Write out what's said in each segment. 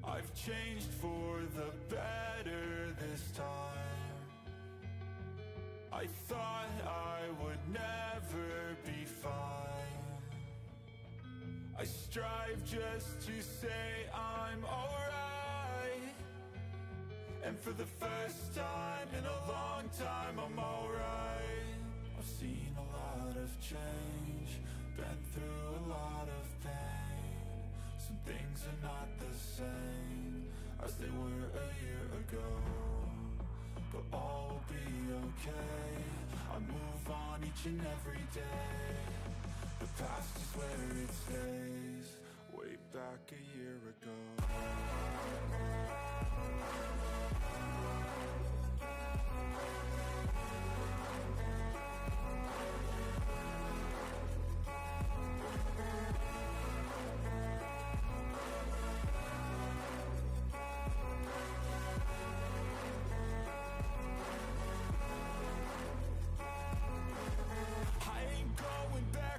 I've changed for the better this time. I thought I would never be fine. I strive just to say I'm alright. And for the first time in a long time, I'm alright. I've seen a lot of change, been through a lot of pain. Some things are not the same as they were a year ago, but all will be okay. I move on each and every day. The past is where it stays, way back a year ago.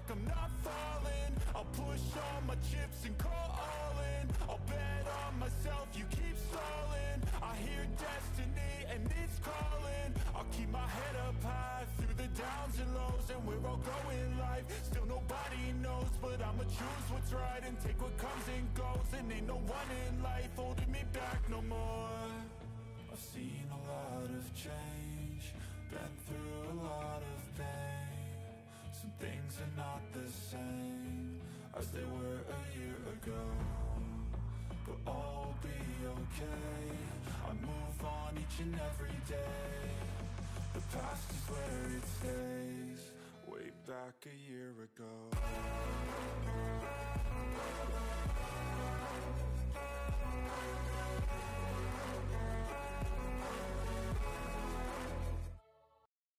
I'm not falling. I'll push all my chips and call all in. I'll bet on myself, you keep stalling. I hear destiny and it's calling. I'll keep my head up high through the downs and lows. And we're all going life, still nobody knows. But I'ma choose what's right and take what comes and goes. And ain't no one in life holding me back no more. I've seen a lot of change, been through a lot of pain. Some things are not the same as they were a year ago, but all will be okay. I move on each and every day. The past is where it stays, way back a year ago.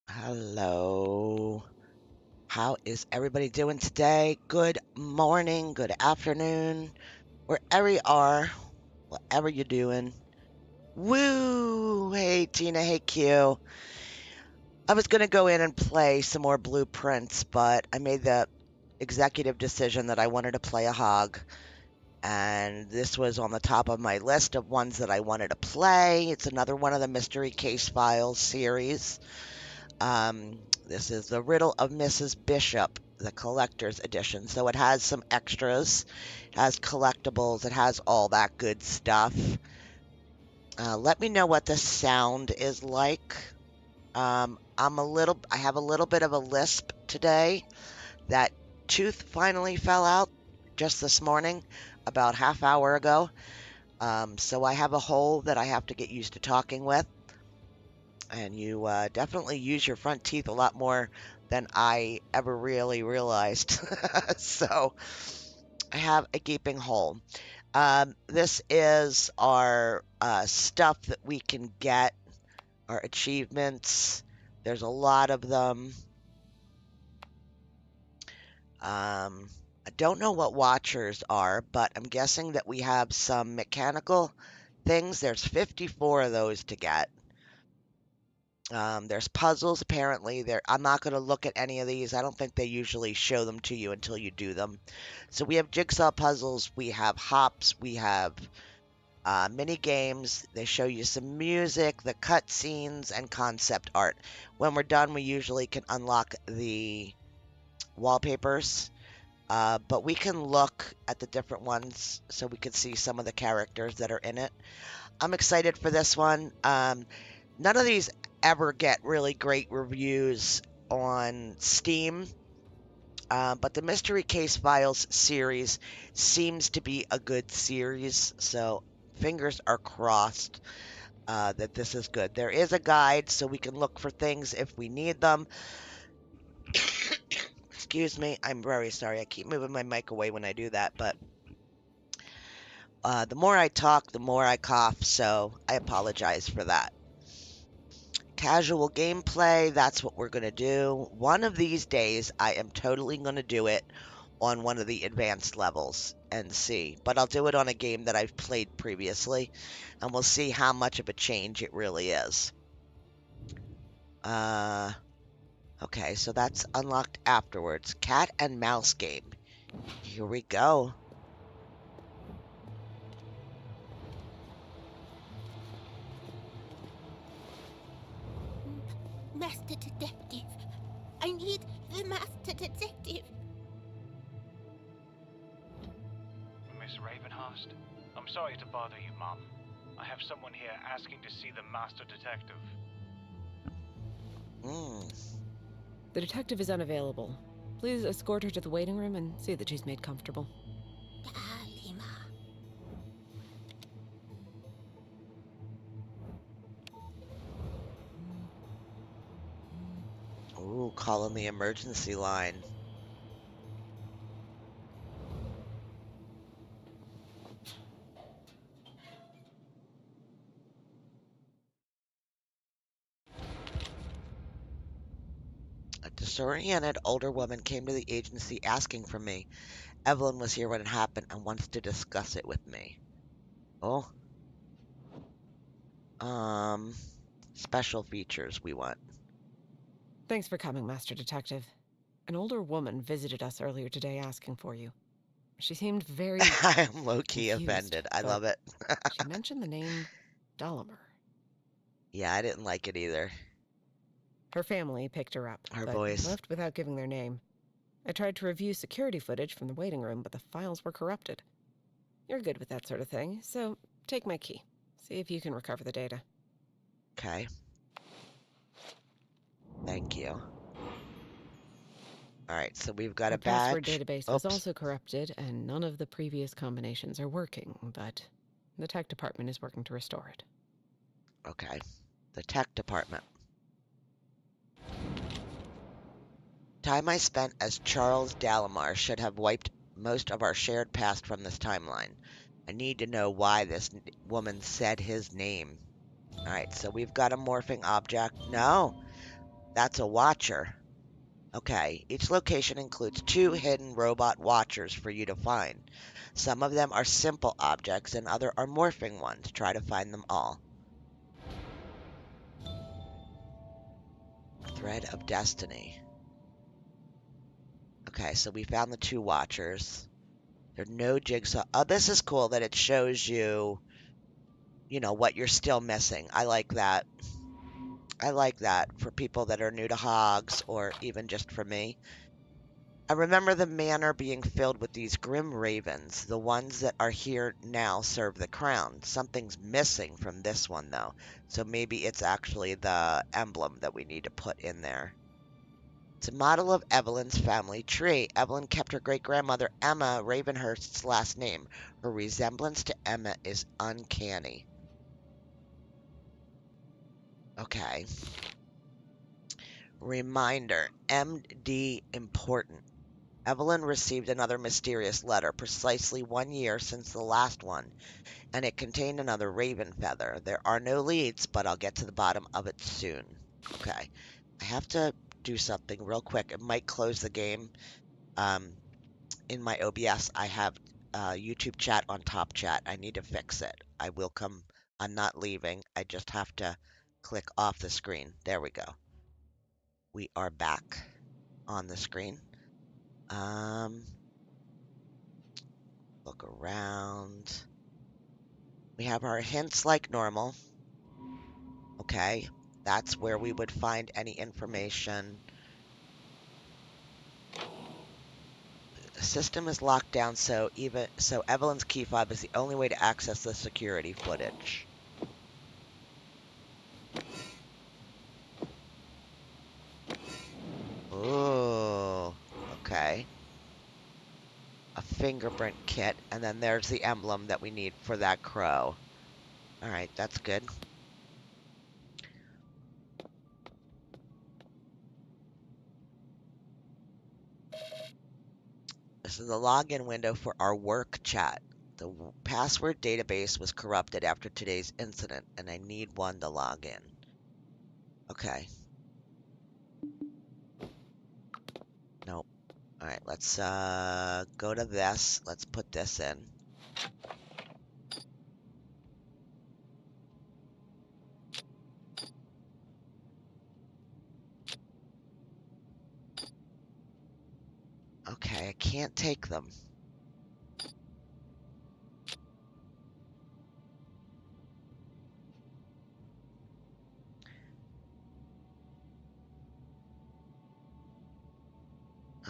Hello. How is everybody doing today? Good morning, good afternoon, wherever you are, whatever you're doing. Woo! Hey, Tina. Hey, Q. I was going to go in and play some more blueprints, but I made the executive decision that I wanted to play a HOG. And this was on the top of my list of ones that I wanted to play. It's another one of the Mystery Case Files series. This is the Riddle of Mrs. Bishop, the collector's edition. So it has some extras, it has collectibles, it has all that good stuff. Let me know what the sound is like. I have a little bit of a lisp today. That tooth finally fell out just this morning, about half hour ago. So I have a hole that I have to get used to talking with. And you definitely use your front teeth a lot more than I ever really realized. So I have a gaping hole. This is our stuff that we can get, our achievements. There's a lot of them. I don't know what watchers are, but I'm guessing that we have some mechanical things. There's 54 of those to get. There's puzzles, apparently. I'm not going to look at any of these. I don't think they usually show them to you until you do them. So we have jigsaw puzzles, we have hops, we have mini games. They show you some music, the cutscenes, and concept art. When we're done, we usually can unlock the wallpapers. But we can look at the different ones so we can see some of the characters that are in it. I'm excited for this one. None of these ever get really great reviews on Steam, but the Mystery Case Files series seems to be a good series, so fingers are crossed that this is good. There is a guide, so we can look for things if we need them. Excuse me, I'm very sorry. I keep moving my mic away when I do that, but the more I talk, the more I cough, so I apologize for that. Casual gameplay, that's what we're going to do. One of these days, I am totally going to do it on one of the advanced levels and see. But I'll do it on a game that I've played previously, and we'll see how much of a change it really is. Okay, so that's unlocked afterwards. Cat and mouse game. Here we go. Master Detective. I need the Master Detective. Miss Ravenhurst? I'm sorry to bother you, Mom. I have someone here asking to see the Master Detective. The detective is unavailable. Please escort her to the waiting room and see that she's made comfortable. Dalima. Ooh, calling the emergency line. A disoriented older woman came to the agency asking for me. Evelyn was here when it happened and wants to discuss it with me. Oh. Special features we want. Thanks for coming, Master Detective. An older woman visited us earlier today asking for you. She seemed very I am low-key confused, offended. I but love it. she mentioned the name Dullimer. Yeah, I didn't like it either. Her family picked her up, Her but voice. left without giving their name. I tried to review security footage from the waiting room, but the files were corrupted. You're good with that sort of thing, so take my key. See if you can recover the data. Okay. Thank you. Alright, so we've got Our a password badge. database was Oops. also corrupted, and none of the previous combinations are working, but the tech department is working to restore it. Okay. The tech department. Time I spent as Charles Dalimar should have wiped most of our shared past from this timeline. I need to know why this woman said his name. Alright, so we've got a morphing object. No, that's a watcher. Okay, each location includes 2 hidden robot watchers for you to find. Some of them are simple objects and other are morphing ones. Try to find them all. Thread of Destiny. Okay, so we found the 2 watchers. There are no jigsaw. Oh, this is cool that it shows you, what you're still missing. I like that. I like that for people that are new to hogs or even just for me. I remember the manor being filled with these grim ravens. The ones that are here now serve the crown. Something's missing from this one, though. So maybe it's actually the emblem that we need to put in there. It's a model of Evelyn's family tree. Evelyn kept her great-grandmother Emma Ravenhurst's last name. Her resemblance to Emma is uncanny. Okay. Reminder. MD important. Evelyn received another mysterious letter, precisely 1 year since the last one, and it contained another raven feather. There are no leads, but I'll get to the bottom of it soon. Okay. I have to do something real quick. It might close the game. In my OBS, I have YouTube chat on top chat. I need to fix it. I will come. I'm not leaving. I just have to click off the screen. There we go. We are back on the screen. Look around. We have our hints like normal. Okay, that's where we would find any information. The system is locked down, so Evelyn's key fob is the only way to access the security footage. Ooh, okay. A fingerprint kit, and then there's the emblem that we need for that crow. All right, that's good. This is the login window for our work chat. The password database was corrupted after today's incident, and I need one to log in. Okay. Nope. All right, let's go to this. Let's put this in. Okay, I can't take them.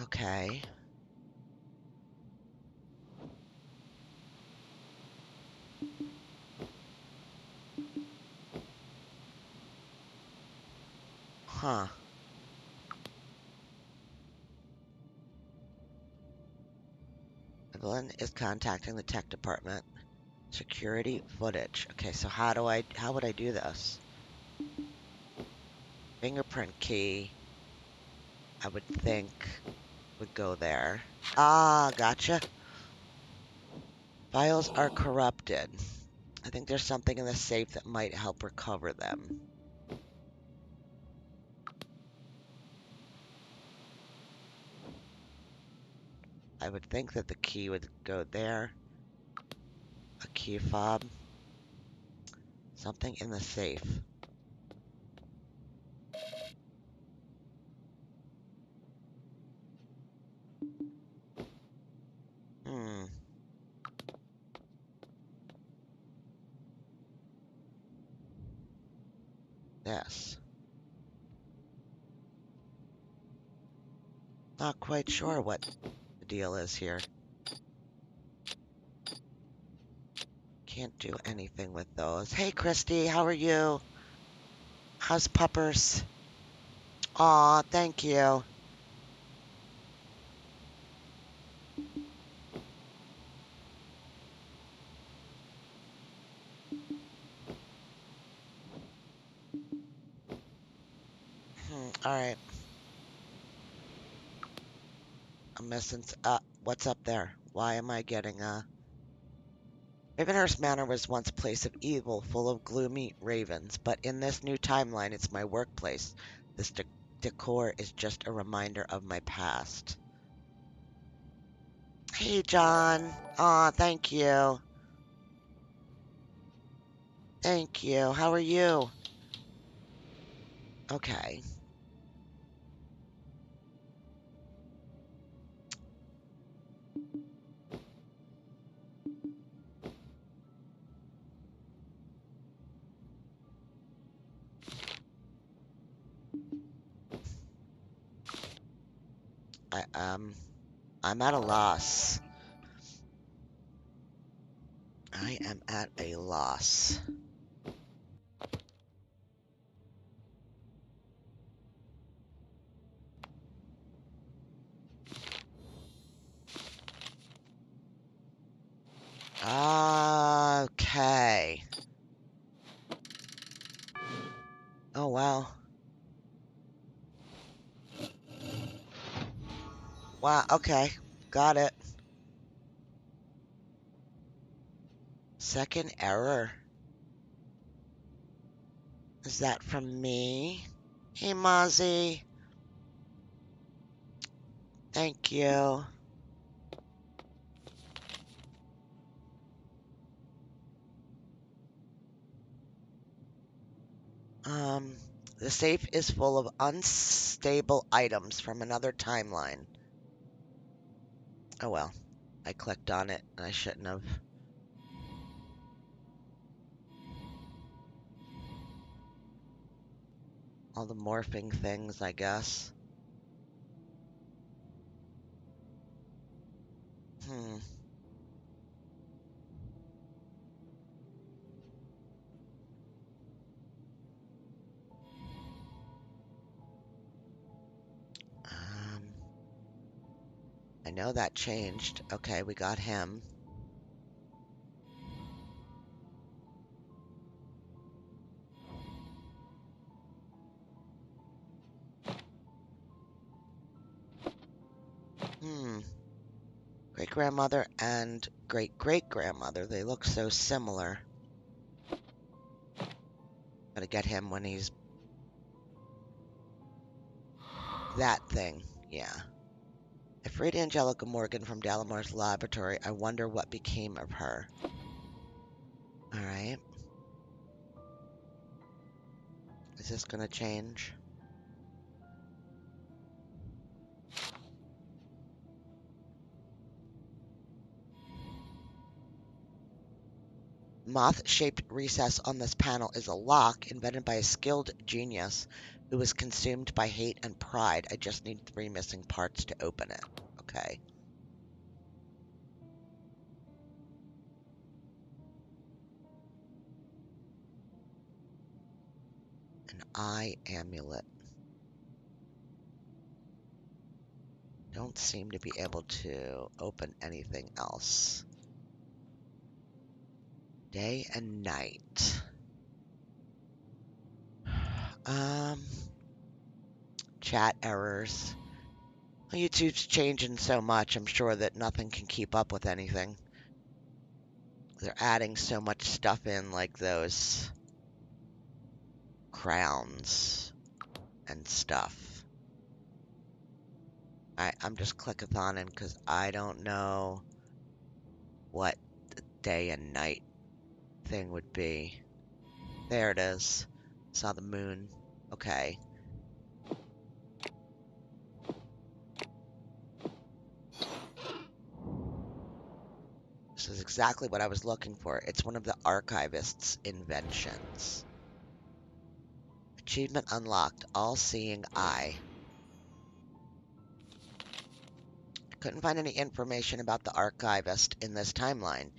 Okay. Huh. Evelyn is contacting the tech department. Security footage. Okay, so how would I do this? Fingerprint key, I would think, would go there. Ah, gotcha. Files are corrupted. I think there's something in the safe that might help recover them. I would think that the key would go there. A key fob. Something in the safe. Hmm. Yes. Not quite sure what the deal is here. Can't do anything with those. Hey, Christy, how are you? How's puppers? Aw, thank you. All right. I'm missing. What's up there? Why am I getting Ravenhurst Manor was once a place of evil, full of gloomy ravens, but in this new timeline, it's my workplace. This decor is just a reminder of my past. Hey, John. Aw, thank you. Thank you. How are you? Okay. I, I'm at a loss. I am at a loss. Okay. Oh, wow. Wow, okay. Got it. Second error. Is that from me? Hey, Mozzie. Thank you. The safe is full of unstable items from another timeline. Oh well, I clicked on it and I shouldn't have. All the morphing things, I guess. Hmm. Um, I know that changed. Okay, we got him. Hmm. Great-grandmother and great-great-grandmother. They look so similar. Gotta get him when he's that thing. Yeah. I freed Angelica Morgan from Dalamar's laboratory. I wonder what became of her. Alright. Is this gonna change? Moth-shaped recess on this panel is a lock invented by a skilled genius. It was consumed by hate and pride. I just need 3 missing parts to open it. Okay. An eye amulet. Don't seem to be able to open anything else. Day and night. Chat errors. Well, YouTube's changing so much, I'm sure that nothing can keep up with anything. They're adding so much stuff in, like those crowns and stuff. I'm just click-a-thoning because I don't know what the day and night thing would be. There it is. Saw the moon. Okay. This is exactly what I was looking for. It's one of the archivist's inventions. Achievement unlocked. All-seeing eye. Couldn't find any information about the archivist in this timeline.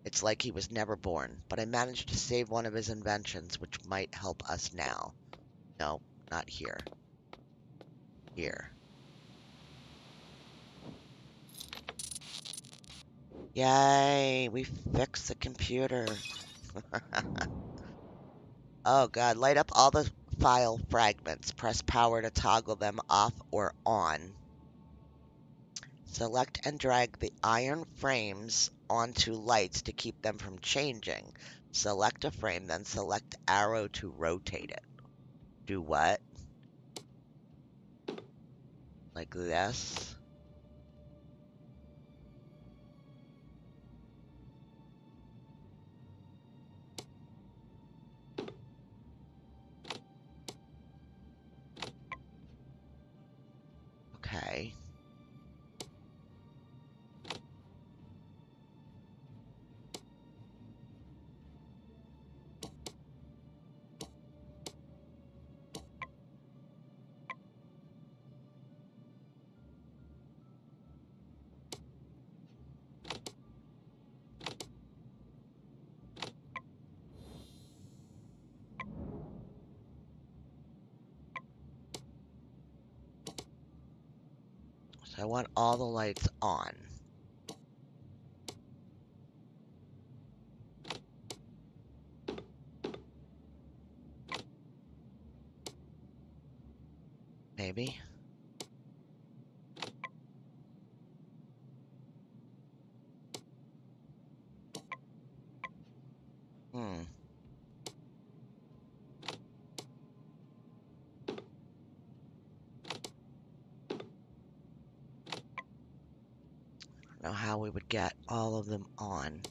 It's like he was never born, but I managed to save one of his inventions, which might help us now. No, not here. Here. Yay, we fixed the computer. Oh god, light up all the file fragments. Press power to toggle them off or on. Select and drag the iron frames onto lights to keep them from changing. Select a frame, then select arrow to rotate it. Do what? Like this? Okay. So I want all the lights on. Maybe. Hmm. I don't know how we would get all of them on.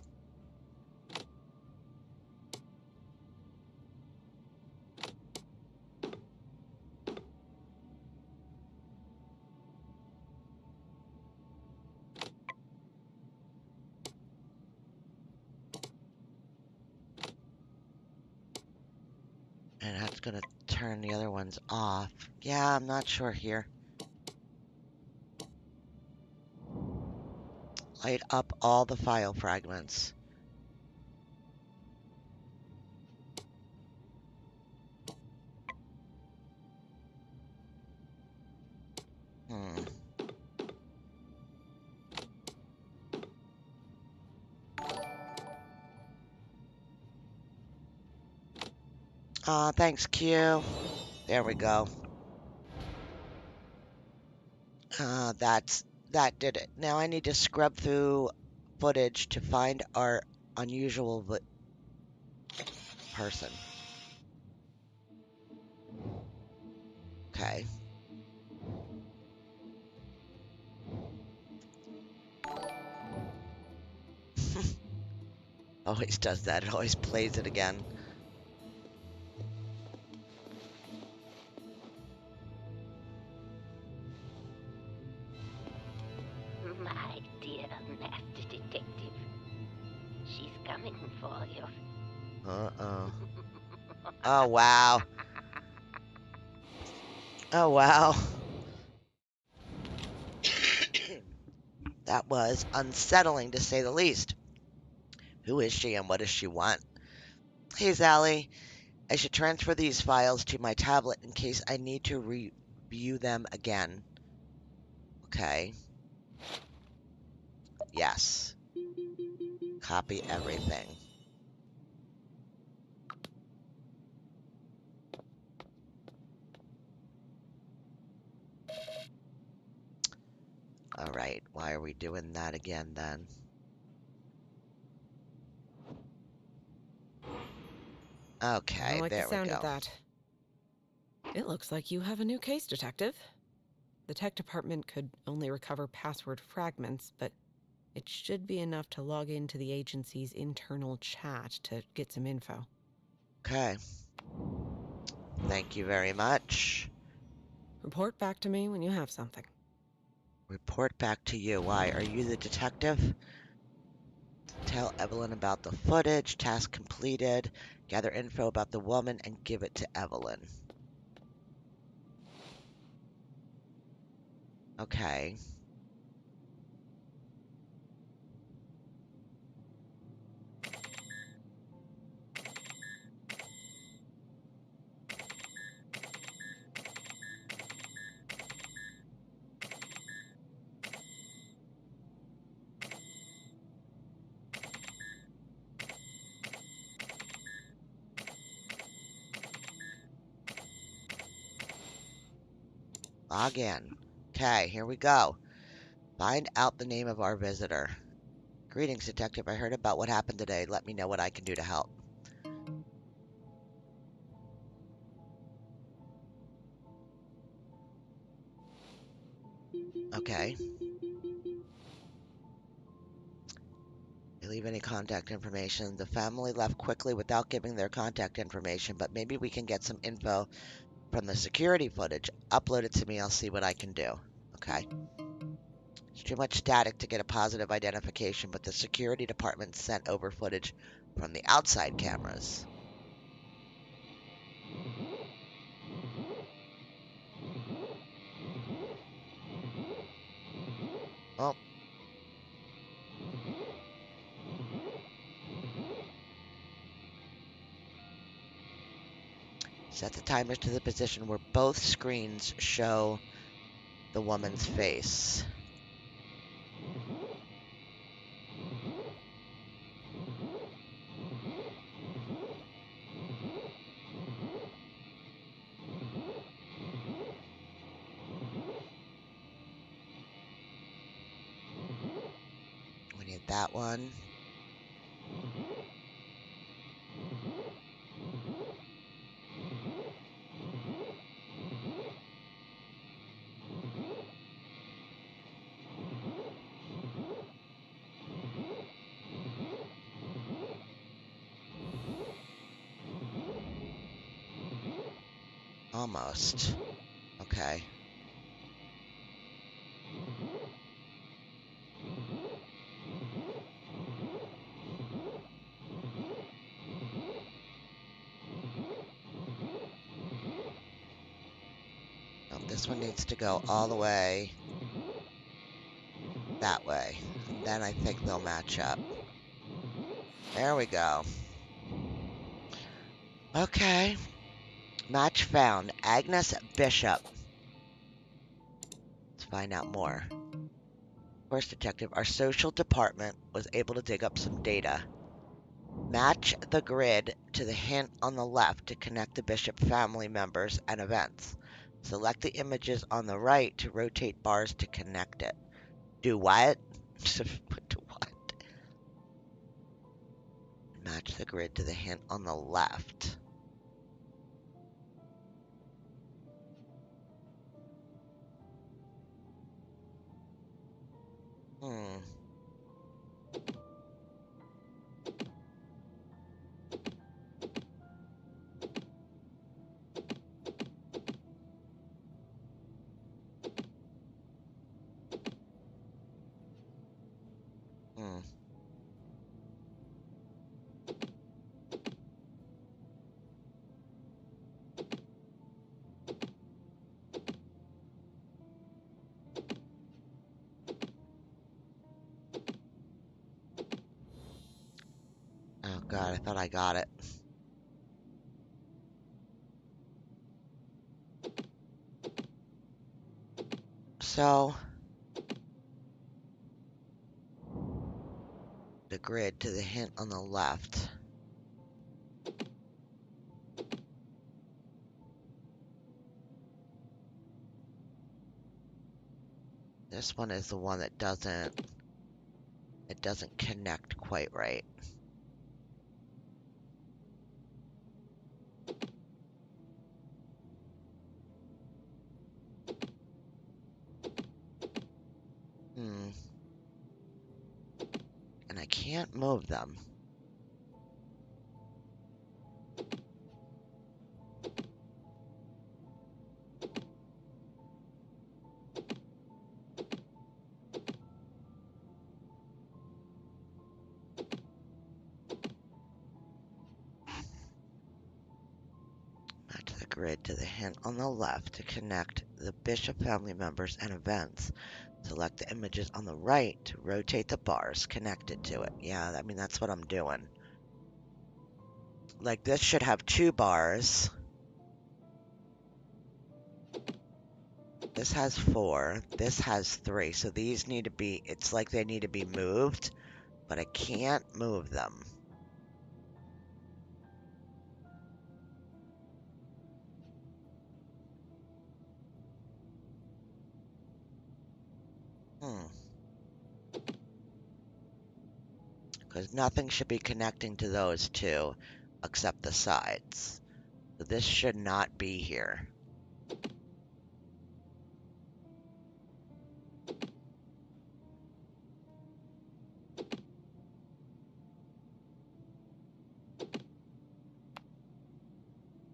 And that's gonna turn the other ones off. Yeah, I'm not sure here. Light up all the file fragments. Hmm. Thanks, Q. There we go. That did it. Now I need to scrub through footage to find our unusual person. Okay. Always does that. It always plays it again. My dear Master Detective, she's coming for you. Uh-oh. Oh, wow. Oh, wow. That was unsettling, to say the least. Who is she and what does she want? Hey, Sally. I should transfer these files to my tablet in case I need to review them again. Okay. Yes. Copy everything. All right. Why are we doing that again then? I Okay, don't like the there we sound of go. that. It looks like you have a new case, Detective. The tech department could only recover password fragments, but it should be enough to log into the agency's internal chat to get some info. Okay. Thank you very much. Report back to me when you have something. Report back to you. Why? Are you the detective? Tell Evelyn about the footage. Task completed. Gather info about the woman and give it to Evelyn. Okay. Log in. Okay, here we go. Find out the name of our visitor. Greetings, detective. I heard about what happened today. Let me know what I can do to help. Okay. They leave any contact information. The family left quickly without giving their contact information, but maybe we can get some info from the security footage. Upload it to me. I'll see what I can do. Okay. It's too much static to get a positive identification, but the security department sent over footage from the outside cameras. Oh. Set the timers to the position where both screens show the woman's face. We need that one. Almost. Okay. Nope, this one needs to go all the way that way. And then I think they'll match up. There we go. Okay. Match found. Agnes Bishop. Let's find out more. First detective, our social department was able to dig up some data. Match the grid to the hint on the left to connect the Bishop family members and events. Select the images on the right to rotate bars to connect it. Do what? Do what? Match the grid to the hint on the left. Hmm. Hmm. God, I thought I got it. So, the grid to the hint on the left. This one is the one that doesn't connect quite right. And I can't move them. Match the grid to the hint on the left to connect the Bishop family members and events. Select the images on the right to rotate the bars connected to it. Yeah, I mean, that's what I'm doing. Like, this should have 2 bars. This has 4. This has 3. So these need to be, it's like they need to be moved, but I can't move them. Because nothing should be connecting to those 2 except the sides. So this should not be here.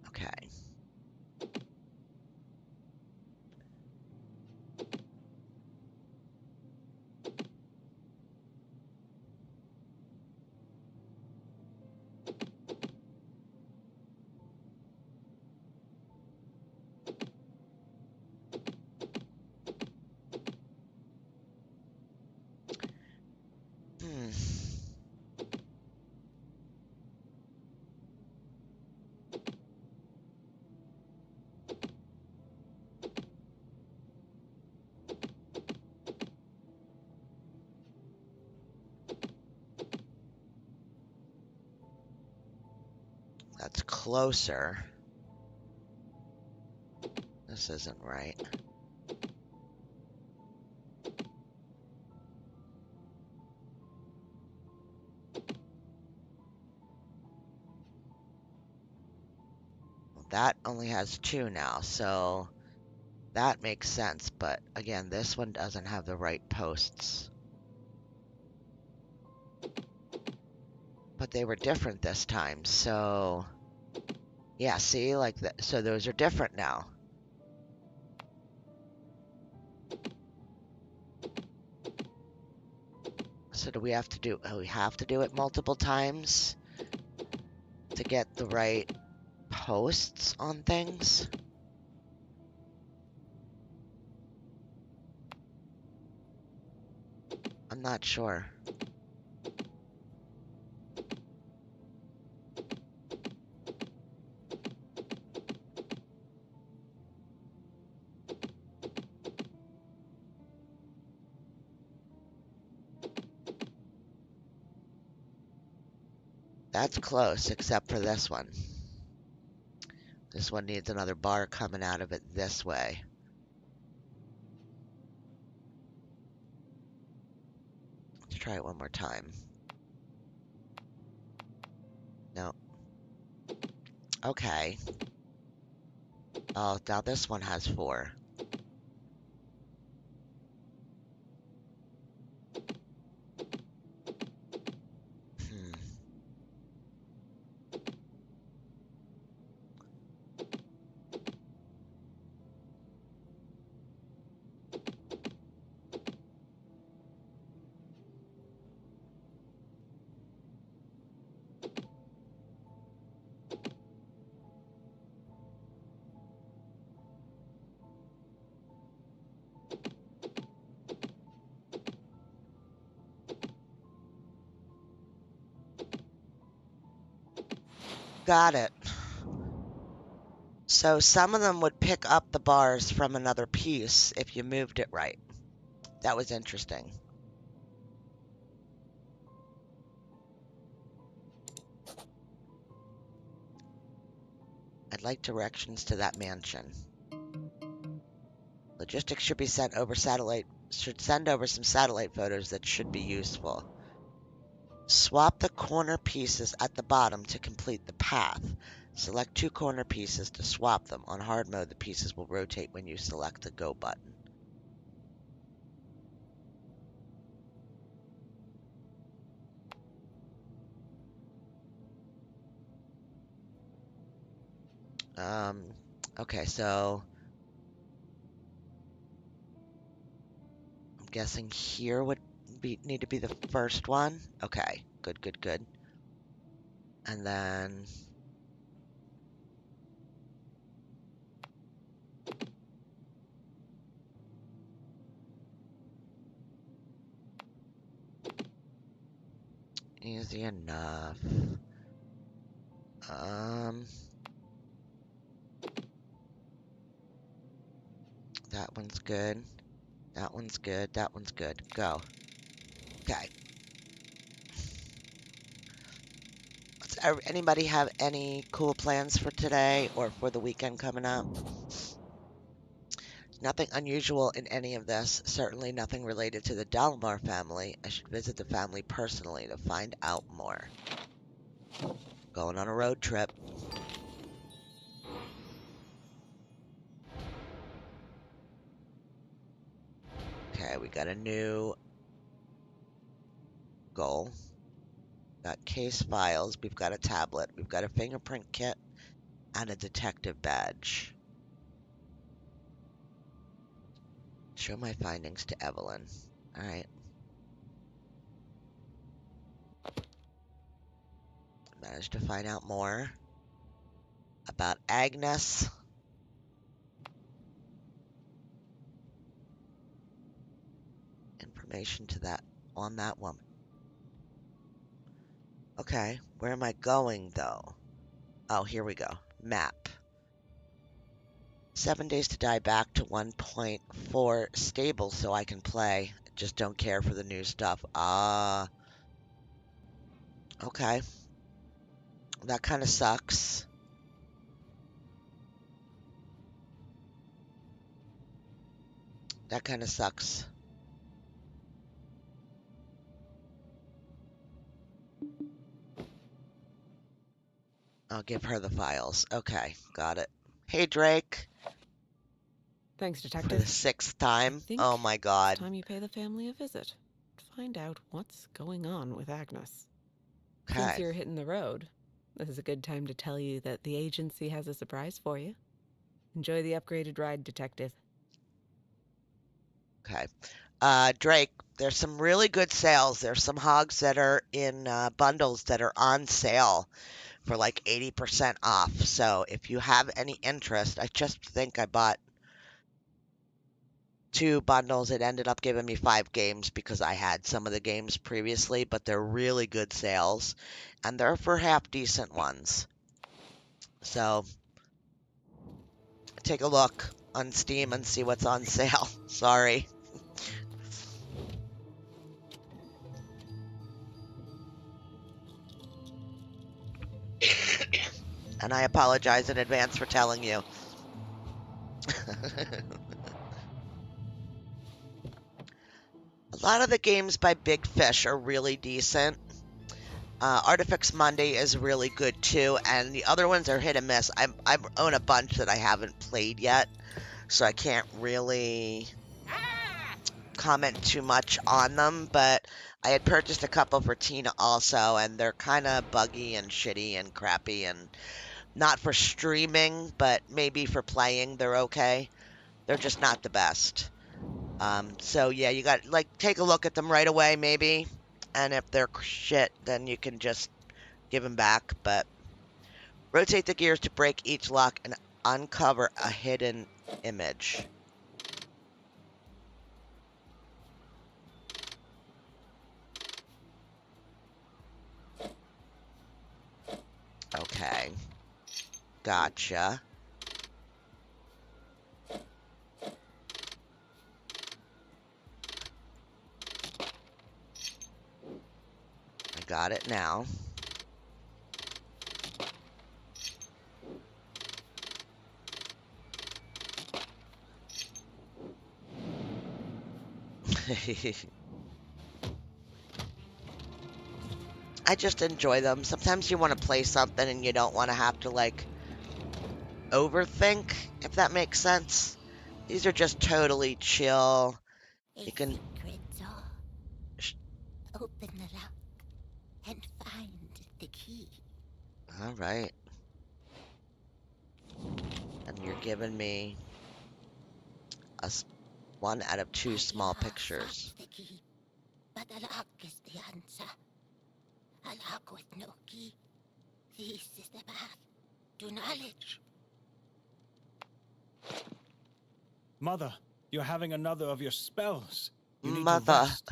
Okay. Hmm. That's closer. This isn't right. That only has 2 now, so that makes sense. But again, this one doesn't have the right posts. But they were different this time, so yeah, see, like that. So those are different now. So do we have to do? We have to do it multiple times to get the right posts on things. I'm not sure. That's close, except for this one. This one needs another bar coming out of it this way. Let's try it one more time. No. Okay. Oh, now this one has 4. Hmm. Got it. So some of them would pick up the bars from another piece if you moved it right. That was interesting. I'd like directions to that mansion. Logistics should be sent over satellite. Should send over some satellite photos that should be useful. Swap the corner pieces at the bottom to complete the path. Select 2 corner pieces to swap them. On hard mode, the pieces will rotate when you select the go button. Okay, so I'm guessing here would need to be the first one. Okay, good, good, good. And then easy enough. That one's good. That one's good. That one's good. Go. Okay. Does anybody have any cool plans for today or for the weekend coming up? Nothing unusual in any of this. Certainly nothing related to the Dalmar family. I should visit the family personally to find out more. Going on a road trip. Okay, we got a new goal. Got case files. We've got a tablet. We've got a fingerprint kit and a detective badge. Show my findings to Evelyn. All right. Managed to find out more about Agnes. Information to that on that woman. Okay, where am I going though? Oh, here we go. Map. 7 days to die back to 1.4 stable so I can play. Just don't care for the new stuff. Ah. Okay. That kind of sucks. That kind of sucks. I'll give her the files. Okay, got it. Hey, Drake. Thanks, For Detective. the 6th time. Think Oh my god. It's time you pay the family a visit. Find out what's going on with Agnes. Since Okay. you're hitting the road, this is a good time to tell you that the agency has a surprise for you. Enjoy the upgraded ride, Detective. Okay. Drake, there's some really good sales. There's some hogs that are in bundles that are on sale for like 80% off. So if you have any interest, I just think I bought 2 bundles. It ended up giving me 5 games because I had some of the games previously, but they're really good sales and they're for half decent ones. So take a look on Steam and see what's on sale. Sorry. And I apologize in advance for telling you. A lot of the games by Big Fish are really decent. Artifacts Monday is really good too, and the other ones are hit and miss. I own a bunch that I haven't played yet, so I can't really comment too much on them, but I had purchased a couple for Tina also, and they're kind of buggy and shitty and crappy, and not for streaming, but maybe for playing they're okay. They're just not the best. So yeah, you got like take a look at them right away maybe, and if they're shit, then you can just give them back, but rotate the gears to break each lock and uncover a hidden image. Okay. Gotcha. I got it now. I just enjoy them. Sometimes you want to play something and you don't want to have to, like, overthink, if that makes sense. These are just totally chill. A You can... secret door. sh- Open the lock and find the key. All right. And you're giving me one out of two My small house pictures. locks the key, but a lock is the answer. A lock with no key. This is the path to knowledge. Mother, you're having another of your spells. You need to Mother. rest.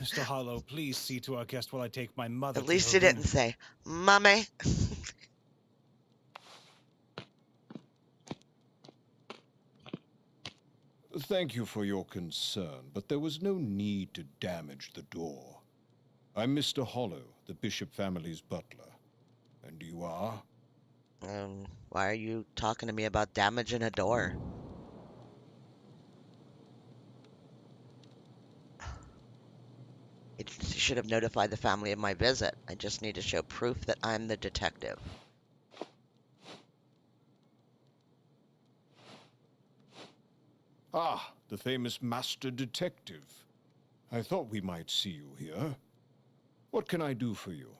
Mr. Harlow, please see to our guest while I take my mother At to least her you didn't room. say, Mummy. Thank you for your concern, but there was no need to damage the door. I'm Mr. Hollow, the Bishop family's butler. And you are? Why are you talking to me about damaging a door? You should have notified the family of my visit. I just need to show proof that I'm the detective. Ah, the famous master detective. I thought we might see you here. What can I do for you?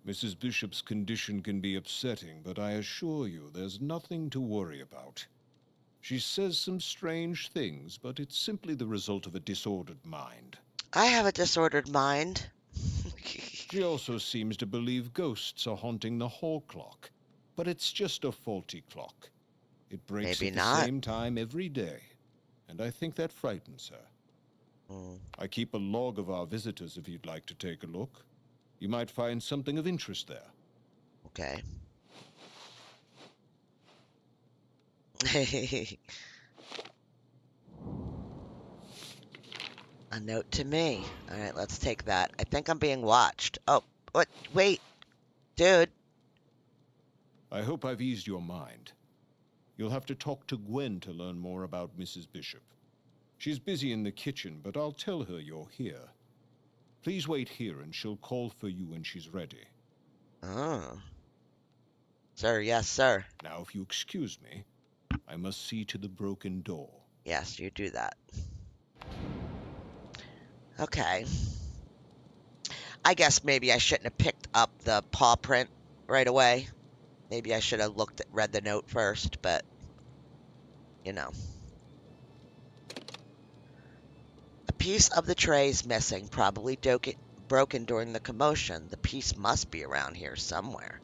Mrs. Bishop's condition can be upsetting, but I assure you there's nothing to worry about. She says some strange things, but it's simply the result of a disordered mind. I have a disordered mind. She also seems to believe ghosts are haunting the hall clock, but it's just a faulty clock. It breaks Maybe at the not. same time every day, and I think that frightens her. I keep a log of our visitors if you'd like to take a look. You might find something of interest there. Okay. A note to me. All right, let's take that. I think I'm being watched. Oh, what? Wait, dude. I hope I've eased your mind. You'll have to talk to Gwen to learn more about Mrs. Bishop. She's busy in the kitchen, but I'll tell her you're here. Please wait here and she'll call for you when she's ready. Oh. Sir, yes, sir. Now, if you excuse me, I must see to the broken door. Yes, you do that. Okay. I guess maybe I shouldn't have picked up the paw print right away. Maybe I should have read the note first, but, you know. A piece of the tray is missing, probably broken during the commotion. The piece must be around here somewhere.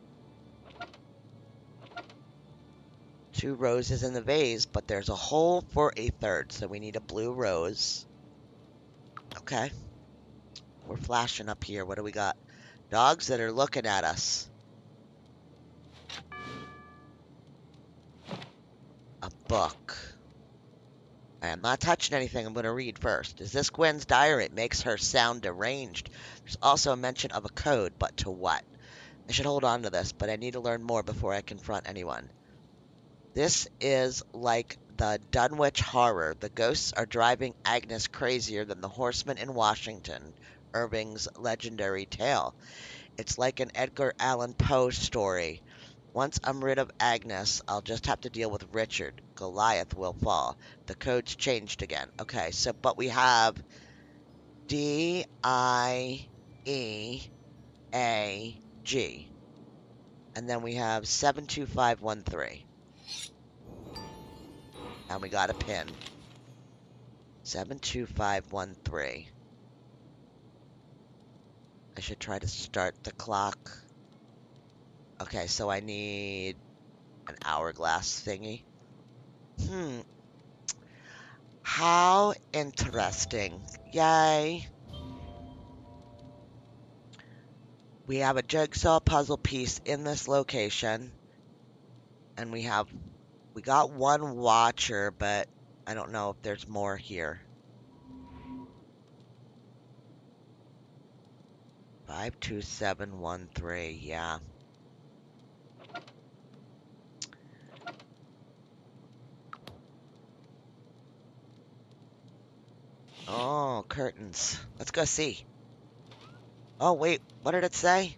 2 roses in the vase, but there's a hole for a third, so we need a blue rose. Okay. We're flashing up here. What do we got? Dogs that are looking at us. A book. I'm not touching anything. I'm going to read first. Is this Gwen's diary? It makes her sound deranged. There's also a mention of a code, but to what? I should hold on to this, but I need to learn more before I confront anyone. This is like the Dunwich Horror. The ghosts are driving Agnes crazier than the horsemen in Washington, Irving's legendary tale. It's like an Edgar Allan Poe story. Once I'm rid of Agnes, I'll just have to deal with Richard. Goliath will fall. The code's changed again. Okay, so, but we have DIEAG. And then we have 72513. And we got a pin. 72513. I should try to start the clock. Okay, so I need an hourglass thingy. How interesting. Yay. We have a jigsaw puzzle piece in this location. And we got one watcher, but I don't know if there's more here. 52713, yeah. Oh, curtains. Let's go see. Oh, wait, what did it say?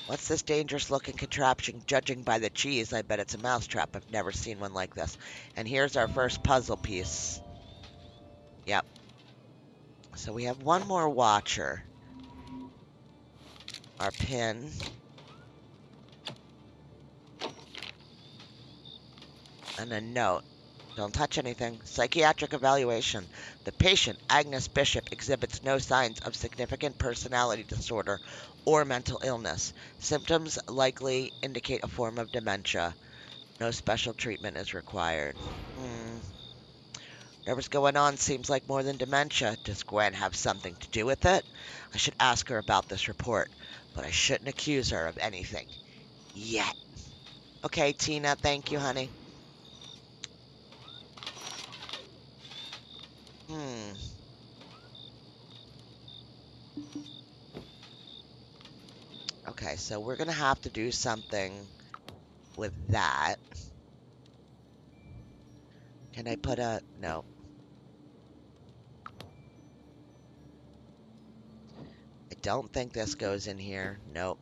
What's this dangerous looking contraption? Judging by the cheese, I bet it's a mousetrap. I've never seen one like this. And here's our first puzzle piece. Yep. So we have one more watcher. Our pin. And a note. Don't touch anything. Psychiatric evaluation. The patient, Agnes Bishop, exhibits no signs of significant personality disorder or mental illness. Symptoms likely indicate a form of dementia. No special treatment is required. Whatever's going on seems like more than dementia. Does Gwen have something to do with it? I should ask her about this report, but I shouldn't accuse her of anything yet. Okay, Tina, thank you, honey. Hmm. Okay, so we're gonna have to do something with that. Can I put a... No. I don't think this goes in here. Nope.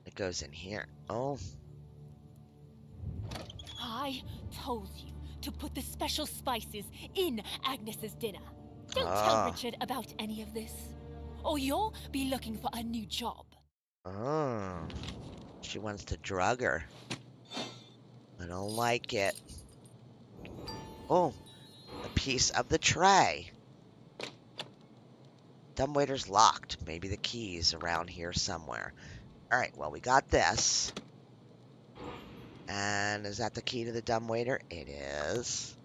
It goes in here. Oh. I told you to put the special spices in Agnes's dinner. Don't tell Oh. Richard about any of this, or you'll be looking for a new job. Oh. She wants to drug her. I don't like it. Oh. A piece of the tray. Dumbwaiter's locked. Maybe the key's around here somewhere. Alright, well, we got this. And is that the key to the dumbwaiter? It is.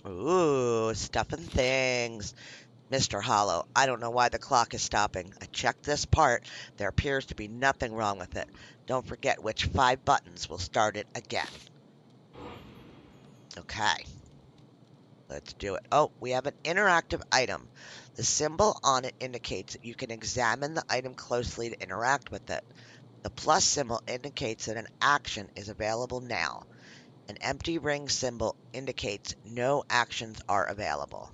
Ooh, stuff and things. Mr. Hollow, I don't know why the clock is stopping. I checked this part. There appears to be nothing wrong with it. Don't forget which 5 buttons will start it again. Okay. Let's do it. Oh, we have an interactive item. The symbol on it indicates that you can examine the item closely to interact with it. The plus symbol indicates that an action is available now. An empty ring symbol indicates no actions are available.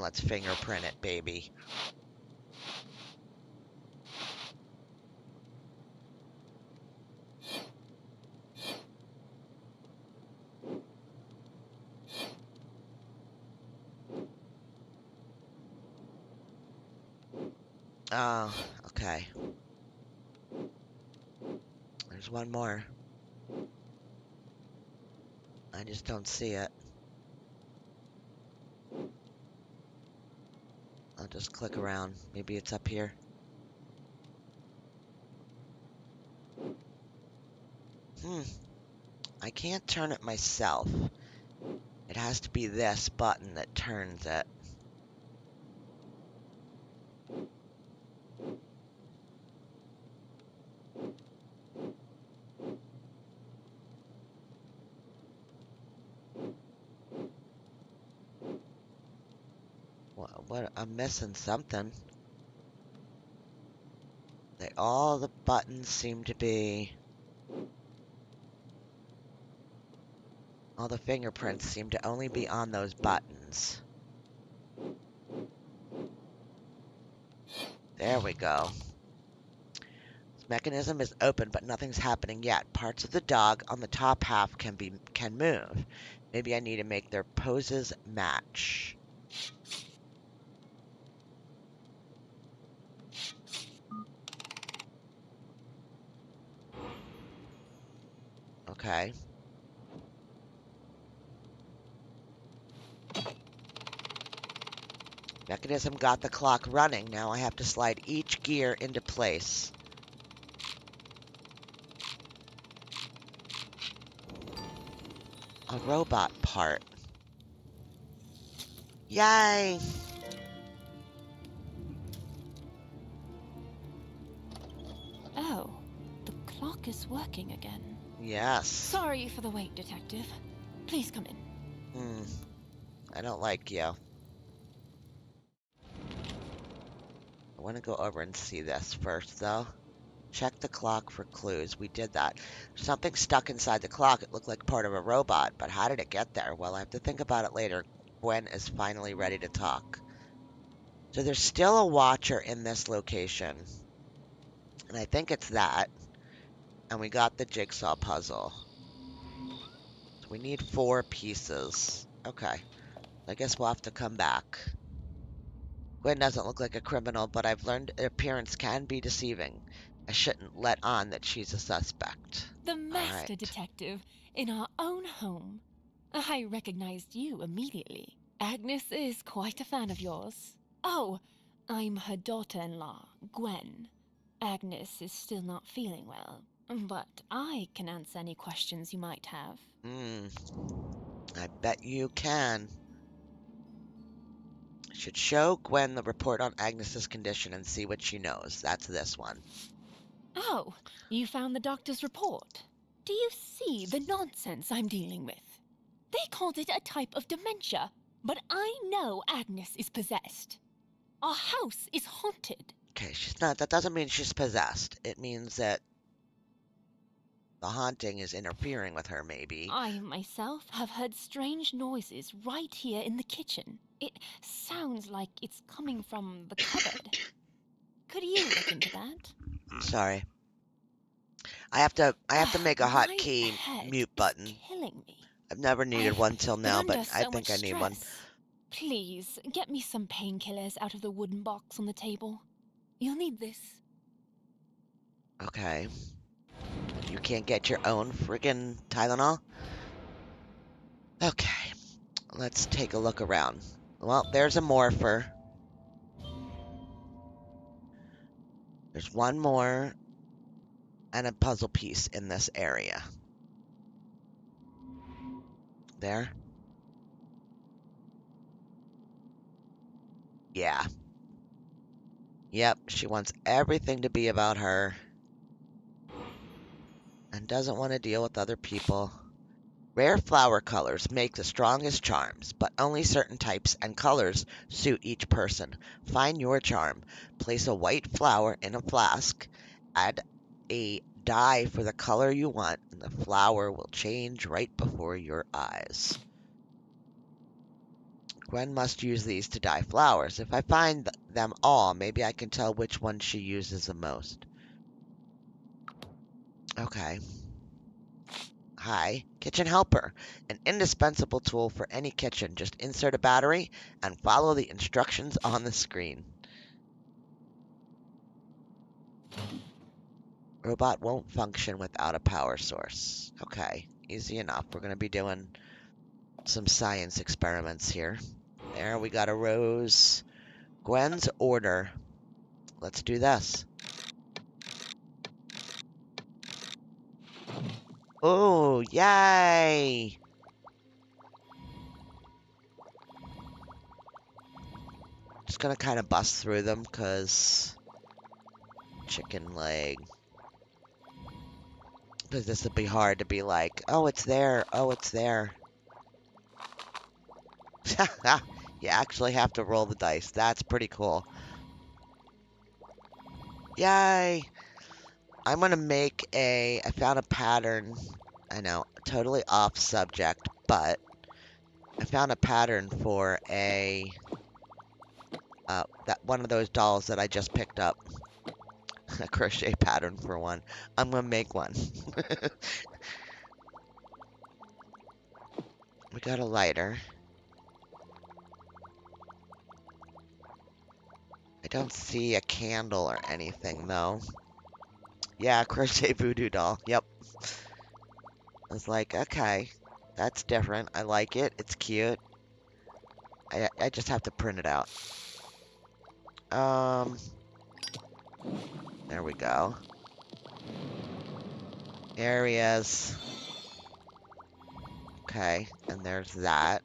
Let's fingerprint it, baby. Oh, okay. There's one more. I just don't see it. I'll just click around. Maybe it's up here. I can't turn it myself. It has to be this button that turns it. What? I'm missing something. All the buttons seem to be... All the fingerprints seem to only be on those buttons. There we go. This mechanism is open, but nothing's happening yet. Parts of the dog on the top half can move. Maybe I need to make their poses match. Okay. Mechanism got the clock running. Now I have to slide each gear into place. A robot part. Yay! Oh, the clock is working again. Yes. Sorry for the wait, Detective. Please come in. I don't like you. I want to go over and see this first, though. Check the clock for clues. We did that. Something stuck inside the clock. It looked like part of a robot, but how did it get there? Well, I have to think about it later. Gwen is finally ready to talk. So there's still a watcher in this location. And I think it's that. And we got the jigsaw puzzle. So we need 4 pieces. Okay. I guess we'll have to come back. Gwen doesn't look like a criminal, but I've learned appearance can be deceiving. I shouldn't let on that she's a suspect. The master right. detective in our own home. I recognized you immediately. Agnes is quite a fan of yours. Oh, I'm her daughter-in-law, Gwen. Agnes is still not feeling well, but I can answer any questions you might have. I bet you can. Should show Gwen the report on Agnes's condition and see what she knows. That's this one. Oh, you found the doctor's report. Do you see the nonsense I'm dealing with? They called it a type of dementia, but I know Agnes is possessed. Our house is haunted. Okay, she's not. That doesn't mean she's possessed. It means that the haunting is interfering with her, maybe. I myself have heard strange noises right here in the kitchen. It sounds like it's coming from the cupboard. Could you look into that? Sorry. I have to make a My hotkey head mute is button. killing me. I've never needed I've one till been now, but under I so think much I need one. stress. Please, get me some painkillers out of the wooden box on the table. You'll need this. Okay. You can't get your own friggin' Tylenol? Okay. Let's take a look around. Well, there's a morpher. There's one more and a puzzle piece in this area. There. Yeah. Yep, she wants everything to be about her. And doesn't want to deal with other people. Rare flower colors make the strongest charms, but only certain types and colors suit each person. Find your charm. Place a white flower in a flask. Add a dye for the color you want, and the flower will change right before your eyes. Gwen must use these to dye flowers. If I find them all, maybe I can tell which one she uses the most. Okay. Hi, kitchen helper, an indispensable tool for any kitchen. Just insert a battery and follow the instructions on the screen. Robot won't function without a power source. Okay, easy enough. We're going to be doing some science experiments here. There, we got a rose. Gwen's order. Let's do this. Oh, yay! Just gonna kind of bust through them, because chicken leg. Because this would be hard to be like, oh, it's there, oh, it's there. You actually have to roll the dice. That's pretty cool. Yay! I'm gonna make I found a pattern. I know, totally off subject, but I found a pattern for that one of those dolls that I just picked up. A crochet pattern for one. I'm gonna make one. We got a lighter. I don't see a candle or anything, though. Yeah, crochet voodoo doll. Yep. I was like, okay, that's different. I like it. It's cute. I just have to print it out. There we go. Areas. Okay, and there's that.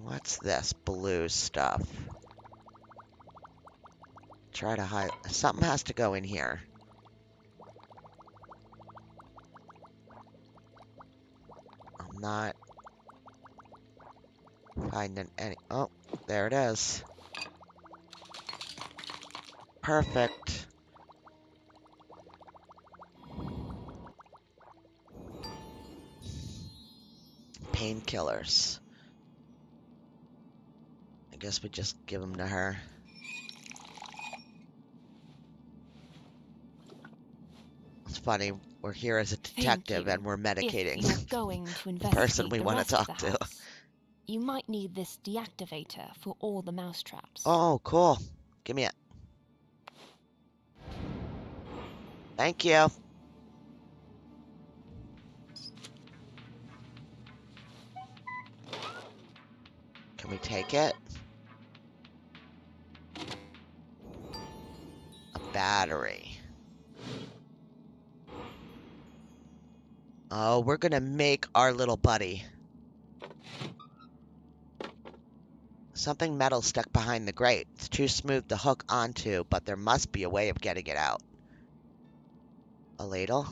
What's this blue stuff? Try to hide. Something has to go in here. I'm not finding any. Oh, there it is. Perfect. Painkillers. I guess we just give them to her. It's funny. We're here as a Thank detective you. and we're If medicating you're going to the person investigate we the want to rest of talk the to. house, you might need this deactivator for all the mousetraps. Oh, cool. Give me it. Thank you. Can we take it? A battery. Oh, we're gonna make our little buddy. Something metal stuck behind the grate. It's too smooth to hook onto, but there must be a way of getting it out. A ladle?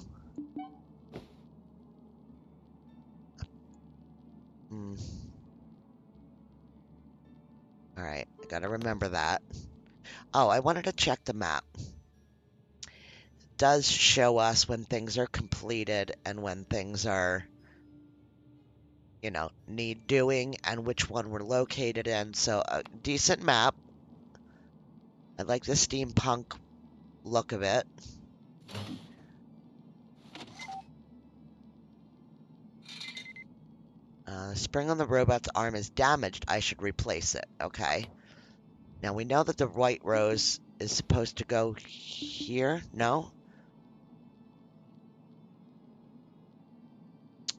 Hmm. Alright, I gotta remember that. Oh, I wanted to check the map. It does show us when things are completed and when things are, you know, need doing and which one we're located in. So a decent map. I like the steampunk look of it. The spring on the robot's arm is damaged. I should replace it. Okay. Now we know that the white rose is supposed to go here. No?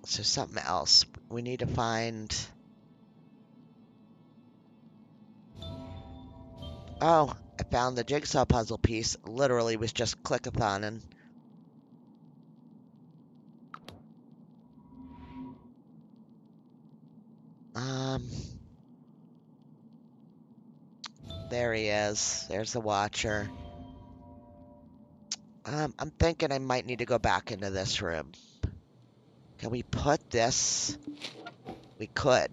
So something else. We need to find... Oh, I found the jigsaw puzzle piece. Literally was just click-a-thonin'. There he is. There's the watcher. I'm thinking I might need to go back into this room. Can we put this? We could.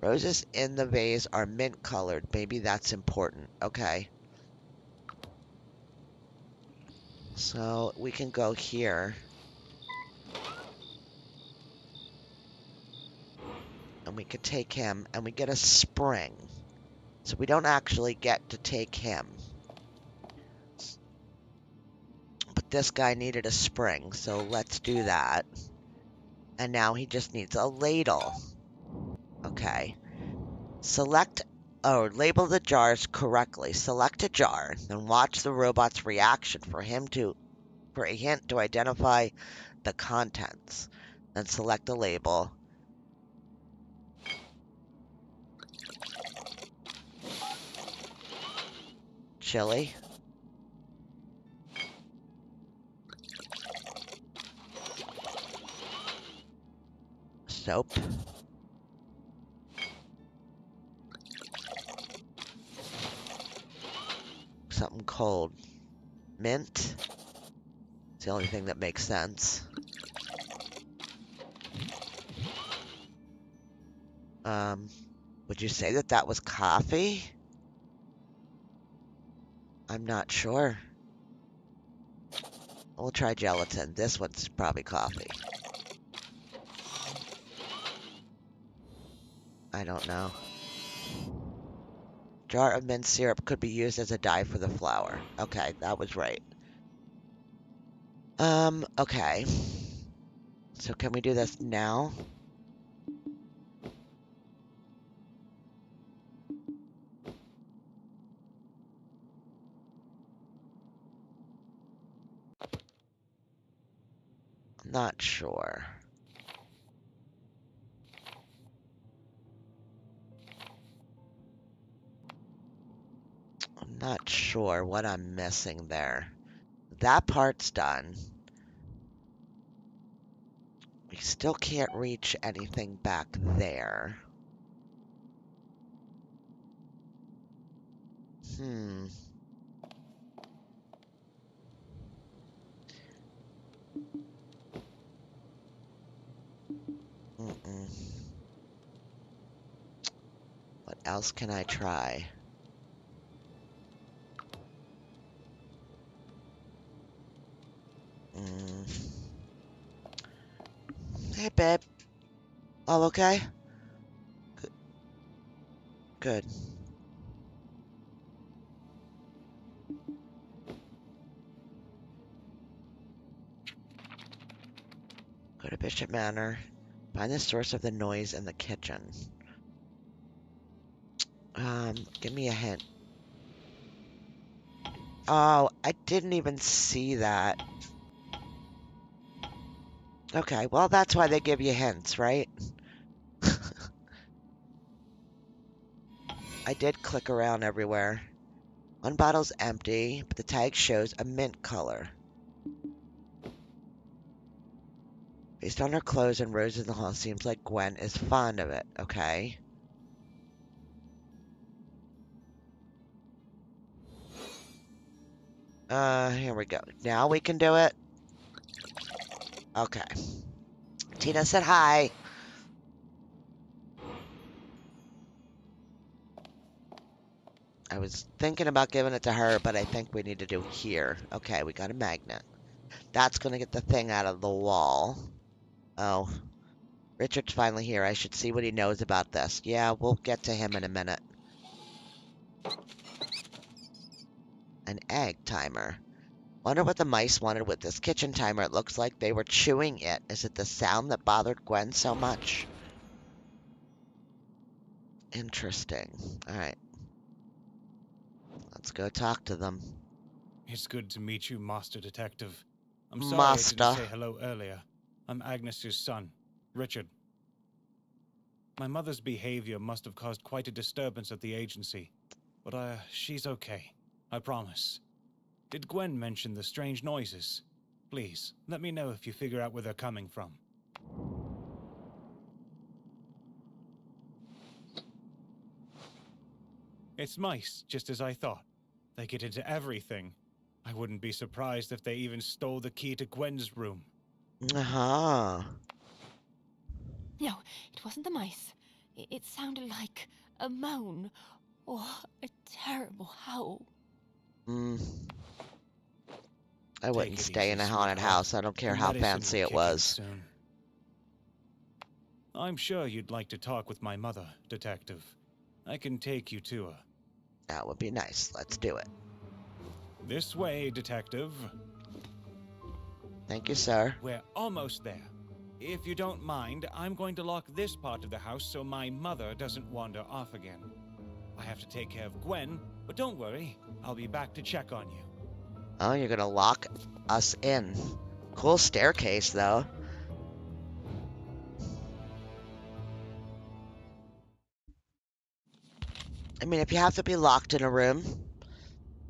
Roses in the vase are mint colored. Maybe that's important. Okay. So we can go here. And we could take him and we get a spring. So we don't actually get to take him. But this guy needed a spring, so let's do that. And now he just needs a ladle. Okay. Select, or label the jars correctly. Select a jar, then watch the robot's reaction for a hint to identify the contents. Then select the label. Chili. Soap. Something cold. Mint. It's the only thing that makes sense. Would you say that that was coffee? I'm not sure. We'll try gelatin. This one's probably coffee. I don't know. Jar of mint syrup could be used as a dye for the flour. Okay, that was right. Okay. So can we do this now? not sure. I'm not sure what I'm missing there. That part's done. We still can't reach anything back there. Hmm. Mm-mm. What else can I try? Mm. Hey, babe. All okay? Good. Go to Bishop Manor. Find the source of the noise in the kitchen. Give me a hint. Oh, I didn't even see that. Okay, well, that's why they give you hints, right? I did click around everywhere. One bottle's empty, but the tag shows a mint color. Based on her clothes and roses in the hall, seems like Gwen is fond of it. Okay. Here we go. Now we can do it. Okay. Tina said hi. I was thinking about giving it to her, but I think we need to do here. Okay, we got a magnet. That's going to get the thing out of the wall. Oh, Richard's finally here. I should see what he knows about this. Yeah, we'll get to him in a minute. An egg timer. Wonder what the mice wanted with this kitchen timer. It looks like they were chewing it. Is it the sound that bothered Gwen so much? Interesting. All right. Let's go talk to them. It's good to meet you, Master Detective. I'm sorry I didn't Master. say hello earlier. I'm Agnes's son, Richard. My mother's behavior must have caused quite a disturbance at the agency. But she's okay. I promise. Did Gwen mention the strange noises? Please, let me know if you figure out where they're coming from. It's mice, just as I thought. They get into everything. I wouldn't be surprised if they even stole the key to Gwen's room. Uh-huh. No, it wasn't the mice. It sounded like a moan or a terrible howl. I wouldn't Take it stay easy, in a haunted sweetheart. house. I don't care The how medicine fancy will it kick in was. soon. I'm sure you'd like to talk with my mother, Detective. I can take you to her. That would be nice. Let's do it. This way, Detective. Thank you, sir. We're almost there. If you don't mind, I'm going to lock this part of the house so my mother doesn't wander off again. I have to take care of Gwen, but don't worry, I'll be back to check on you. Oh, you're gonna lock us in. Cool staircase, though. I mean, if you have to be locked in a room,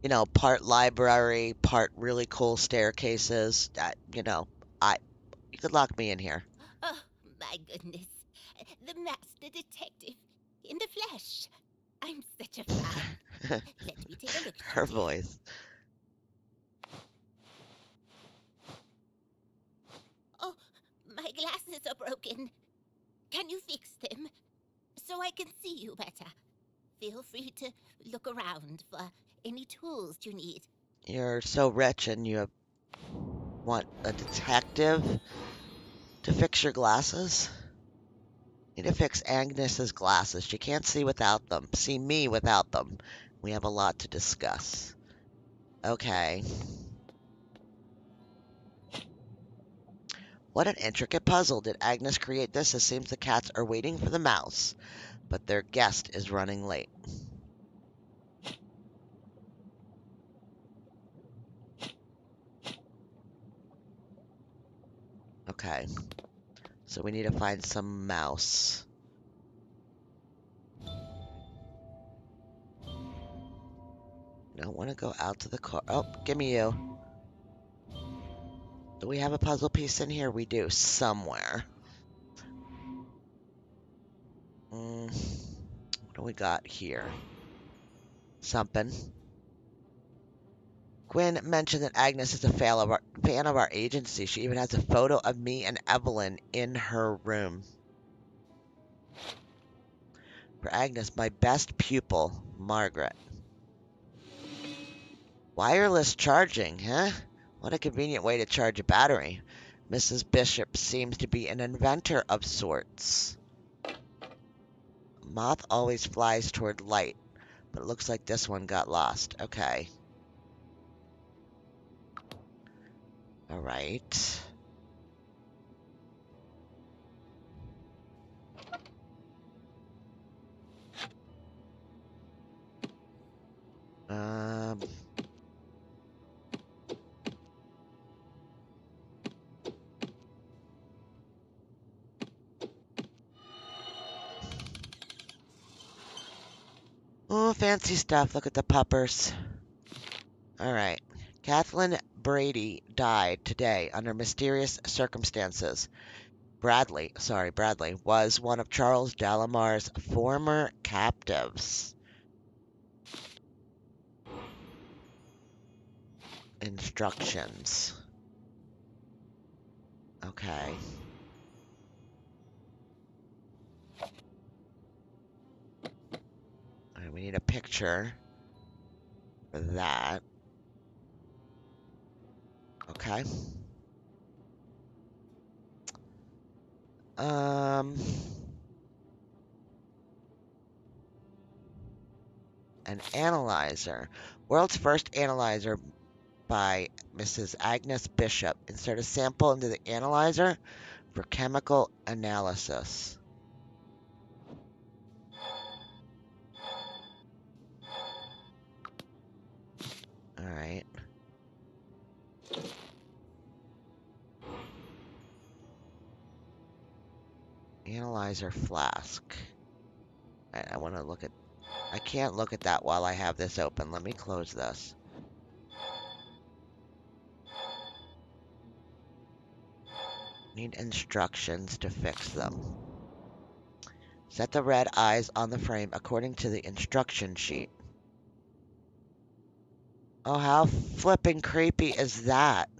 you know, part library, part really cool staircases, you could lock me in here. Oh, my goodness. The master detective in the flesh. I'm such a fan. Let me take a look at Her you, dear. voice. Oh, my glasses are broken. Can you fix them? So I can see you better. Feel free to look around for any tools you need. You're so rich and you want a detective to fix your glasses? Need to fix Agnes's glasses. She can't see without them. See me without them. We have a lot to discuss. Okay. What an intricate puzzle. Did Agnes create this? It seems the cats are waiting for the mouse, but their guest is running late. Okay. So we need to find some mouse. Don't want to go out to the car. Oh, give me you. Do we have a puzzle piece in here? We do, somewhere. What do we got here? Something. Gwen mentioned that Agnes is a fan of our agency. She even has a photo of me and Evelyn in her room. For Agnes, my best pupil, Margaret. Wireless charging, huh? What a convenient way to charge a battery. Mrs. Bishop seems to be an inventor of sorts. Moth always flies toward light, but it looks like this one got lost. Okay. All right. Um, oh, fancy stuff. Look at the puppers. All right. Kathleen Brady died today under mysterious circumstances. Bradley was one of Charles Delamar's former captives. Instructions. Okay. All right, we need a picture for that. Okay. Um, an analyzer. World's first analyzer by Mrs. Agnes Bishop. Insert a sample into the analyzer for chemical analysis. All right. Analyzer flask. I want to look at... I can't look at that while I have this open. Let me close this. Need instructions to fix them. Set the red eyes on the frame according to the instruction sheet. Oh, how flippin' creepy is that?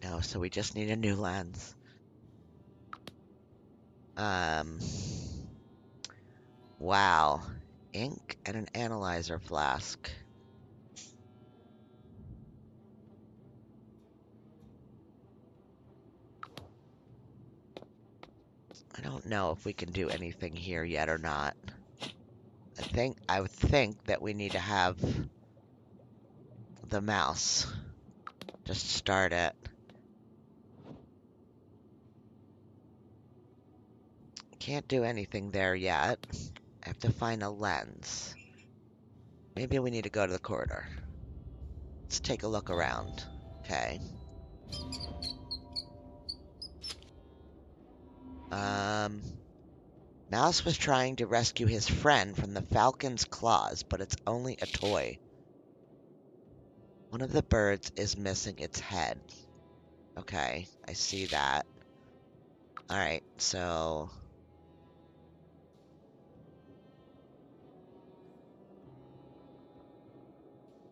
No, so we just need a new lens. Wow. Ink and an analyzer flask. I don't know if we can do anything here yet or not. I would think that we need to have the mouse. Just start it. Can't do anything there yet. I have to find a lens. Maybe we need to go to the corridor. Let's take a look around. Okay. Mouse was trying to rescue his friend from the falcon's claws, but it's only a toy. One of the birds is missing its head. Okay, I see that. Alright, so...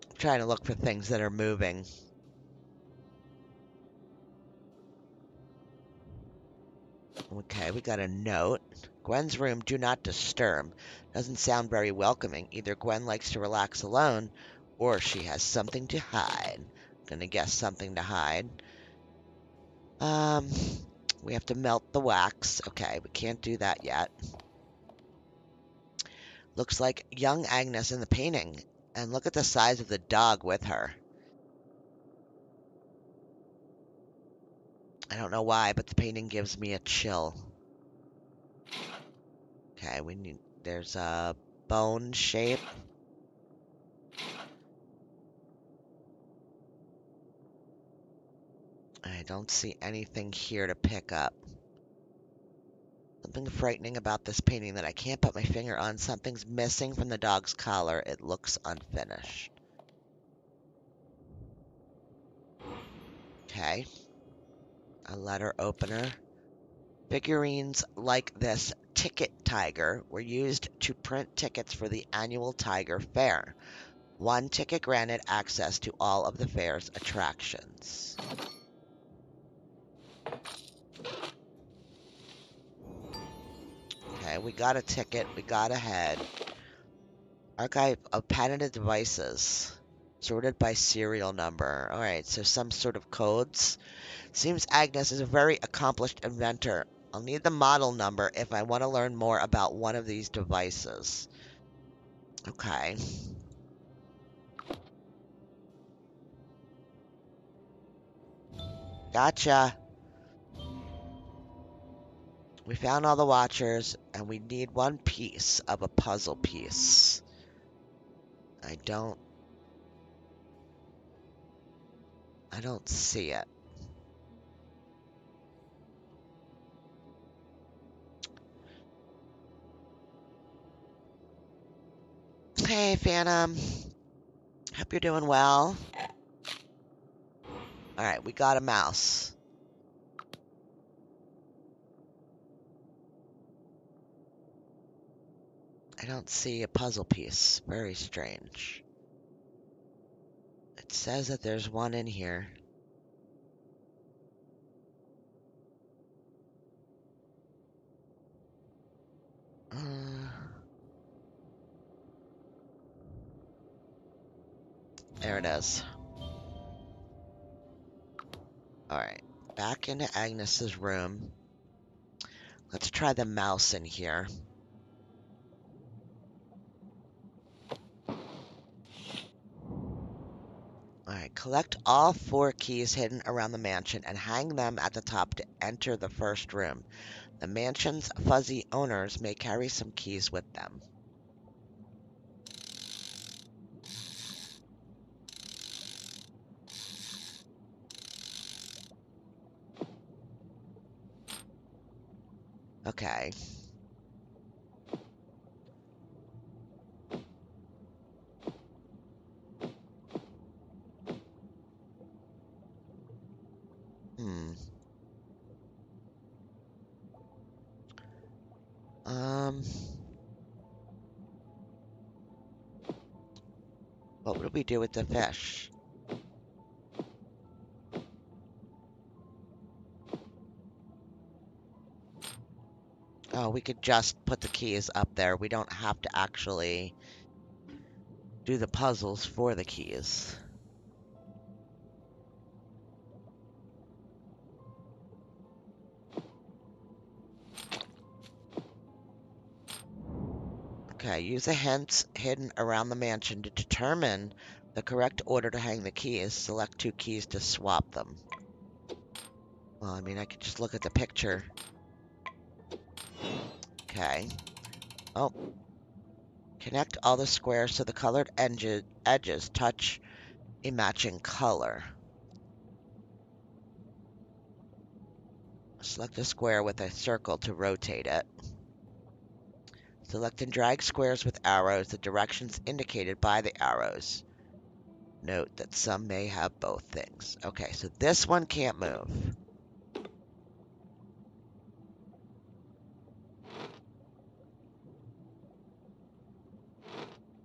I'm trying to look for things that are moving. Okay, we got a note. Gwen's room, do not disturb. Doesn't sound very welcoming. Either Gwen likes to relax alone, or she has something to hide. Gonna guess something to hide. We have to melt the wax. Okay, we can't do that yet. Looks like young Agnes in the painting. And look at the size of the dog with her. I don't know why, but the painting gives me a chill. Okay, there's a bone shape. I don't see anything here to pick up. Something frightening about this painting that I can't put my finger on. Something's missing from the dog's collar. It looks unfinished. Okay. A letter opener. Figurines like this ticket tiger were used to print tickets for the annual Tiger Fair. One ticket granted access to all of the fair's attractions. Okay, we got a ticket. We got a head. Archive of patented devices. Sorted by serial number. Alright, so some sort of codes. Seems Agnes is a very accomplished inventor. I'll need the model number if I want to learn more about one of these devices. Okay. Gotcha. We found all the watchers, and we need one piece of a puzzle piece. I don't see it. Hey, Phantom. Hope you're doing well. Alright, we got a mouse. I don't see a puzzle piece. Very strange. It says that there's one in here. There it is. Alright, back into Agnes's room. Let's try the mouse in here. Alright, collect all 4 keys hidden around the mansion and hang them at the top to enter the first room. The mansion's fuzzy owners may carry some keys with them. Okay. Hmm. What would we do with the fish? Oh, we could just put the keys up there. We don't have to actually do the puzzles for the keys. Okay, use the hints hidden around the mansion to determine the correct order to hang the keys. Select 2 keys to swap them. Well, I mean, I could just look at the picture. Okay. Oh. Connect all the squares so the colored edges touch a matching color. Select a square with a circle to rotate it. Select and drag squares with arrows, the directions indicated by the arrows. Note that some may have both things. Okay, so this one can't move.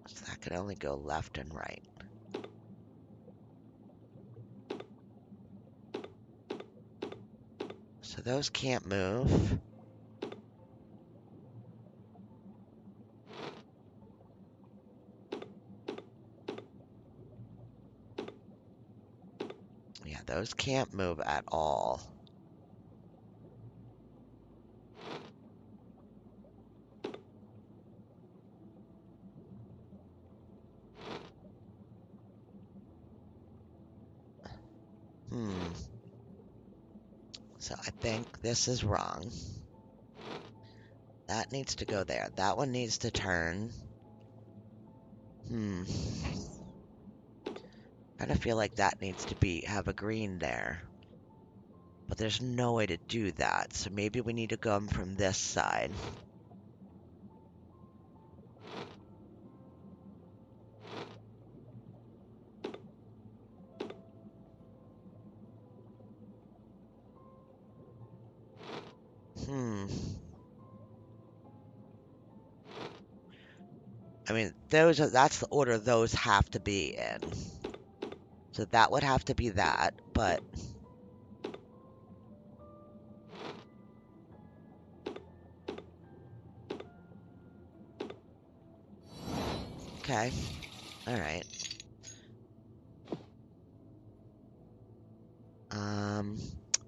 So that can only go left and right. So those can't move. Yeah, those can't move at all. So I think this is wrong. That needs to go there. That one needs to turn. Kind of feel like that needs to have a green there. But there's no way to do that. So maybe we need to go from this side. I mean, that's the order those have to be in. So that would have to be that, but okay. All right.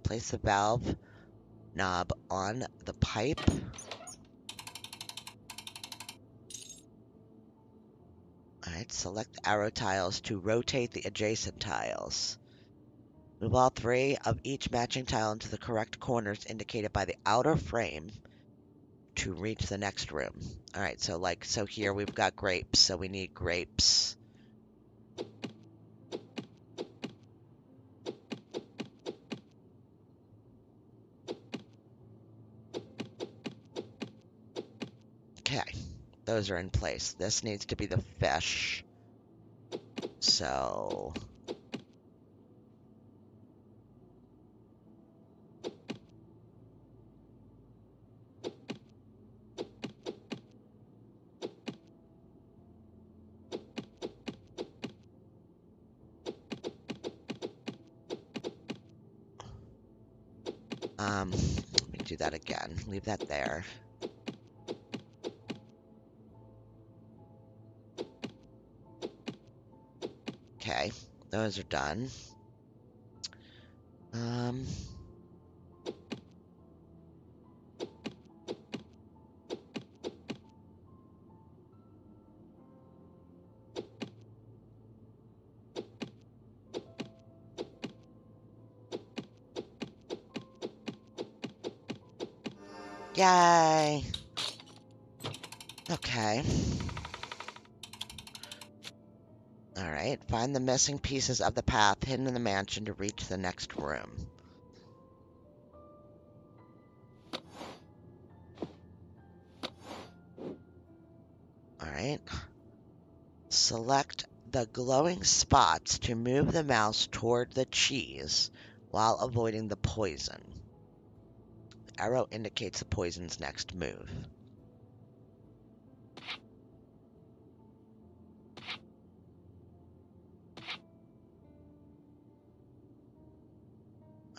Place the valve knob on the pipe. All right, select arrow tiles to rotate the adjacent tiles. Move all 3 of each matching tile into the correct corners indicated by the outer frame to reach the next room. All right, so here we've got grapes, so we need grapes. Okay, those are in place. This needs to be the fish. So let me do that again. Leave that there. Okay, those are done. Yay! Okay. Alright, find the missing pieces of the path hidden in the mansion to reach the next room. Alright. Select the glowing spots to move the mouse toward the cheese while avoiding the poison. The arrow indicates the poison's next move.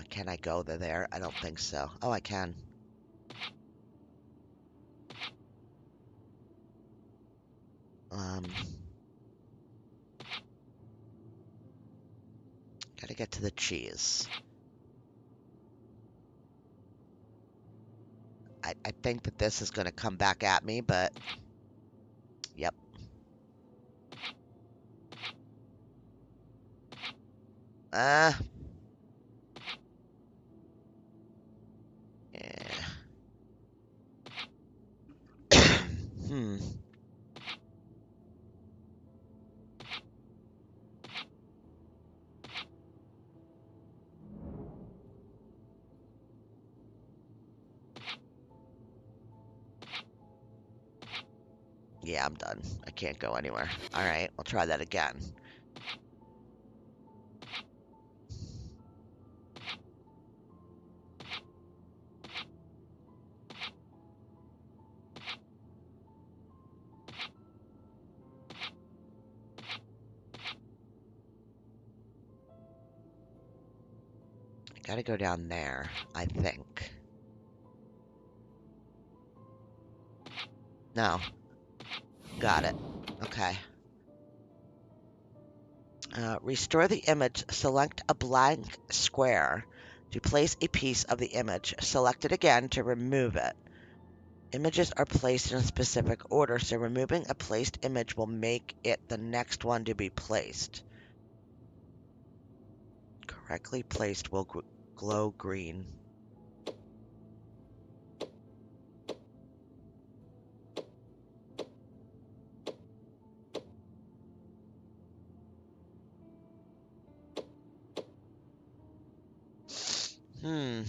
Can I go there? I don't think so. Oh, I can. Gotta get to the cheese. I think that this is gonna come back at me, but yep. Yeah. Yeah, I'm done. I can't go anywhere. Alright, I'll try that again. I gotta go down there, I think. No. Got it. Okay. Restore the image. Select a blank square to place a piece of the image. Select it again to remove it. Images are placed in a specific order, so removing a placed image will make it the next one to be placed. Correctly placed will glow green. Hmm.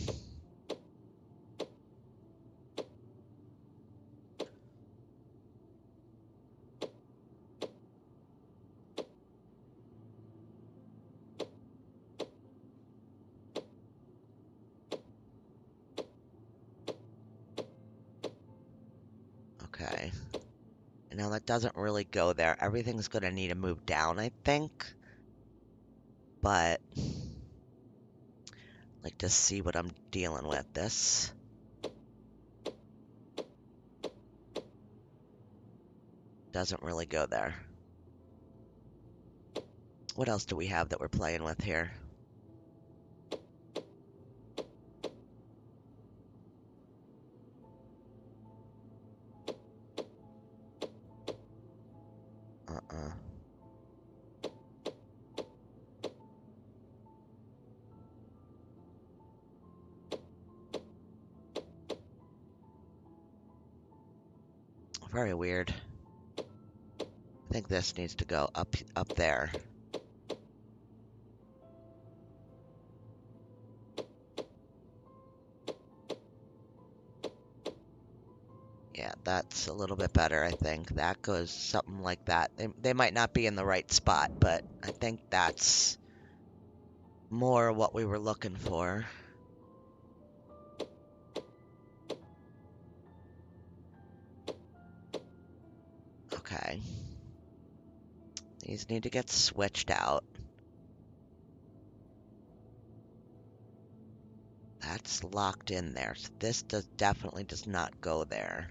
Okay. Now that doesn't really go there. Everything's going to need to move down, I think. But like to see what I'm dealing with. This doesn't really go there. What else do we have that we're playing with here? Uh-uh. Very weird. I think this needs to go up there. Yeah, that's a little bit better, I think. That goes something like that. They might not be in the right spot, but I think that's more what we were looking for. Okay. These need to get switched out. That's locked in there, so this definitely does not go there.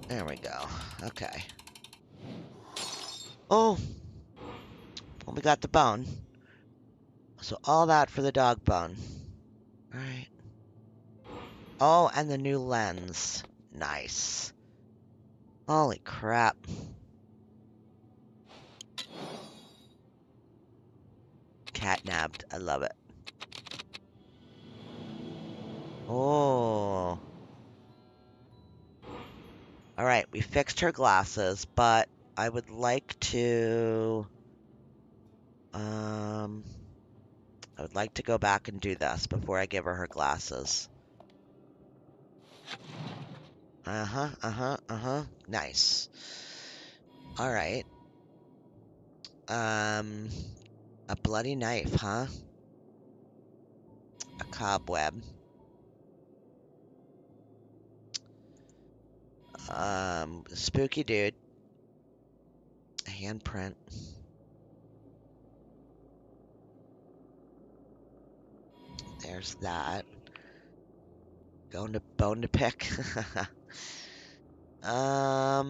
There we go. Okay. Oh! Well, we got the bone. So all that for the dog bone. Alright. Oh, and the new lens. Nice. Holy crap. Catnabbed. I love it. Oh. Alright, we fixed her glasses, but I would like to... I would like to go back and do this before I give her her glasses. Nice. Alright. A bloody knife, huh? A cobweb. Spooky dude. A handprint. There's that. Bone to pick. I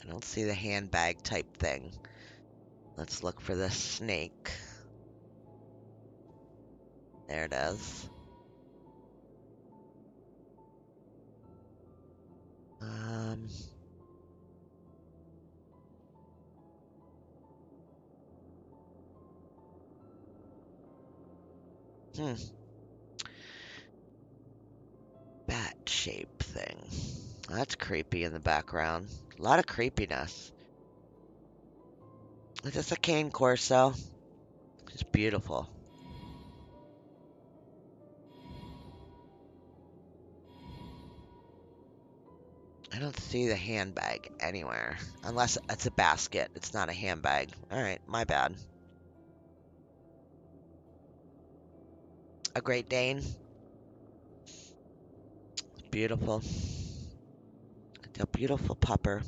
don't see the handbag type thing. Let's look for the snake. There it is. Hmm. Bat shape thing. That's creepy in the background. A lot of creepiness. Is this a cane corso? It's beautiful. I don't see the handbag anywhere. Unless it's a basket. It's not a handbag. Alright, my bad. A Great Dane. Beautiful. It's a beautiful pupper.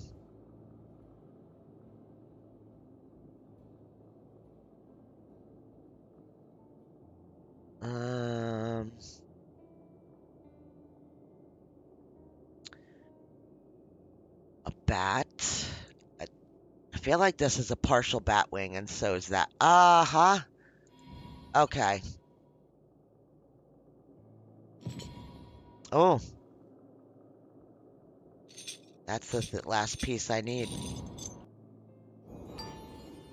A bat. feel like this is a partial bat wing, and so is that. Uh-huh. Okay. Oh, that's the last piece I need.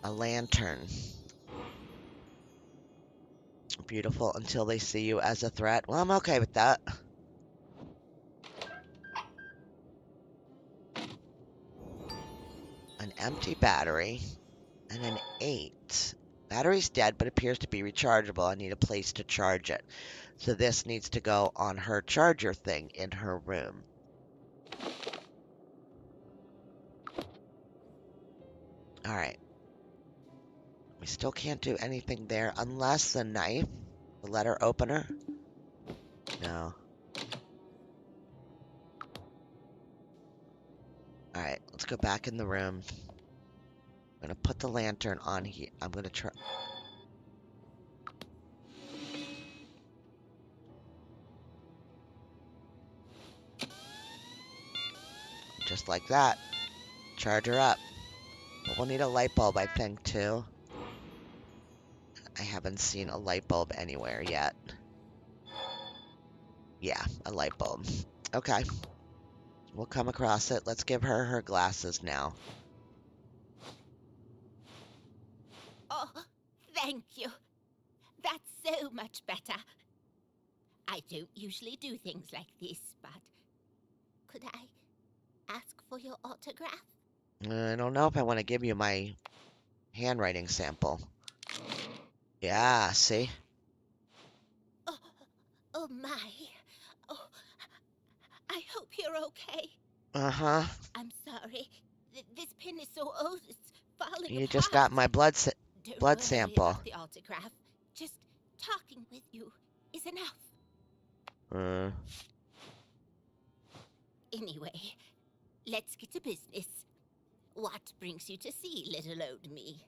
A lantern. Beautiful until they see you as a threat. Well, I'm okay with that. An empty battery and an 8. Battery's dead, but appears to be rechargeable. I need a place to charge it. So this needs to go on her charger thing in her room. All right. We still can't do anything there unless the knife, the letter opener. No. All right, let's go back in the room. I'm going to put the lantern on here. I'm going to try. Just like that. Charge her up. But we'll need a light bulb, I think, too. I haven't seen a light bulb anywhere yet. Yeah, a light bulb. Okay. We'll come across it. Let's give her her glasses now. Oh, thank you. That's so much better. I don't usually do things like this, but could I ask for your autograph? I don't know if I want to give you my handwriting sample. Yeah, see? Oh, oh my. Oh, I hope you're okay. Uh-huh. I'm sorry. This pen is so old, it's falling You apart. just got my blood Don't blood worry sample. about the autograph. Just talking with you is enough. Uh, Anyway, let's get to business. What brings you to see little old me?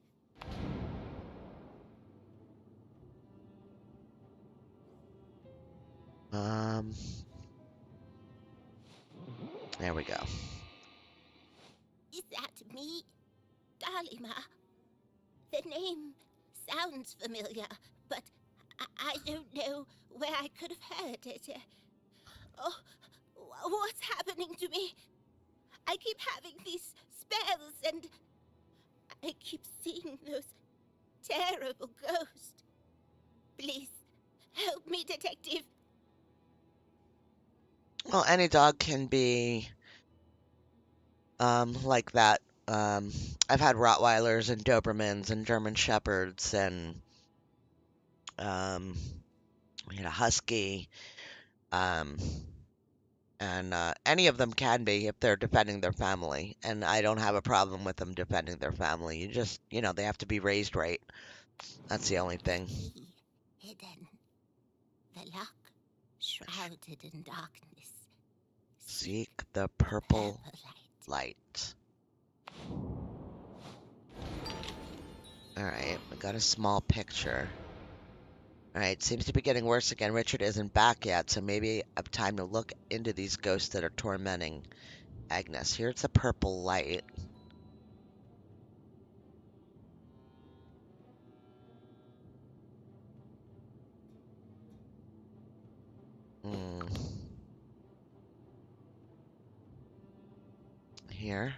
um, there we go. Is that me? Dalima? The name sounds familiar, but I don't know where I could have heard it. Oh, what's happening to me? I keep having these spells and I keep seeing those terrible ghosts. Please, help me, detective. Well, any dog can be like that. I've had Rottweilers and Dobermans and German Shepherds and we had a Husky. Um, and any of them can be if they're defending their family. And I don't have a problem with them defending their family. You just, they have to be raised right. That's the only thing. Key hidden. The lock shrouded in darkness. Seek the purple Purple light. light. Alright, we got a small picture. Alright, seems to be getting worse again. Richard isn't back yet, so maybe I have time to look into these ghosts that are tormenting Agnes. Here's a purple light. Here.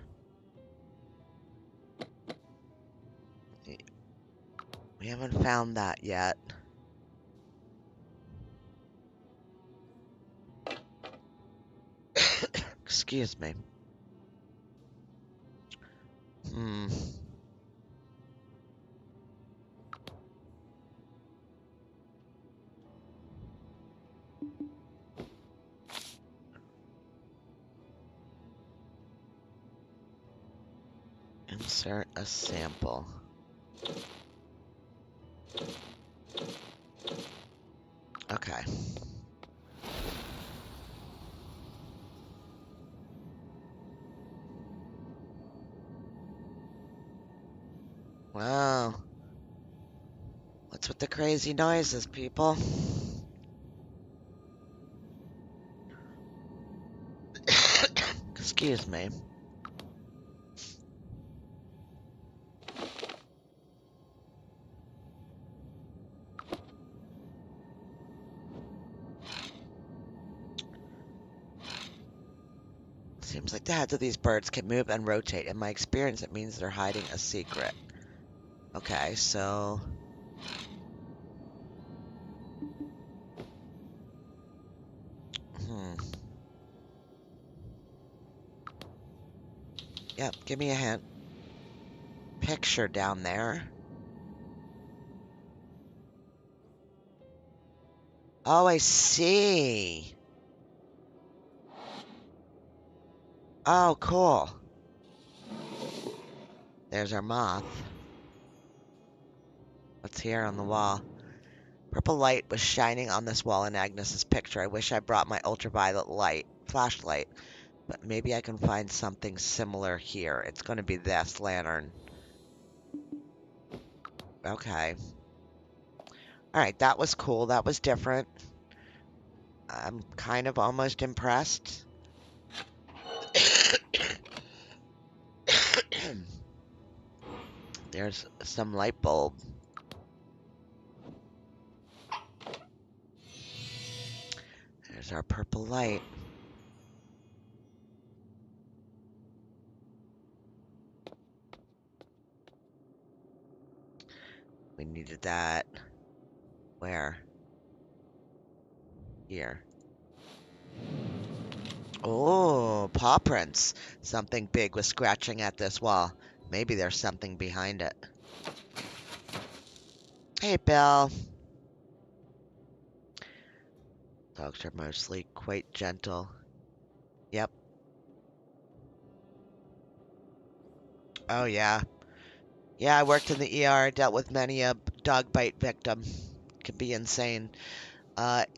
We haven't found that yet. Excuse me. Insert a sample. Okay. Wow. What's with the crazy noises, people? Excuse me. Seems like the heads of these birds can move and rotate. In my experience, it means they're hiding a secret. Okay, so... Yep, give me a hint. Picture down there. Oh, I see. Oh, cool. There's our moth. What's here on the wall? Purple light was shining on this wall in Agnes's picture. I wish I brought my ultraviolet light, flashlight, but maybe I can find something similar here. It's going to be this lantern. Okay. Alright, that was cool. That was different. I'm kind of almost impressed. There's some light bulb. There's our purple light. We needed that. Where? Here. Oh, paw prints. Something big was scratching at this wall. Maybe there's something behind it. Hey, Bill. Dogs are mostly quite gentle. Yep. Oh, yeah. Yeah, I worked in the ER, dealt with many a dog bite victim. Could be insane.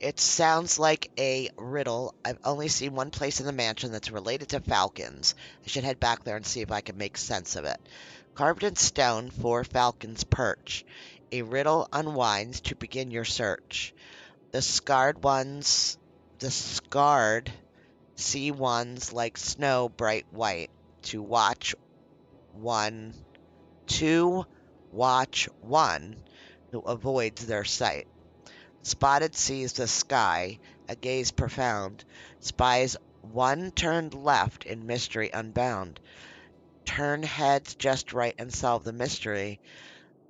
It sounds like a riddle. I've only seen one place in the mansion that's related to falcons. I should head back there and see if I can make sense of it. Carved in stone, 4 falcons perch. A riddle unwinds to begin your search. The scarred see ones like snow bright white. To watch one who avoids their sight. Spotted sees the sky, a gaze profound, spies one turned left in mystery unbound. Turn heads just right and solve the mystery.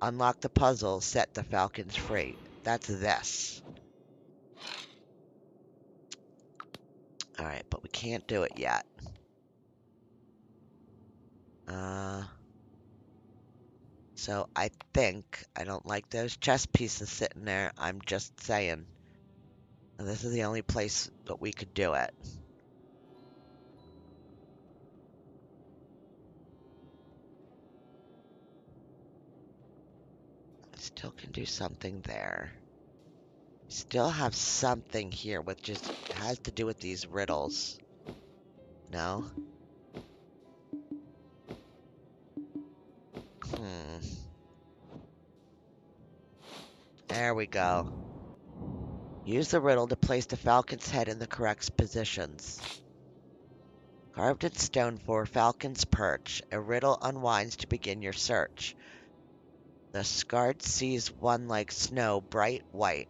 Unlock the puzzle, set the falcons free. That's this. Alright, but we can't do it yet. So I think I don't like those chess pieces sitting there. I'm just saying. This is the only place that we could do it. Still can do something there. Still have something here with just has to do with these riddles. No? There we go. Use the riddle to place the falcon's head in the correct positions. Carved in stone 4 falcons perch. A riddle unwinds to begin your search. The scarred sees one like snow, bright white.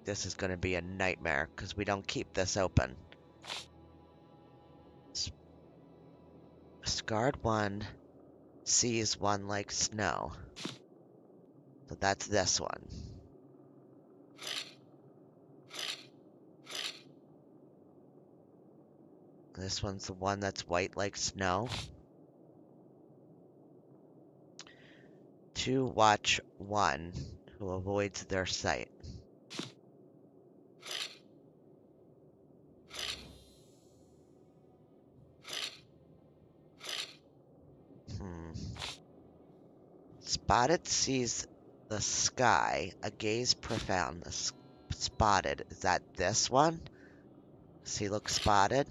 This is going to be a nightmare because we don't keep this open. Scarred one sees one like snow. So that's this one. This one's the one that's white like snow. To watch one who avoids their sight. Spotted sees the sky, a gaze profound. Spotted, is that this one? Does he look spotted?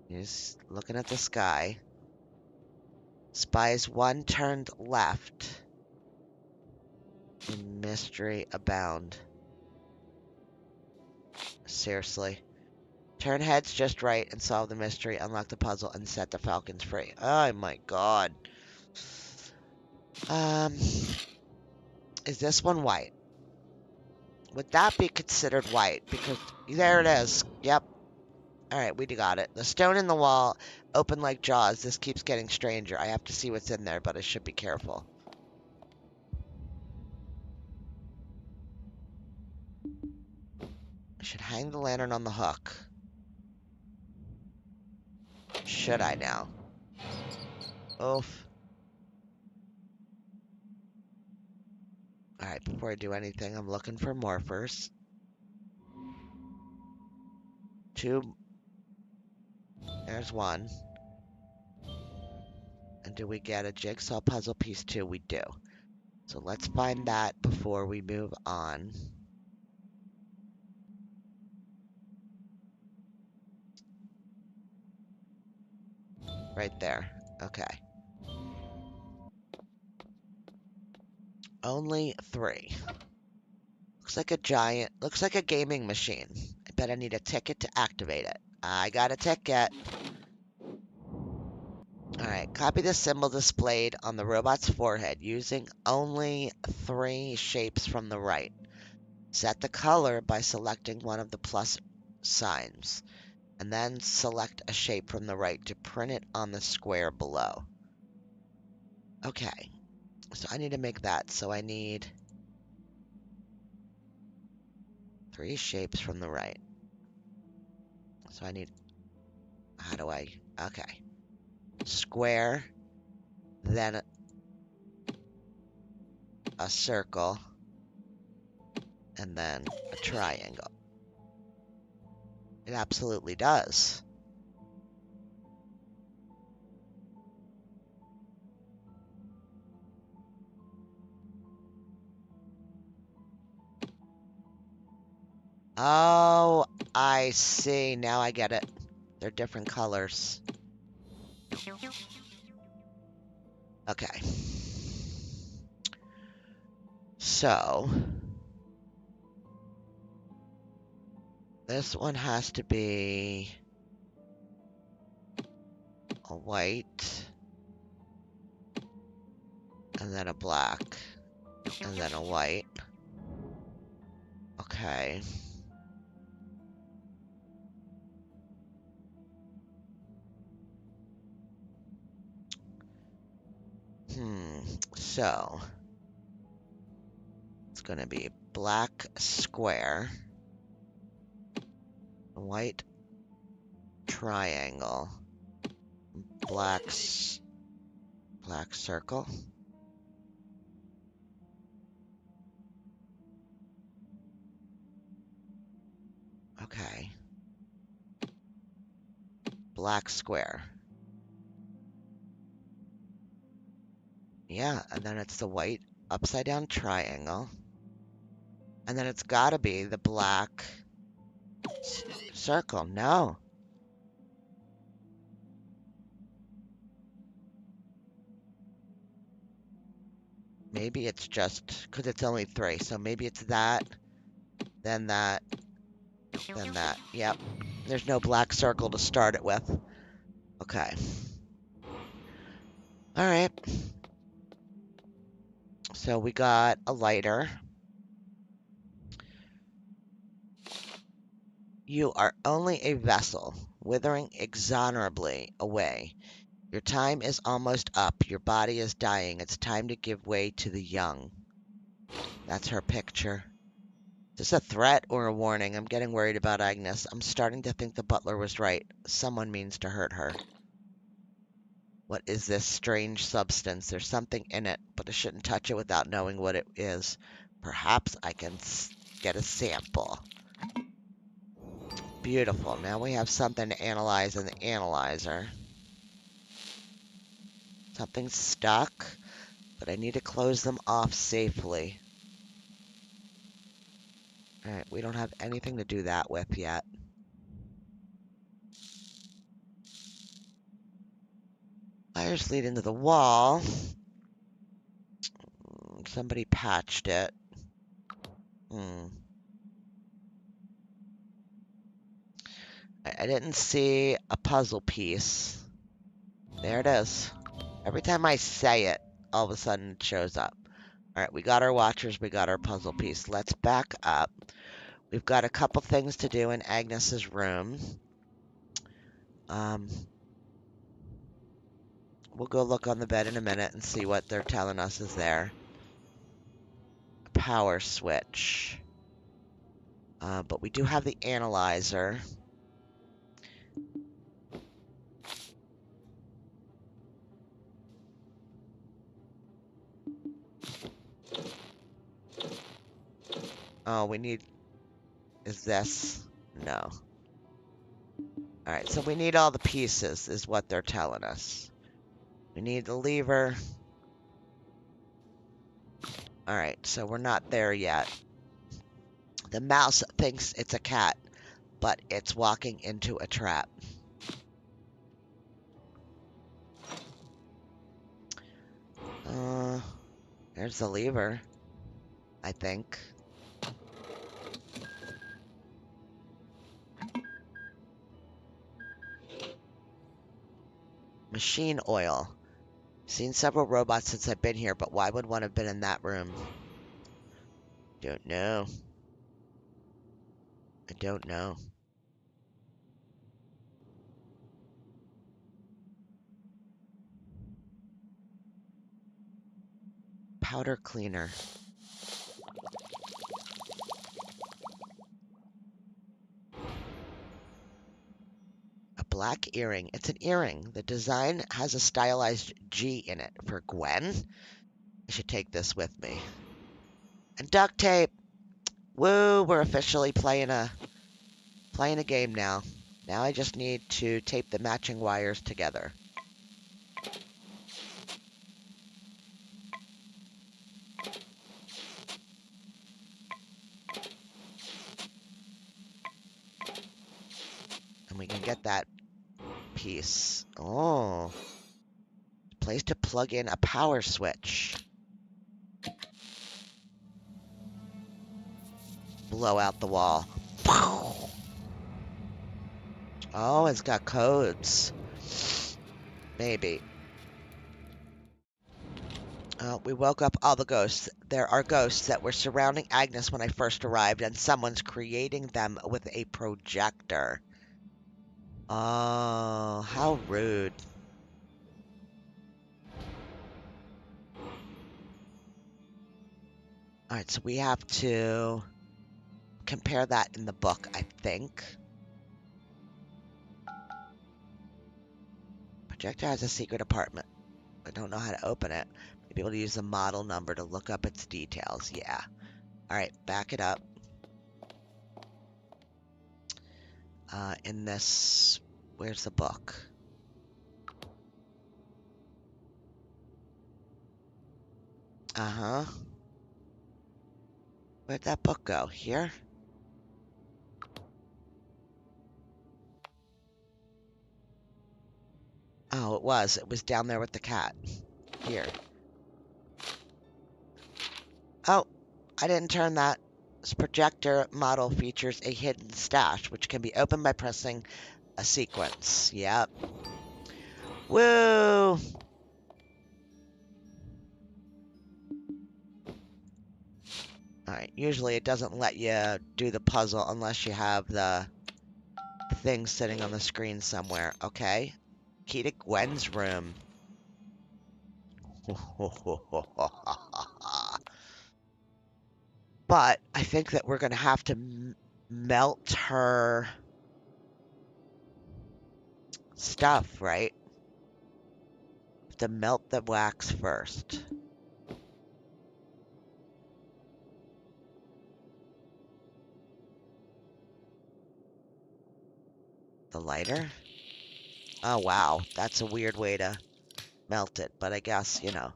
He's looking at the sky. Spies one turned left. In mystery abound. Seriously. Turn heads just right and solve the mystery, unlock the puzzle, and set the falcons free. Oh my god. Is this one white? Would that be considered white? Because there it is. Yep. Alright, we got it. The stone in the wall, open like jaws. This keeps getting stranger. I have to see what's in there, but I should be careful. I should hang the lantern on the hook. Should I now? Oof. Alright, before I do anything, I'm looking for morphers. 2. There's 1. And do we get a jigsaw puzzle piece 2? We do. So let's find that before we move on. Right there. Okay. Only 3. Looks like a gaming machine. I bet I need a ticket to activate it. I got a ticket. Alright, copy the symbol displayed on the robot's forehead using only 3 shapes from the right. Set the color by selecting one of the plus signs, and then select a shape from the right to print it on the square below. Okay, so I need to make that, so I need 3 shapes from the right. So I need, how do I, okay. Square, then a circle, and then a triangle. It absolutely does. Oh, I see. Now I get it. They're different colors. Okay. So, this one has to be a white, and then a black, and then a white. Okay. So, it's gonna be black square, white triangle, black circle. Okay. Black square. Yeah, and then it's the white upside down triangle. And then it's gotta be the black circle. No. Maybe it's just, because it's only 3, so maybe it's that, then that, then that. Yep. There's no black circle to start it with. Okay. Alright. So we got a lighter. You are only a vessel, withering inexorably away. Your time is almost up. Your body is dying. It's time to give way to the young. That's her picture. Is this a threat or a warning? I'm getting worried about Agnes. I'm starting to think the butler was right. Someone means to hurt her. What is this strange substance? There's something in it, but I shouldn't touch it without knowing what it is. Perhaps I can get a sample. Beautiful. Now we have something to analyze in the analyzer. Something's stuck, but I need to close them off safely. Alright, we don't have anything to do that with yet. Wires lead into the wall. Somebody patched it. I didn't see a puzzle piece. There it is. Every time I say it, all of a sudden it shows up. All right, we got our watchers, we got our puzzle piece. Let's back up. We've got a couple things to do in Agnes's room. We'll go look on the bed in a minute and see what they're telling us is there. A power switch. But we do have the analyzer. Oh, we need... Is this? No. Alright, so we need all the pieces, is what they're telling us. We need the lever. Alright, so we're not there yet. The mouse thinks it's a cat, but it's walking into a trap. There's the lever, I think. Machine oil. Seen several robots since I've been here, but why would one have been in that room? Don't know. I don't know. Powder cleaner. A black earring. It's an earring. The design has a stylized G in it. For Gwen? I should take this with me. And duct tape. Woo, we're officially playing a game now. Now I just need to tape the matching wires together. And we can get that piece. Oh. Place to plug in a power switch. Blow out the wall. Oh, it's got codes. Maybe. We woke up all the ghosts. There are ghosts that were surrounding Agnes when I first arrived, and someone's creating them with a projector. Oh, how rude. Alright, so we have to compare that in the book, I think. Projector has a secret apartment. I don't know how to open it. Maybe able to use the model number to look up its details. Yeah. Alright, back it up. In this... Where's the book? Uh-huh. Where'd that book go? Here? Oh, it was. It was down there with the cat. Here. Oh, I didn't turn that. This projector model features a hidden stash, which can be opened by pressing a sequence. Yep. Woo! Alright, usually it doesn't let you do the puzzle unless you have the thing sitting on the screen somewhere. Okay. Key to Gwen's room. But I think that we're going to have to melt her stuff, right? Have to melt the wax first. The lighter? Oh, wow. That's a weird way to melt it, but I guess, you know.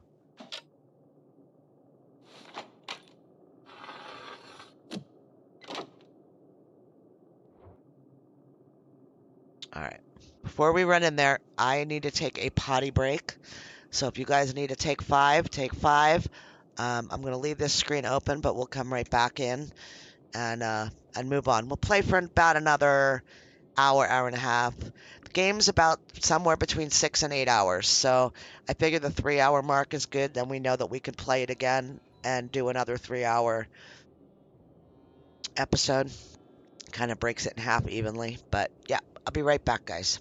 Alright. Before we run in there, I need to take a potty break. So if you guys need to take 5, take 5. I'm going to leave this screen open, but we'll come right back in and move on. We'll play for about another hour and a half. The game's about somewhere between 6 and 8 hours, so I figure the 3 hour mark is good. Then we know that we can play it again and do another 3 hour episode. Kind of breaks it in half evenly, but yeah, I'll be right back, guys.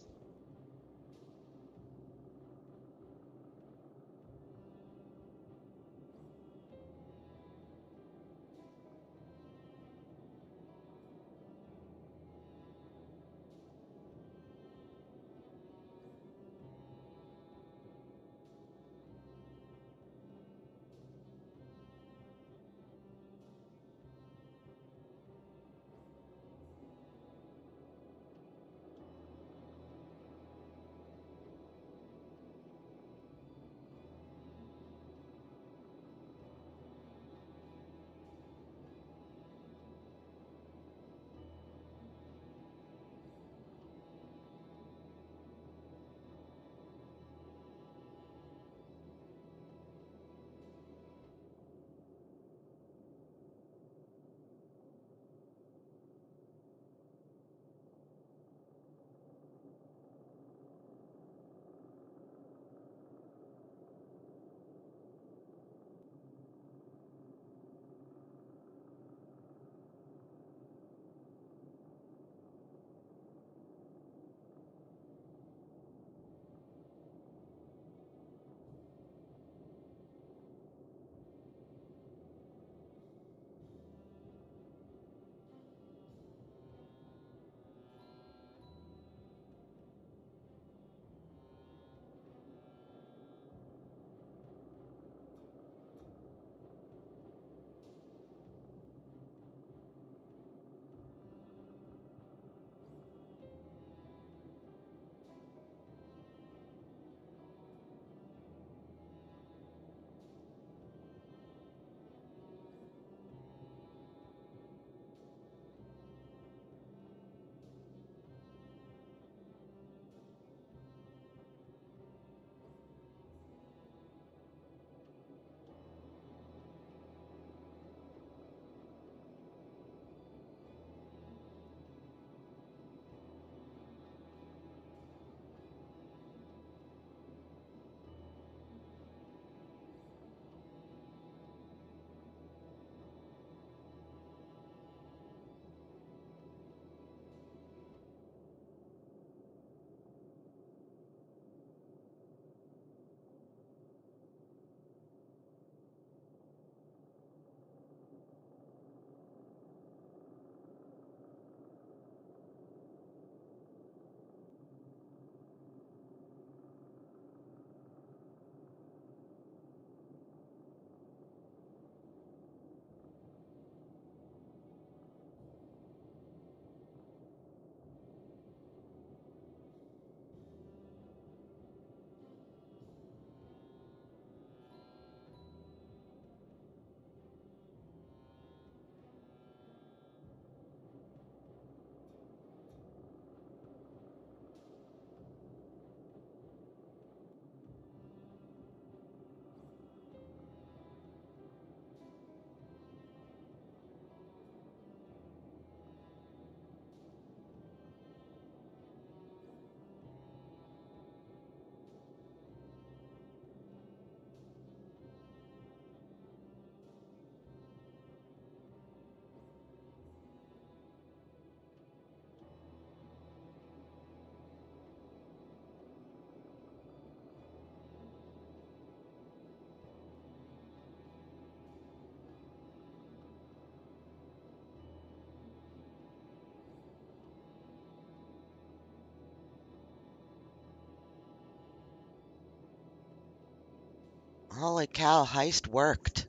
Holy cow, heist worked.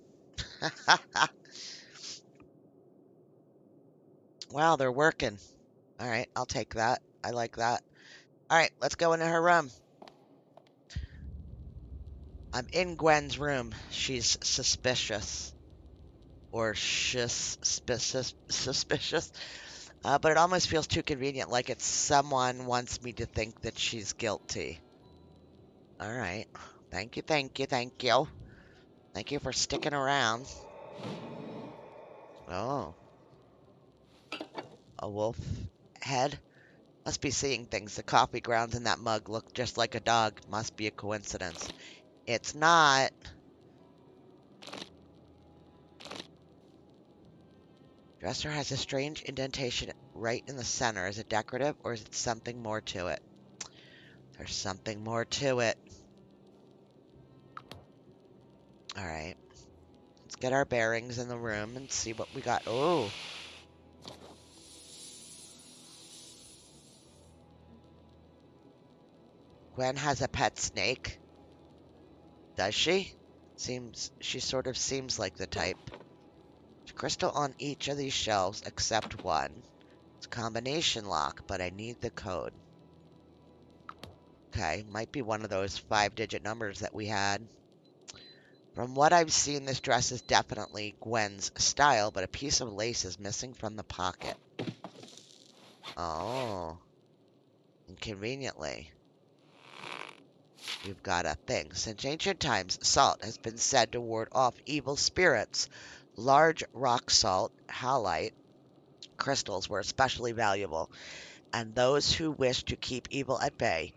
Wow, they're working. All right, I'll take that. I like that. All right, let's go into her room. I'm in Gwen's room. She's suspicious. Or suspicious. But it almost feels too convenient, like it's someone wants me to think that she's guilty. All right. Thank you, thank you, thank you. Thank you for sticking around. Oh, a wolf head. Must be seeing things. The coffee grounds in that mug look just like a dog. Must be a coincidence. It's not. Dresser has a strange indentation right in the center. Is it decorative or is it something more to it? There's something more to it. All right. Let's get our bearings in the room and see what we got. Oh. Gwen has a pet snake. Does she? She sort of seems like the type. There's a crystal on each of these shelves except one. It's a combination lock, but I need the code. Okay, might be one of those 5-digit numbers that we had. From what I've seen, this dress is definitely Gwen's style, but a piece of lace is missing from the pocket. Oh. Inconveniently. We've got a thing. Since ancient times, salt has been said to ward off evil spirits. Large rock salt, halite, crystals were especially valuable, and those who wished to keep evil at bay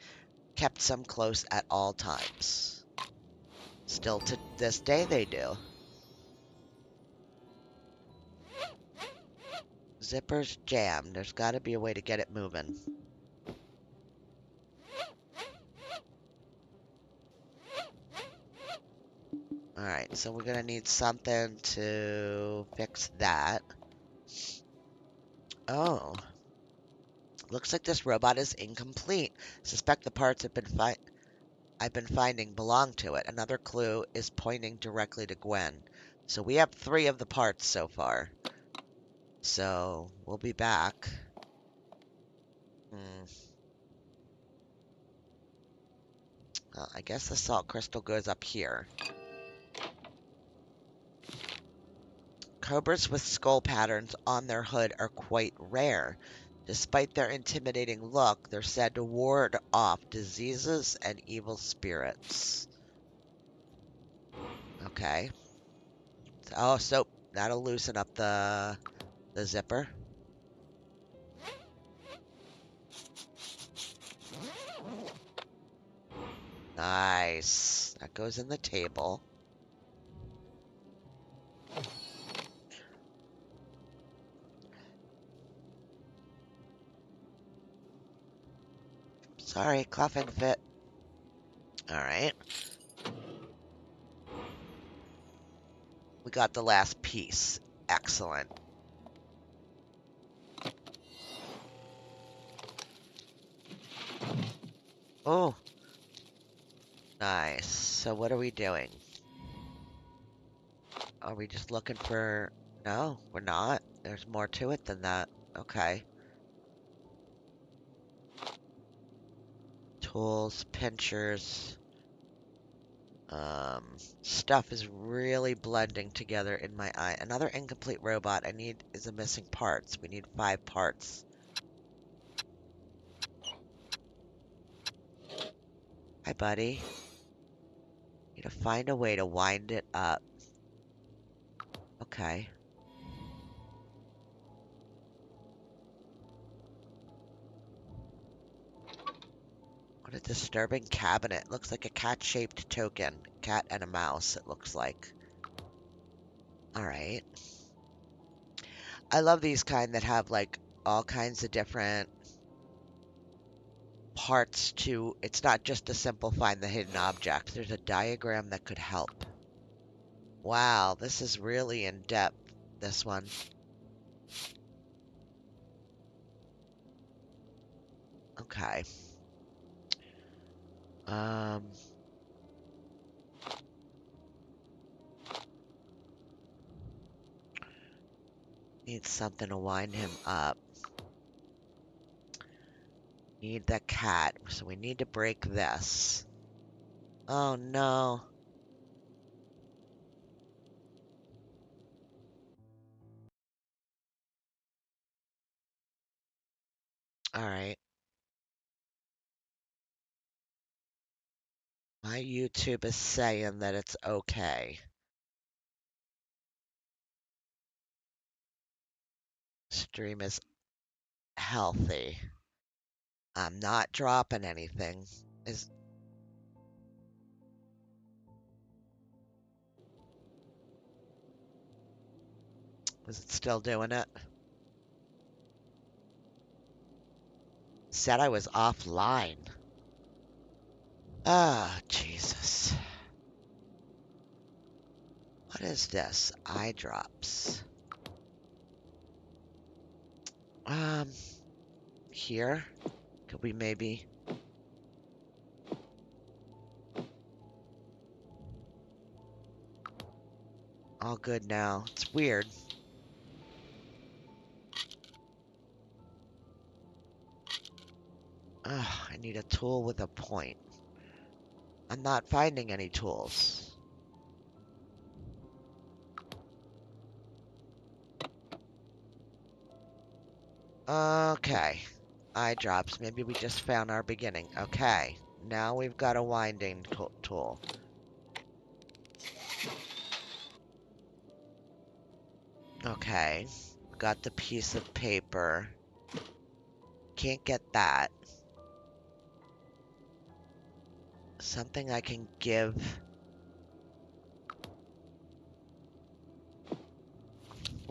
kept some close at all times. Still to this day they do. Zipper's jammed. There's got to be a way to get it moving. Alright, so we're gonna need something to fix that. Oh. Looks like this robot is incomplete. Suspect the parts I've been finding belong to it. Another clue is pointing directly to Gwen. So we have 3 of the parts so far. So we'll be back. Well, I guess the salt crystal goes up here. Cobras with skull patterns on their hood are quite rare. Despite their intimidating look, they're said to ward off diseases and evil spirits. Okay. Oh, so that'll loosen up the zipper. Nice. That goes in the table. Sorry, coughing fit. Alright. We got the last piece. Excellent. Oh. Nice. So what are we doing? Are we just looking for... No, we're not. There's more to it than that. Okay. Tools, pinchers. Stuff is really blending together in my eye. Another incomplete robot I need is a missing parts. We need 5 parts. Hi, buddy. Need to find a way to wind it up. Okay. What a disturbing cabinet. Looks like a cat-shaped token. Cat and a mouse, it looks like. Alright. I love these kind that have, like, all kinds of different parts to... It's not just a simple find the hidden object. There's a diagram that could help. Wow, this is really in-depth, this one. Okay. Need something to wind him up. Need the cat, so we need to break this. Oh no. Alright. My YouTube is saying that it's okay. Stream is healthy. I'm not dropping anything. Is it still doing it? Said I was offline. Ah, Jesus. What is this? Eye drops. Here? Could we maybe... All good now. It's weird. Ugh, I need a tool with a point. I'm not finding any tools. Okay. Eye drops. Maybe we just found our beginning. Okay. Now we've got a winding tool. Okay. Got the piece of paper. Can't get that. Something I can give.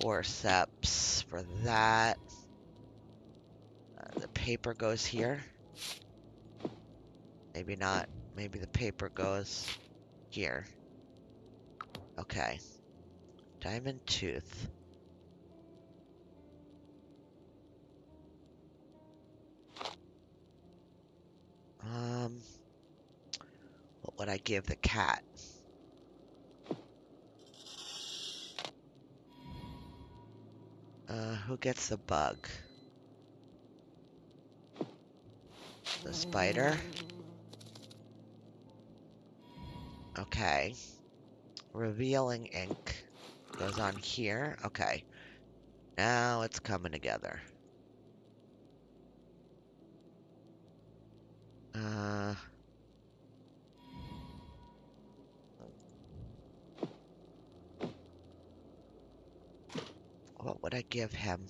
Forceps for that. The paper goes here. Maybe not. Maybe the paper goes here. Okay. Diamond tooth. What would I give the cat? Who gets the bug? The spider? Okay. Revealing ink goes on here. Okay. Now it's coming together. What would I give him?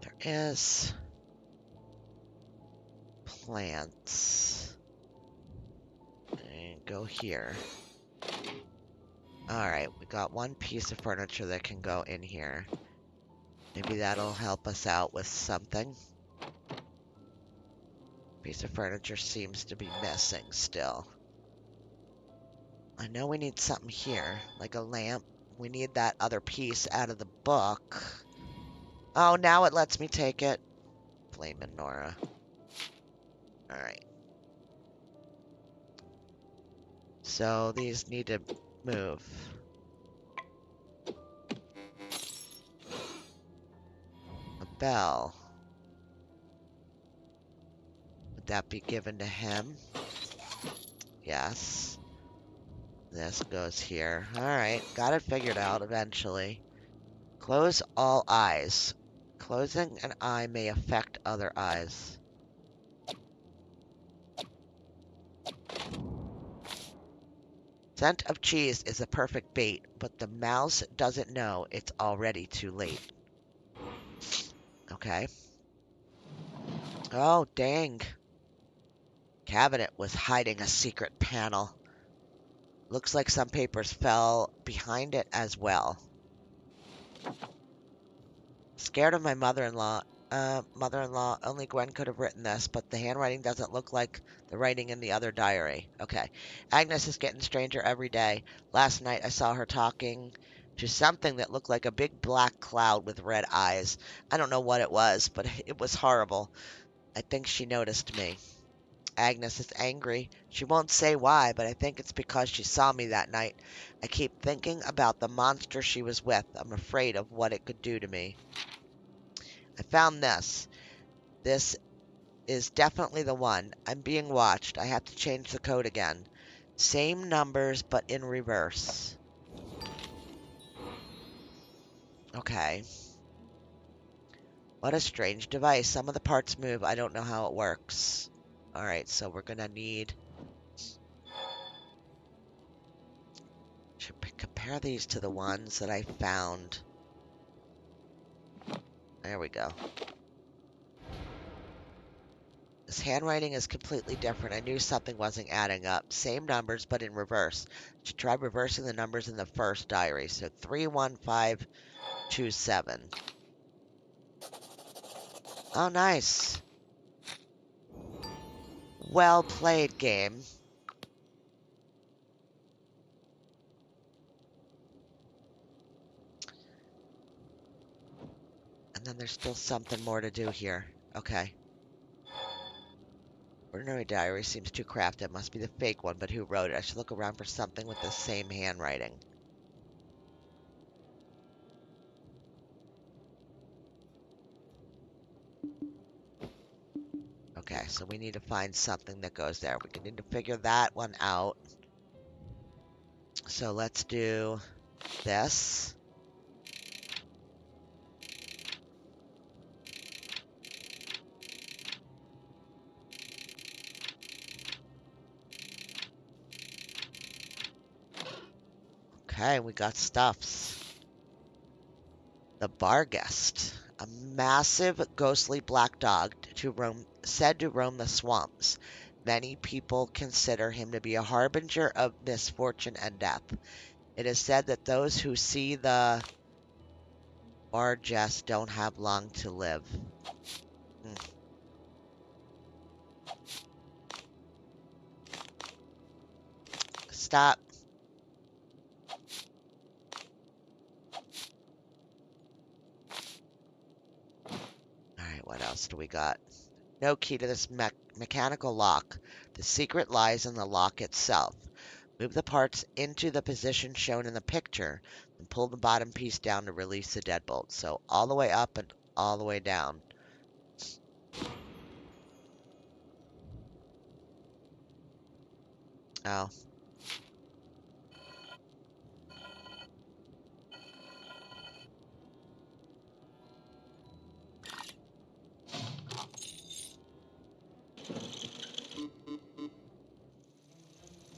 There is plants. And go here. Alright, we got one piece of furniture that can go in here. Maybe that'll help us out with something. Piece of furniture seems to be missing still. I know we need something here, like a lamp. We need that other piece out of the book. Oh, now it lets me take it. Flamin' Nora. Alright. So these need to move. A bell. Would that be given to him? Yes. This goes here. Alright, got it figured out eventually. Close all eyes. Closing an eye may affect other eyes. Scent of cheese is a perfect bait, but the mouse doesn't know it's already too late. Okay. Oh, dang. Cabinet was hiding a secret panel. Looks like some papers fell behind it as well. Scared of my mother-in-law. Mother-in-law, only Gwen could have written this, but the handwriting doesn't look like the writing in the other diary. Okay. Agnes is getting stranger every day. Last night I saw her talking to something that looked like a big black cloud with red eyes. I don't know what it was, but it was horrible. I think she noticed me. Agnes is angry. She won't say why, but I think it's because she saw me that night. I keep thinking about the monster she was with. I'm afraid of what it could do to me. I found this. This is definitely the one. I'm being watched. I have to change the code again. Same numbers, but in reverse. Okay. What a strange device. Some of the parts move. I don't know how it works. Alright, so we're gonna need... Compare these to the ones that I found. There we go. This handwriting is completely different. I knew something wasn't adding up. Same numbers, but in reverse. Should try reversing the numbers in the first diary. So 31527. Oh, nice. Well played, game. And then there's still something more to do here. Okay. Ordinary diary seems too crafted. It must be the fake one, but who wrote it? I should look around for something with the same handwriting. Okay, so we need to find something that goes there. We need to figure that one out. So let's do this. Okay, we got stuffs. The Barghest, a massive ghostly black dog said to roam the swamps. Many people consider him to be a harbinger of misfortune and death. It is said that those who see the Barghest don't have long to live. Stop. Alright, what else do we got? No key to this mechanical lock. The secret lies in the lock itself. Move the parts into the position shown in the picture, and pull the bottom piece down to release the deadbolt. So all the way up and all the way down. Oh.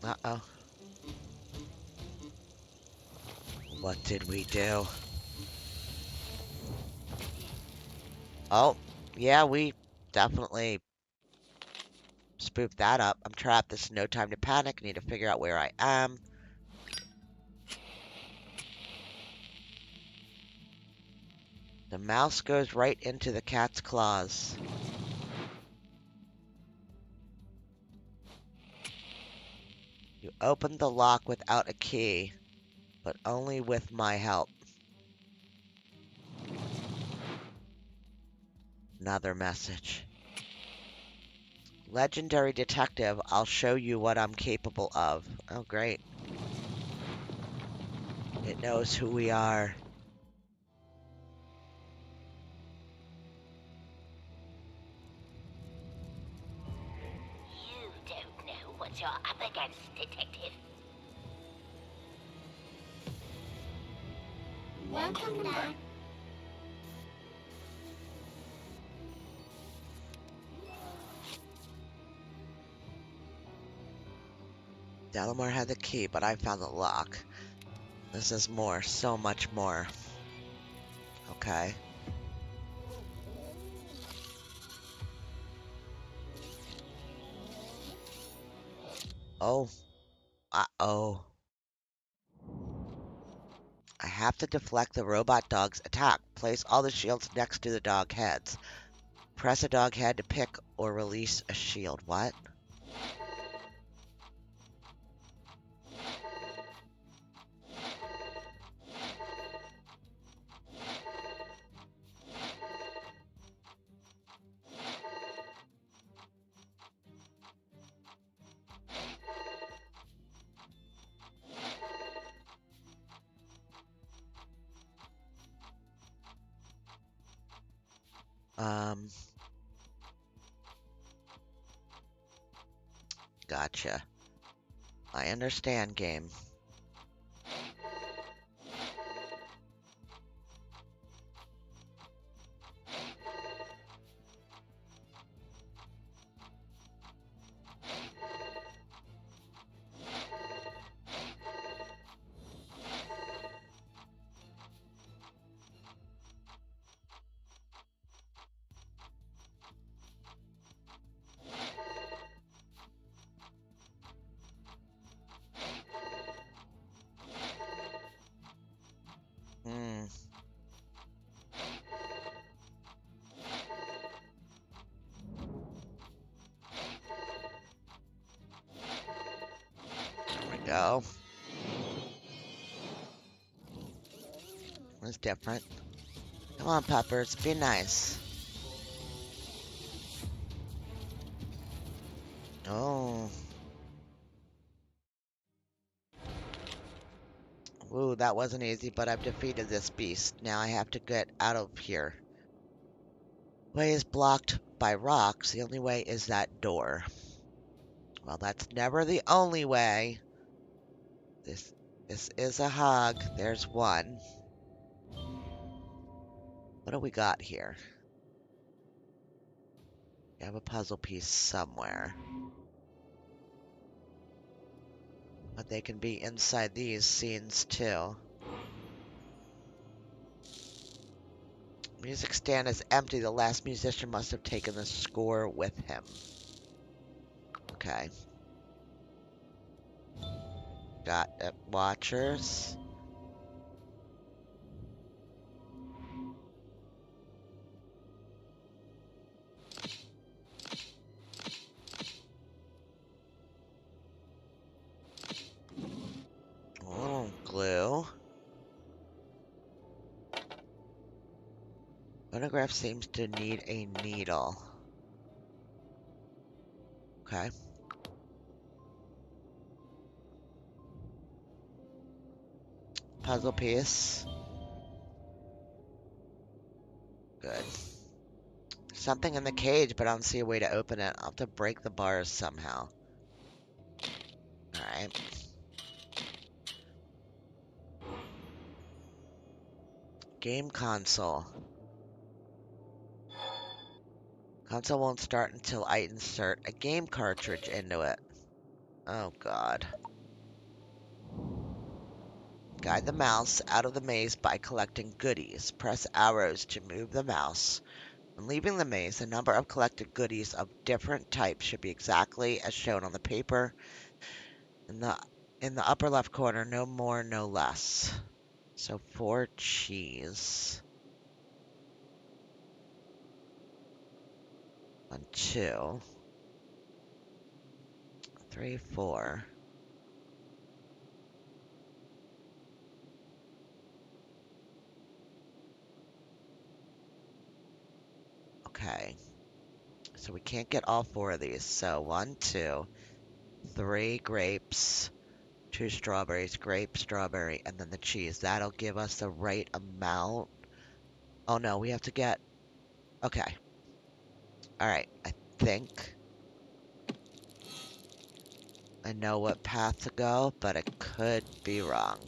Uh-oh. What did we do? Oh, yeah, we definitely spoofed that up. I'm trapped. This is no time to panic. Need to figure out where I am. The mouse goes right into the cat's claws. You opened the lock without a key, but only with my help. Another message. Legendary detective, I'll show you what I'm capable of. Oh, great. It knows who we are. You don't know what you're up against, Detective. Welcome back. Delamar had the key, but I found the lock. This is more, so much more. Okay. Oh. Uh-oh. I have to deflect the robot dog's attack. Place all the shields next to the dog heads. Press a dog head to pick or release a shield. What? Gotcha. I understand, game. go. That's different. Come on, Peppers, be nice. Oh. Ooh, that wasn't easy, but I've defeated this beast. Now I have to get out of here. Way is blocked by rocks. The only way is that door. Well, that's never the only way. This is a HOG. There's one. What do we got here? We have a puzzle piece somewhere. But they can be inside these scenes too. Music stand is empty. The last musician must have taken the score with him. Okay. Got it. Watchers. Oh, glue. Photograph seems to need a needle. Okay. Puzzle piece. Good. Something in the cage, but I don't see a way to open it. I'll have to break the bars somehow. Alright. Game console. Console won't start until I insert a game cartridge into it. Oh god. Guide the mouse out of the maze by collecting goodies. Press arrows to move the mouse. When leaving the maze, the number of collected goodies of different types should be exactly as shown on the paper. In the upper left corner, no more, no less. So 4 cheese. 1, 2, 3, 4. Okay. So we can't get all 4 of these. So 1, 2, 3 grapes, 2 strawberries, grape, strawberry, and then the cheese. That'll give us the right amount. Oh no, we have to get... Okay. Alright, I think I know what path to go, but I could be wrong.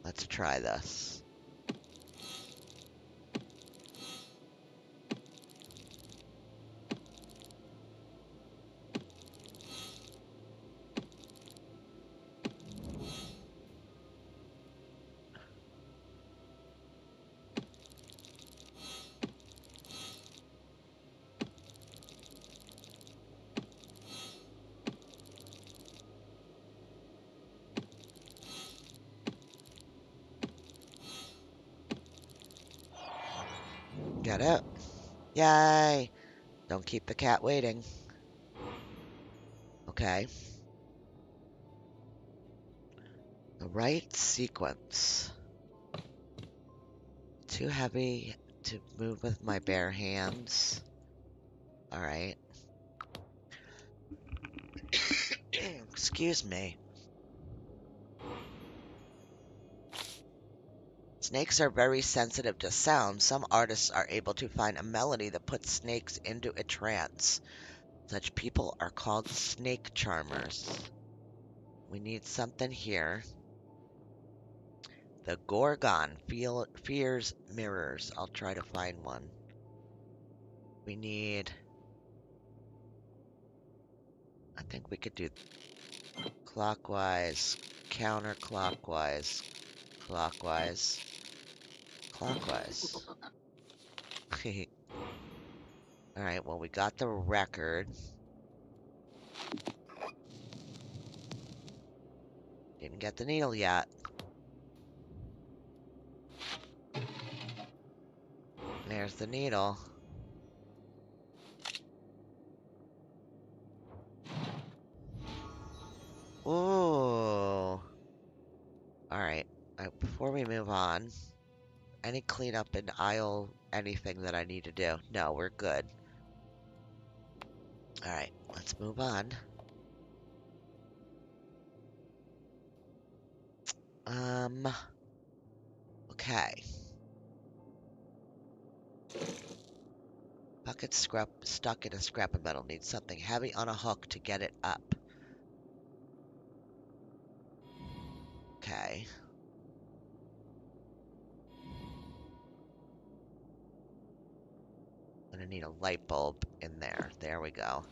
Let's try this. Get it? Yay! Don't keep the cat waiting. Okay. The right sequence. Too heavy to move with my bare hands. Alright. Excuse me. Snakes are very sensitive to sound. Some artists are able to find a melody that puts snakes into a trance. Such people are called snake charmers. We need something here. The Gorgon fears mirrors. I'll try to find one. We need... I think we could do clockwise, counterclockwise, clockwise, clockwise. Alright, well, we got the record. Didn't get the needle yet. There's the needle. we move on. Any cleanup in aisle, anything that I need to do? No, we're good. Alright, let's move on. Okay. Bucket scrap stuck in a scrap of metal. Needs something heavy on a hook to get it up. Okay. Gonna need a light bulb in there. There we go.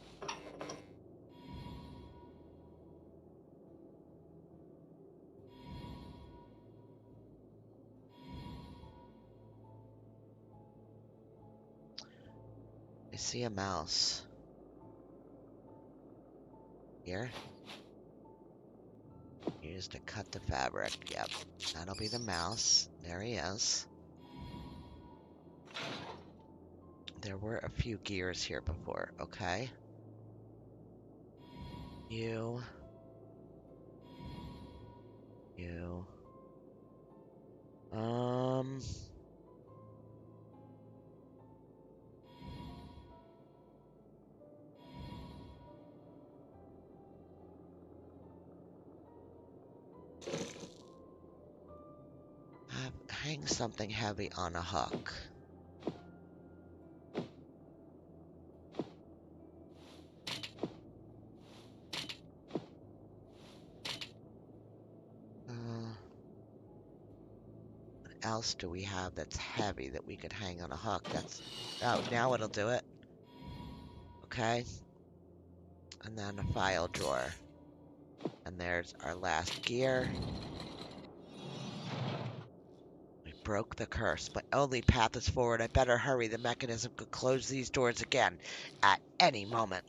I see a mouse. Here. Used to cut the fabric. Yep. That'll be the mouse. There he is. There were a few gears here before. Okay. You. You. Hang something heavy on a hook. What else do we have that's heavy that we could hang on a hook? That's... Oh, now it'll do it. Okay. And then a file drawer. And there's our last gear. We broke the curse. My only path is forward. I better hurry. The mechanism could close these doors again at any moment.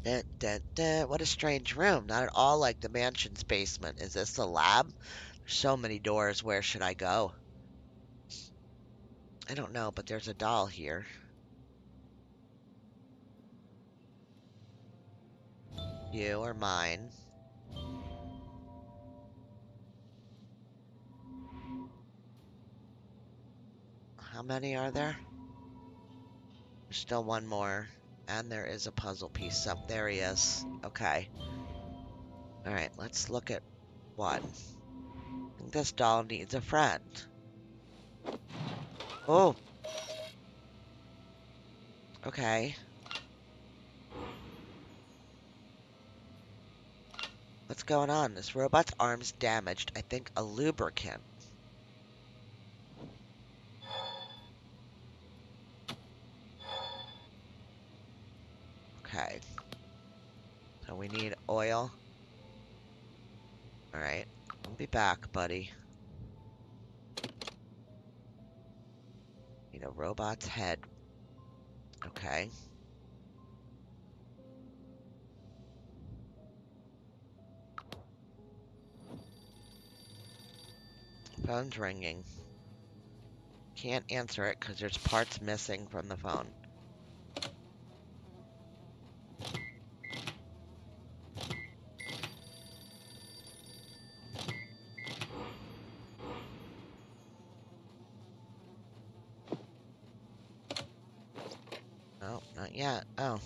Dun, dun, dun. What a strange room. Not at all like the mansion's basement. Is this the lab? There's so many doors. Where should I go? I don't know, but there's a doll here. You or mine. How many are there? There's still one more. And there is a puzzle piece up. There he is. Okay. Alright, let's look at one. I think this doll needs a friend. Oh! Okay. What's going on? This robot's arm's damaged. I think a lubricant. Okay. So we need oil. Alright. I'll be back, buddy. Need a robot's head. Okay. Phone's ringing. Can't answer it because there's parts missing from the phone. No, not yet. Oh.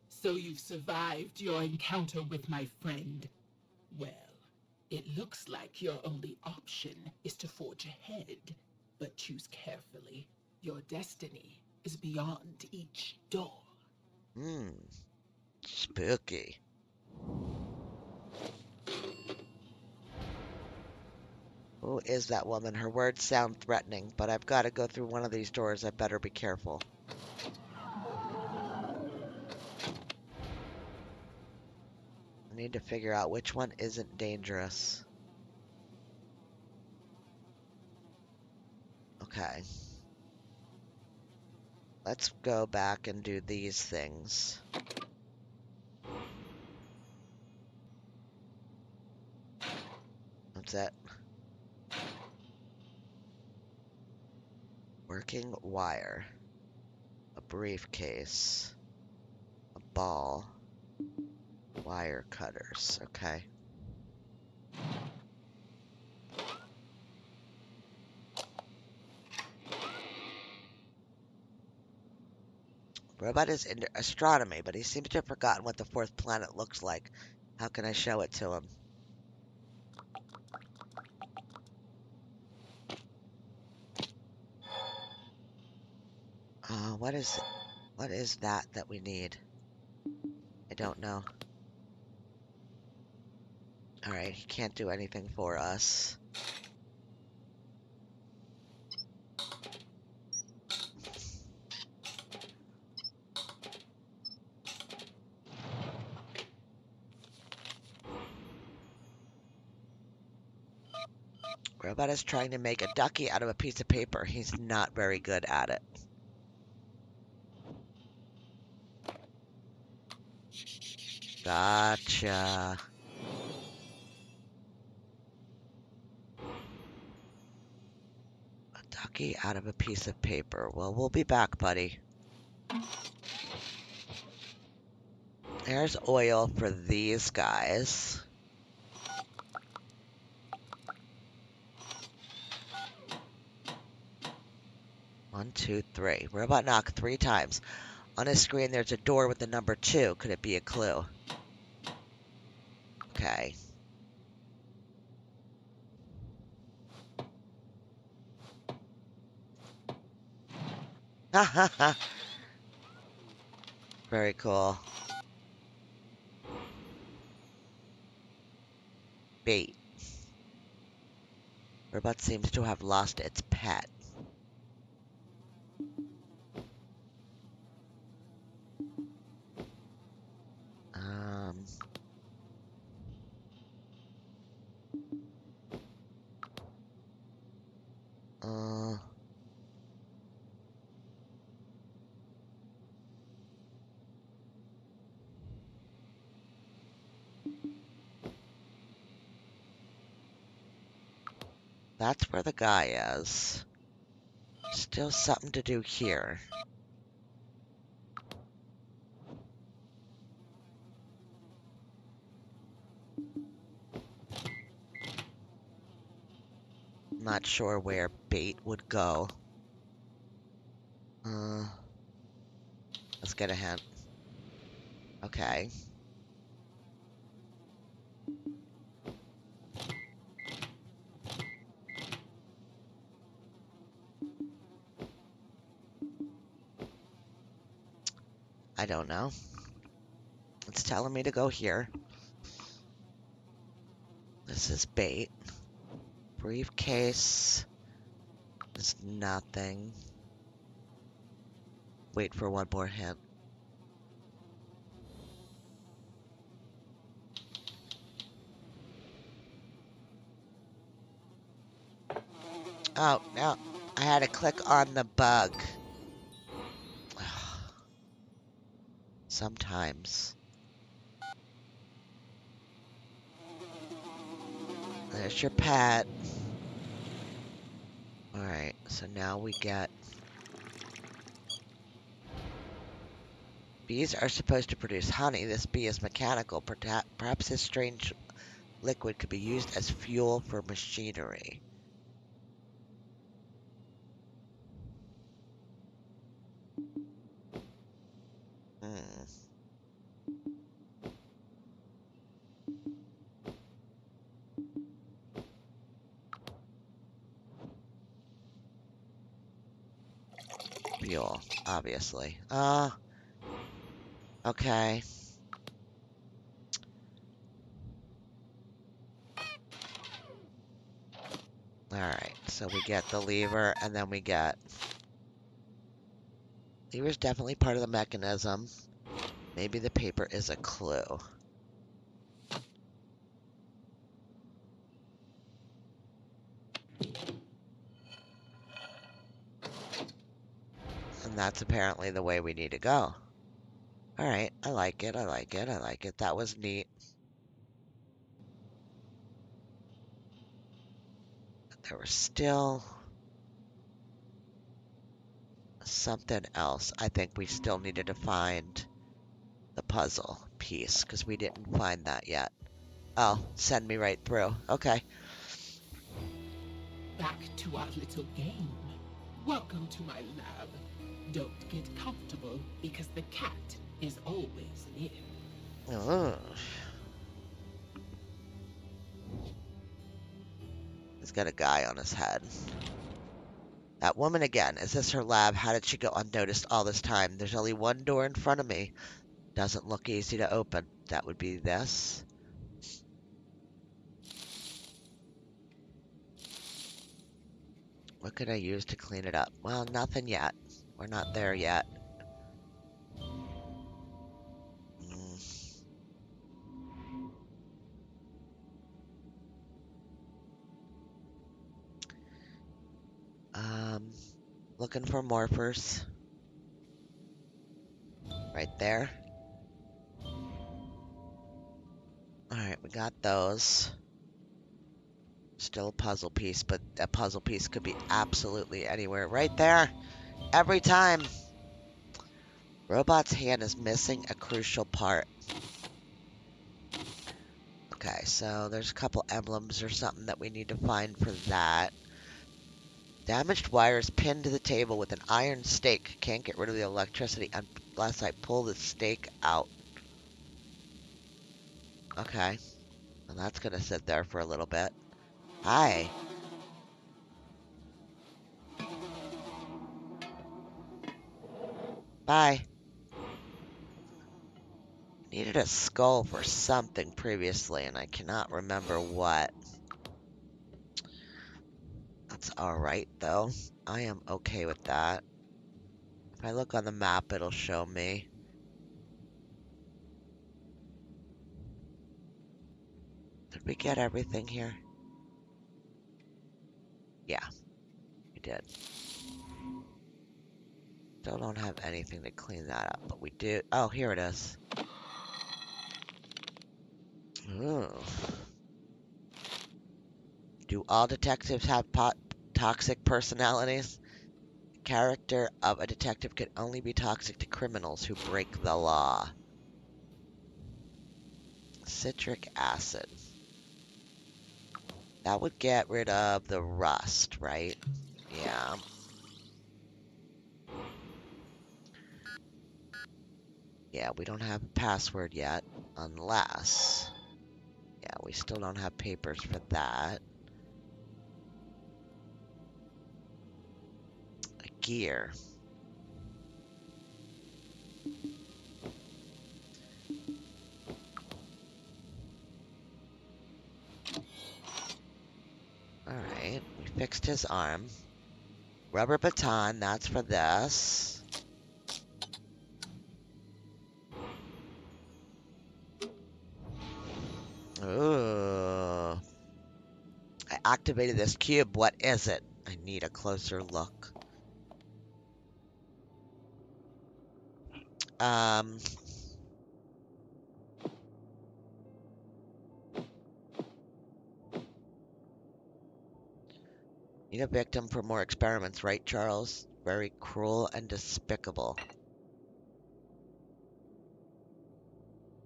So you've survived your encounter with my friend. Well, it looks like your only option is to forge ahead. But choose carefully. Your destiny is beyond each door. Spooky. Who is that woman? Her words sound threatening, but I've got to go through one of these doors. I better be careful. I need to figure out which one isn't dangerous. Okay. Let's go back and do these things. That's it. Working wire. A briefcase. A ball. Wire cutters. Okay. Robot is into astronomy, but he seems to have forgotten what the fourth planet looks like. How can I show it to him? What is that we need? I don't know. Alright, he can't do anything for us. Robot is trying to make a ducky out of a piece of paper. He's not very good at it. Gotcha. A ducky out of a piece of paper. Well, we'll be back, buddy. There's oil for these guys. One, two, three. Robot knock 3 times. On his screen, there's a door with the number 2. Could it be a clue? Okay. Ha ha ha. Very cool. Bait. Robot seems to have lost its pet. Um... Uh... That's where the guy is. Still something to do here. Not sure where bait would go. Let's get a hint. Okay. I don't know. It's telling me to go here. This is bait. Briefcase is nothing. Wait for one more hint. Oh, no. I had to click on the bug. Sometimes. There's your pet. Alright, so now we get... Bees are supposed to produce honey. This bee is mechanical. Perhaps this strange liquid could be used as fuel for machinery. Fuel, obviously. Okay. Alright, so we get the lever, and then we get... Lever's definitely part of the mechanism. Maybe the paper is a clue. And that's apparently the way we need to go. Alright, I like it, I like it, I like it. That was neat. There was still... something else. I think we still needed to find the puzzle piece, because we didn't find that yet. Oh, send me right through. Okay. Back to our little game. Welcome to my lab. Don't get comfortable because the cat is always near. Ugh. He's got a guy on his head. That woman again. Is this her lab? How did she go unnoticed all this time? There's only one door in front of me. Doesn't look easy to open. That would be this. What could I use to clean it up? Well, nothing yet. We're not there yet. Mm. Looking for morphers. Right there. Alright, we got those. Still a puzzle piece, but that puzzle piece could be absolutely anywhere. Right there! Every time! Robot's hand is missing a crucial part. Okay, so there's a couple emblems or something that we need to find for that. Damaged wires pinned to the table with an iron stake. Can't get rid of the electricity unless I pull the stake out. Okay. Well, that's gonna sit there for a little bit. Hi. Bye. Needed a skull for something previously, and I cannot remember what. That's alright, though. I am okay with that. If I look on the map, it'll show me. Did we get everything here? Yeah, we did. Still don't have anything to clean that up, but we do. Oh, here it is. Ooh. Do all detectives have toxic personalities? The character of a detective can only be toxic to criminals who break the law. Citric acid. That would get rid of the rust, right? Yeah. Yeah, we don't have a password yet, unless... Yeah, we still don't have papers for that. A gear. Alright, we fixed his arm. Rubber baton, that's for this. Ooh. I activated this cube. What is it? I need a closer look. Um... Need a victim for more experiments, right, Charles? Very cruel and despicable.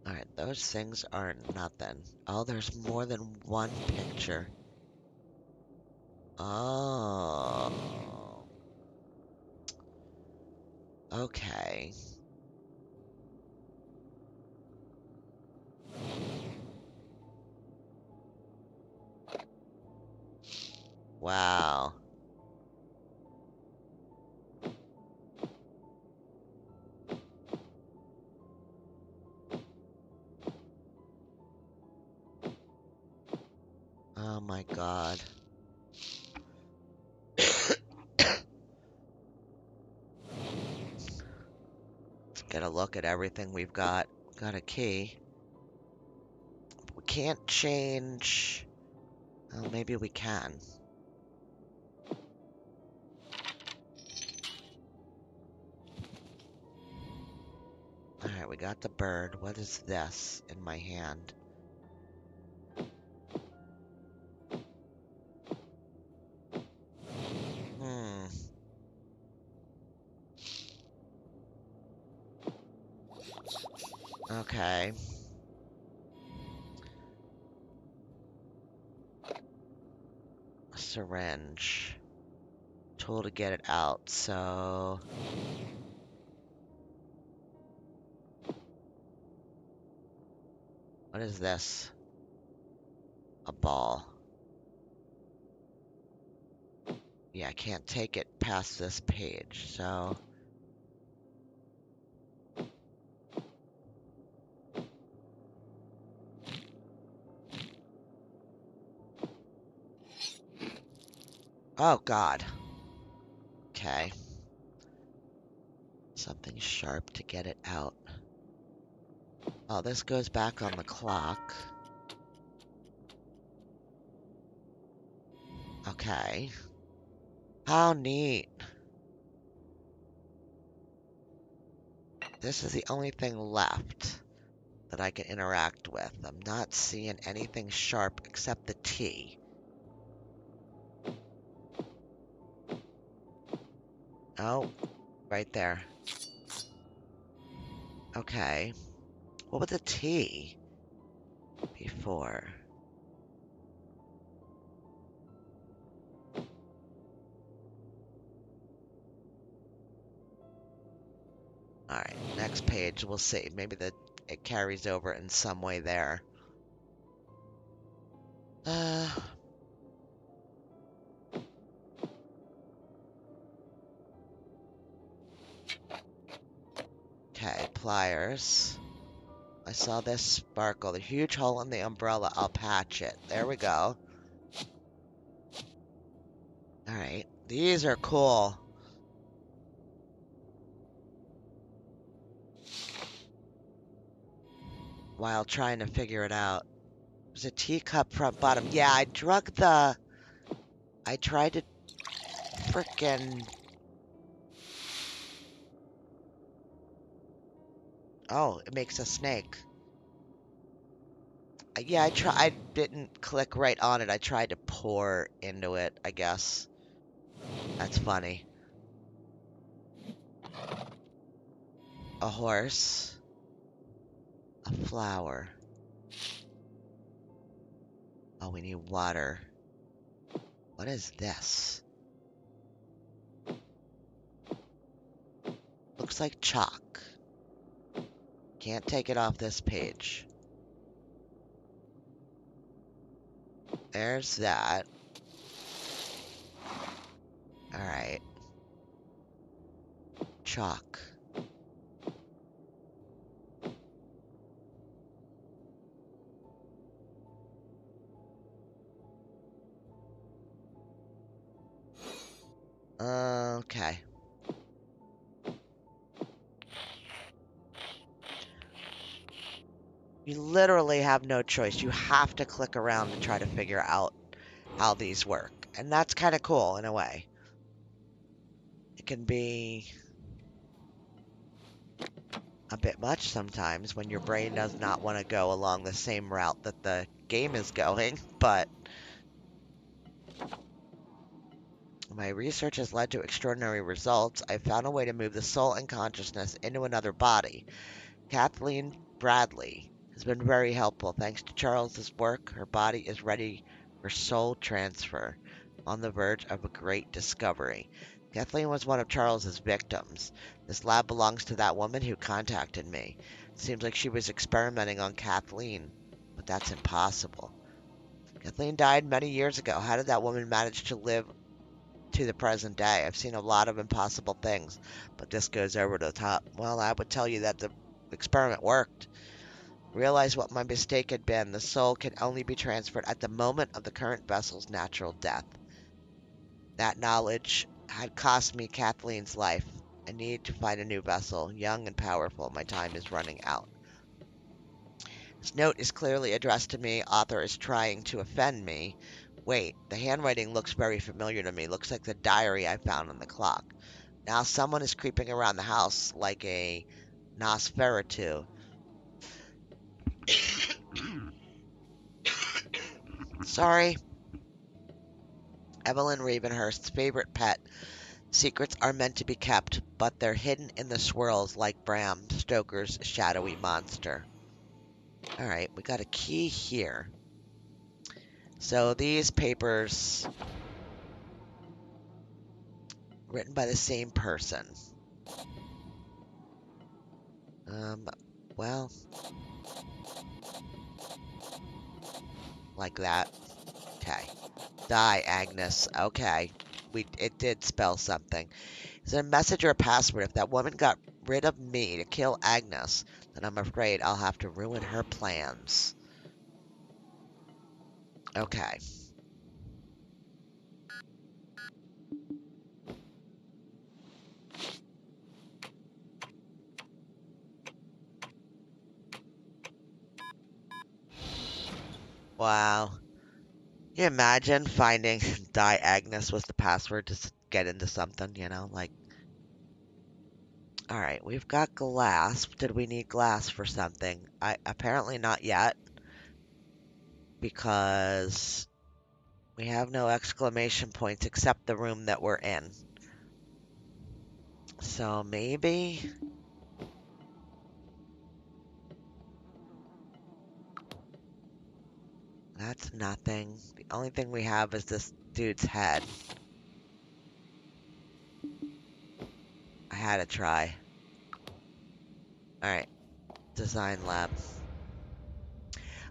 Alright, those things are nothing. Oh, there's more than one picture. Oh. Okay. Wow. Oh my god. Let's get a look at everything we've got. Got a key. We can't change... Oh, maybe we can. Alright, we got the bird. What is this in my hand? Hmm. Okay. A syringe. tool to get it out, so... What is this? A ball. Yeah, I can't take it past this page, so... Oh, God. Okay. Something sharp to get it out. Oh, this goes back on the clock. Okay. How neat. This is the only thing left that I can interact with. I'm not seeing anything sharp except the T. Oh, right there. Okay. What would the T be for? Alright, next page, we'll see. Maybe it carries over in some way there. Okay, pliers. I saw this sparkle. The huge hole in the umbrella. I'll patch it. There we go. Alright, these are cool. While trying to figure it out. There's a teacup front bottom. Yeah, I tried to frickin'... Oh, it makes a snake. Yeah, I didn't click right on it. I tried to pour into it, I guess. That's funny. A horse. A flower. Oh, we need water. What is this? Looks like chalk. Can't take it off this page. There's that. Alright. Chalk. Okay. You literally have no choice. You have to click around to try to figure out how these work. And that's kind of cool in a way. It can be a bit much sometimes when your brain does not want to go along the same route that the game is going, but my research has led to extraordinary results. I found a way to move the soul and consciousness into another body. Kathleen Bradley has been very helpful. Thanks to Charles's work, her body is ready for soul transfer, on the verge of a great discovery. Kathleen was one of Charles's victims. This lab belongs to that woman who contacted me. It seems like she was experimenting on Kathleen, but that's impossible. Kathleen died many years ago. How did that woman manage to live to the present day? I've seen a lot of impossible things, but this goes over the top. Well, I would tell you that the experiment worked. Realize what my mistake had been. The soul can only be transferred at the moment of the current vessel's natural death. That knowledge had cost me Kathleen's life. I need to find a new vessel, young and powerful. My time is running out. This note is clearly addressed to me. Author is trying to offend me. Wait, the handwriting looks very familiar to me. Looks like the diary I found on the clock. Now someone is creeping around the house like a Nosferatu. Sorry. Evelyn Ravenhurst's favorite pet. Secrets are meant to be kept, but they're hidden in the swirls like Bram Stoker's shadowy monster. Alright, we got a key here. So these papers Written by the same person. Well, like that. Okay. Die, Agnes. Okay. It did spell something. Is it a message or a password? If that woman got rid of me to kill Agnes, then I'm afraid I'll have to ruin her plans. Okay. Wow. Can you imagine finding Die Agnes was the password to get into something, you know? Like, alright, we've got glass. Did we need glass for something? Apparently not yet, because we have no exclamation points except the room that we're in. So maybe... That's nothing. The only thing we have is this dude's head. I had to try. Alright, design lab.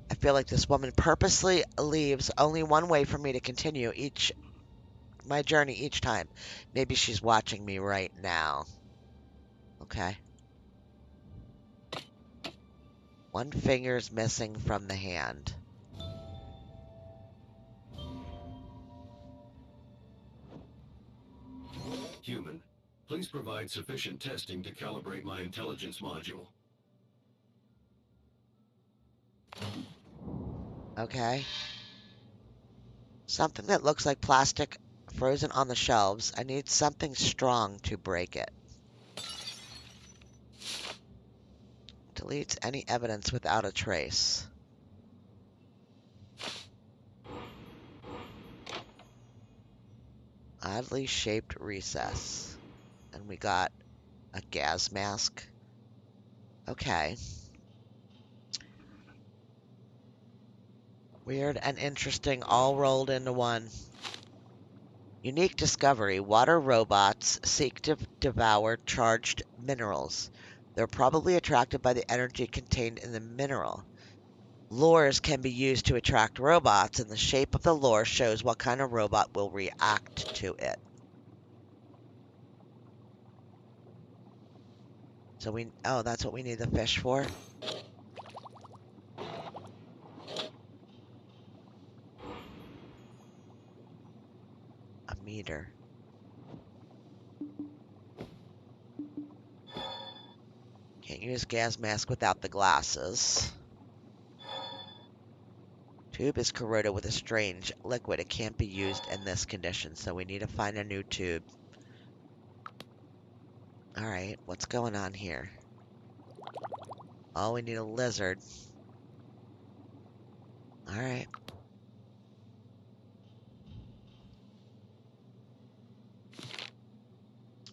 I feel like this woman purposely leaves only one way for me to continue my journey each time. Maybe she's watching me right now. Okay. One finger's missing from the hand. Human, please provide sufficient testing to calibrate my intelligence module. Okay. Something that looks like plastic frozen on the shelves. I need something strong to break it. Deletes any evidence without a trace. Oddly shaped recess. And we got a gas mask. Okay. Weird and interesting all rolled into one. Unique discovery. Water robots seek to devour charged minerals. They're probably attracted by the energy contained in the mineral. Lures can be used to attract robots, and the shape of the lure shows what kind of robot will react to it. So oh, that's what we need the fish for? A meter. Can't use gas mask without the glasses. Tube is corroded with a strange liquid. It can't be used in this condition, so we need to find a new tube. Alright, what's going on here? Oh, we need a lizard. Alright.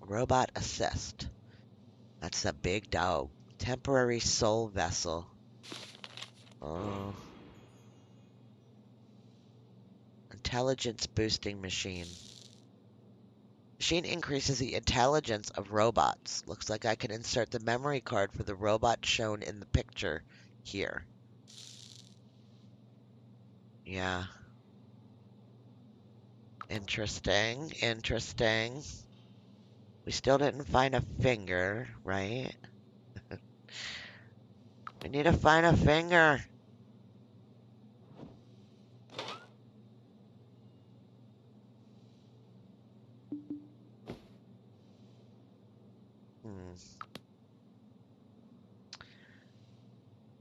Robot assist. That's a big dog. Temporary soul vessel. Oh. Intelligence boosting machine. Machine increases the intelligence of robots. Looks like I can insert the memory card for the robot shown in the picture here. Yeah. Interesting. Interesting. We still didn't find a finger, right? We need to find a finger.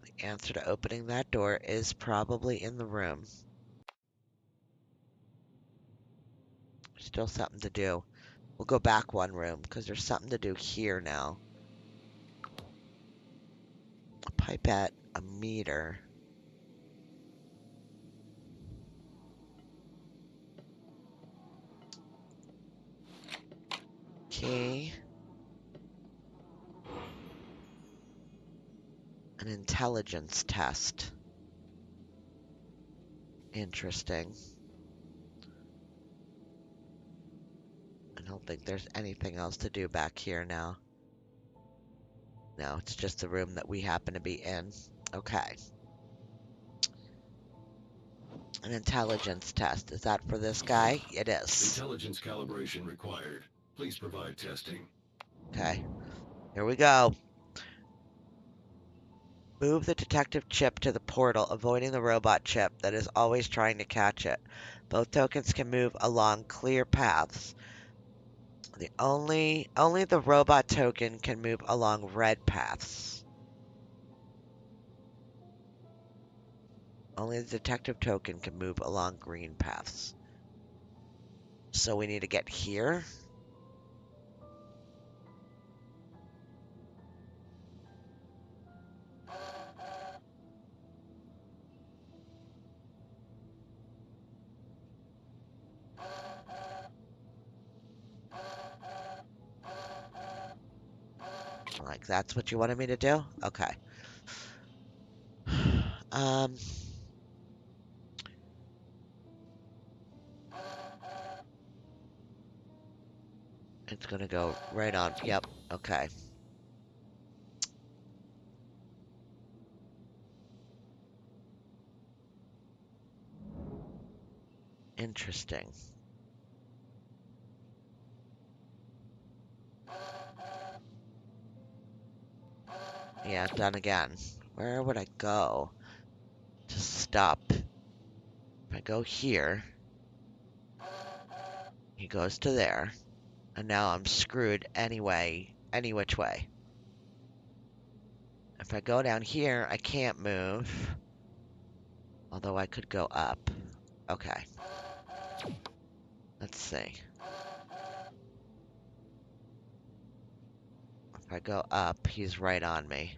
The answer to opening that door is probably in the room. Still something to do. We'll go back one room, because there's something to do here now. A pipette, a meter. Key. An intelligence test. Interesting. An I don't think there's anything else to do back here now. No, it's just the room that we happen to be in. Okay. An intelligence test. Is that for this guy? It is. Intelligence calibration required. Please provide testing. Okay. Here we go. Move the detective chip to the portal, avoiding the robot chip that is always trying to catch it. Both tokens can move along clear paths. Only the robot token can move along red paths. Only the detective token can move along green paths. So we need to get here. Like, that's what you wanted me to do? Okay. Um, it's gonna go right on. Yep. Okay. Interesting. Yeah, done again. Where would I go to stop? If I go here, he goes to there, and now I'm screwed anyway, any which way. If I go down here, I can't move. Although I could go up. Okay. Let's see. If I go up, he's right on me.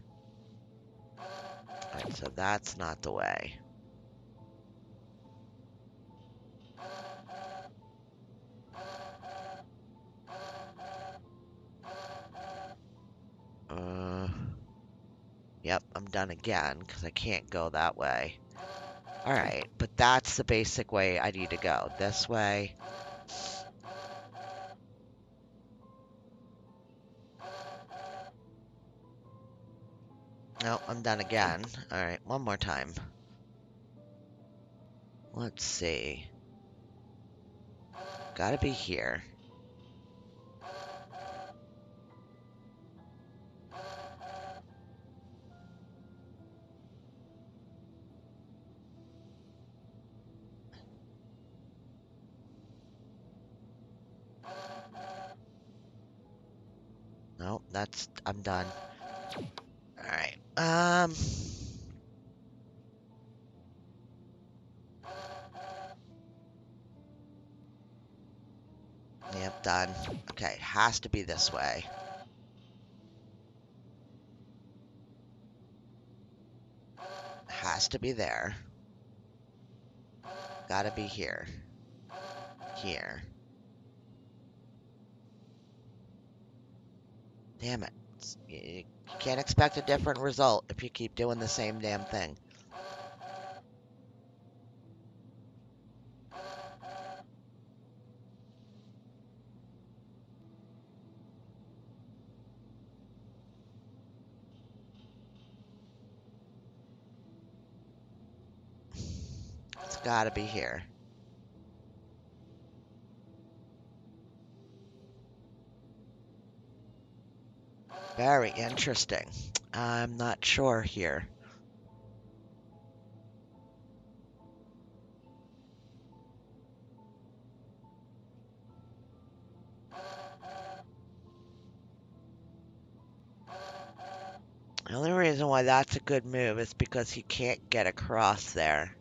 Alright, so that's not the way. Yep, I'm done again, because I can't go that way. Alright, but that's the basic way I need to go. This way. No, I'm done again. Alright, one more time. Let's see. Gotta be here. No, I'm done. Alright, yep, done. Okay, it has to be this way. Has to be there. Gotta be here. Here. Damn it. You can't expect a different result if you keep doing the same damn thing. It's gotta be here. Very interesting. I'm not sure here. The only reason why that's a good move is because he can't get across there.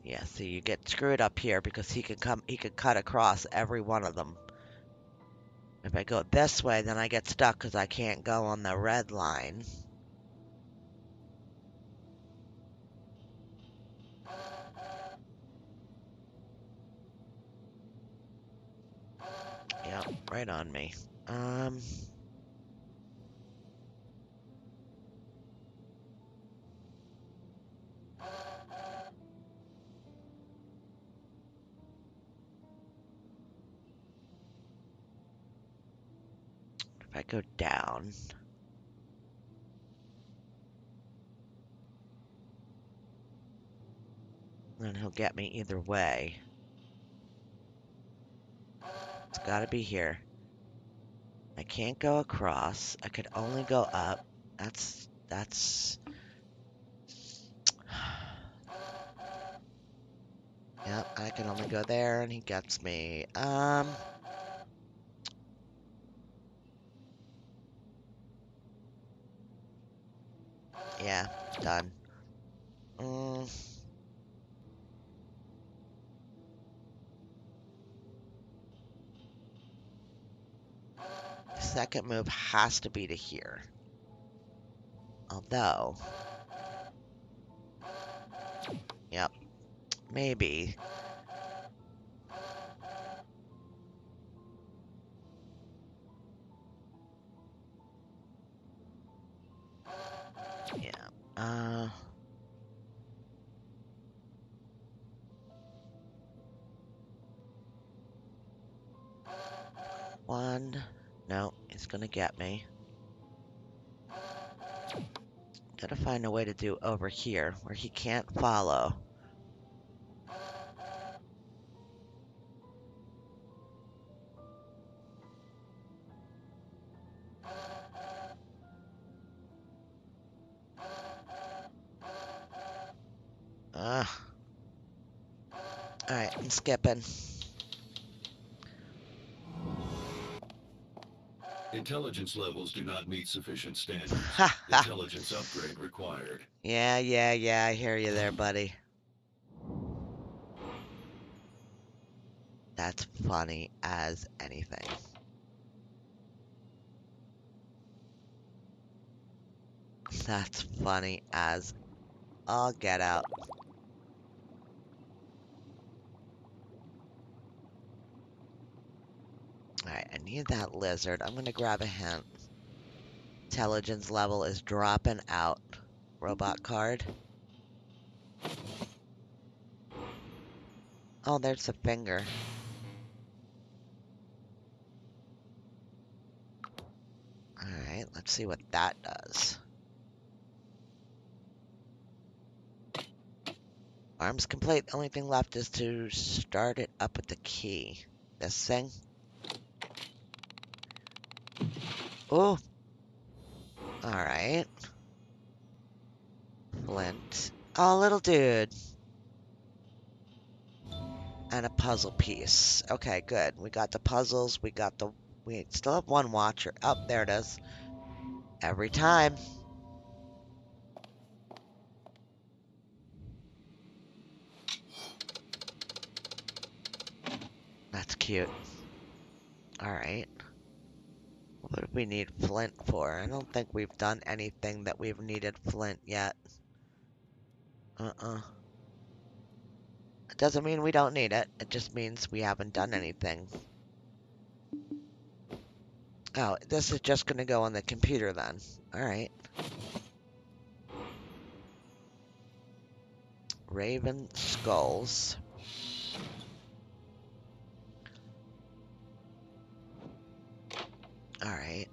Yeah, see, you get screwed up here because he could cut across every one of them. If I go this way, then I get stuck because I can't go on the red line. right on me. If I go down, then he'll get me either way. It's gotta be here. I can't go across. I could only go up. That's... Yep, I can only go there and he gets me. Yeah, done. The second move has to be to here. Although... Yep, maybe. Yeah, one. No, it's gonna get me. Gotta find a way to do over here where he can't follow. Alright, I'm skipping. Intelligence levels do not meet sufficient standards. Ha ha! Intelligence upgrade required. Yeah, I hear you there, buddy. That's funny as anything. That's funny as all get out. Alright, I need that lizard. I'm gonna grab a hint. Intelligence level is dropping out. Robot card. Oh, there's the finger. Alright, let's see what that does. Arms complete. The only thing left is to start it up with the key. This thing. Oh. Alright. Flint. Oh, little dude. And a puzzle piece. Okay, good. We got the puzzles. We still have one watcher. Oh, there it is. Every time. That's cute. Alright. What do we need flint for? I don't think we've done anything that we've needed flint yet. It doesn't mean we don't need it. It just means we haven't done anything. Oh, this is just gonna go on the computer then. Alright. Raven skulls. Alright.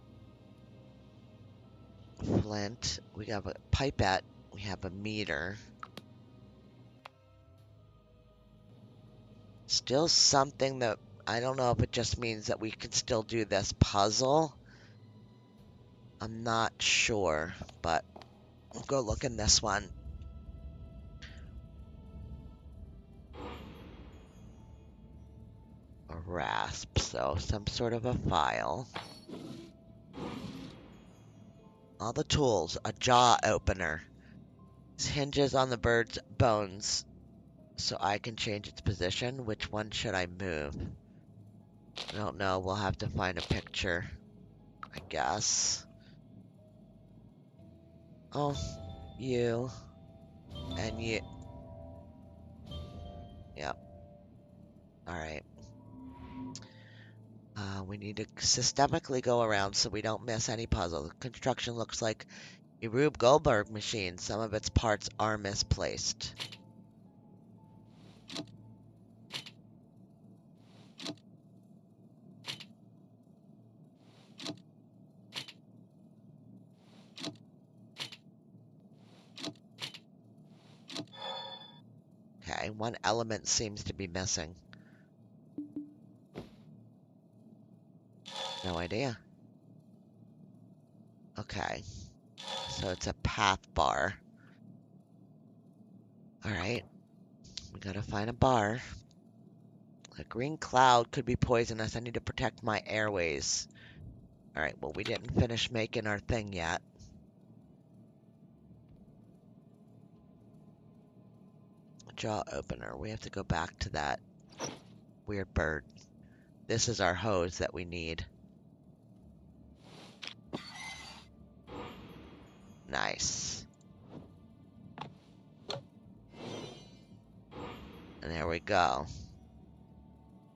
Flint. We have a pipette. We have a meter. Still something that I don't know if it just means that we can still do this puzzle. I'm not sure, but we'll go look in this one. A rasp, so some sort of a file. All the tools, a jaw opener. This hinges on the bird's bones, so I can change its position. Which one should I move? I don't know, we'll have to find a picture, I guess. Oh, you. And you. Yep. Alright. We need to systemically go around so we don't miss any puzzle. The construction looks like a Rube Goldberg machine. Some of its parts are misplaced. Okay, one element seems to be missing. No idea. Okay, so it's a path bar. Alright, we gotta find a bar. A green cloud could be poisonous. I need to protect my airways. Alright, well, we didn't finish making our thing yet. Jaw opener. We have to go back to that weird bird. This is our hose that we need. Nice. And there we go.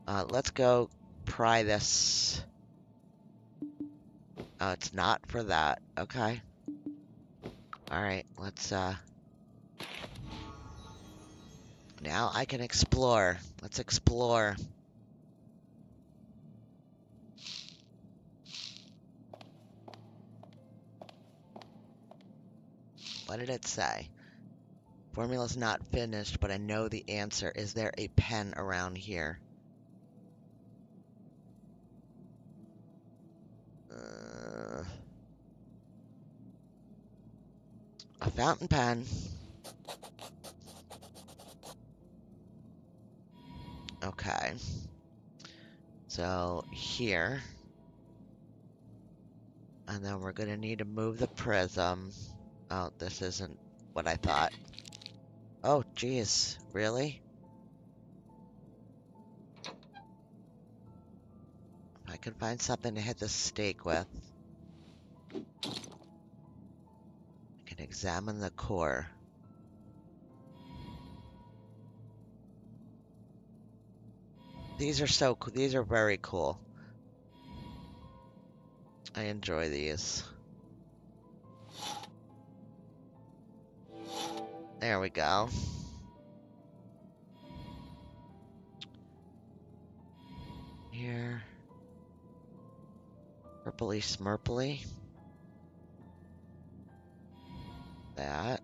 Let's go pry this. Oh, it's not for that. Okay. Alright, let's, now I can explore. Let's explore. What did it say? Formula's not finished, but I know the answer. Is there a pen around here? A fountain pen. Okay. So, here. And then we're gonna need to move the prism. Oh, this isn't what I thought. Oh, geez. Really? If I could find something to hit the stake with. I can examine the core. These are so cool. These are very cool. I enjoy these. There we go. Here. Purpley smurpley. That.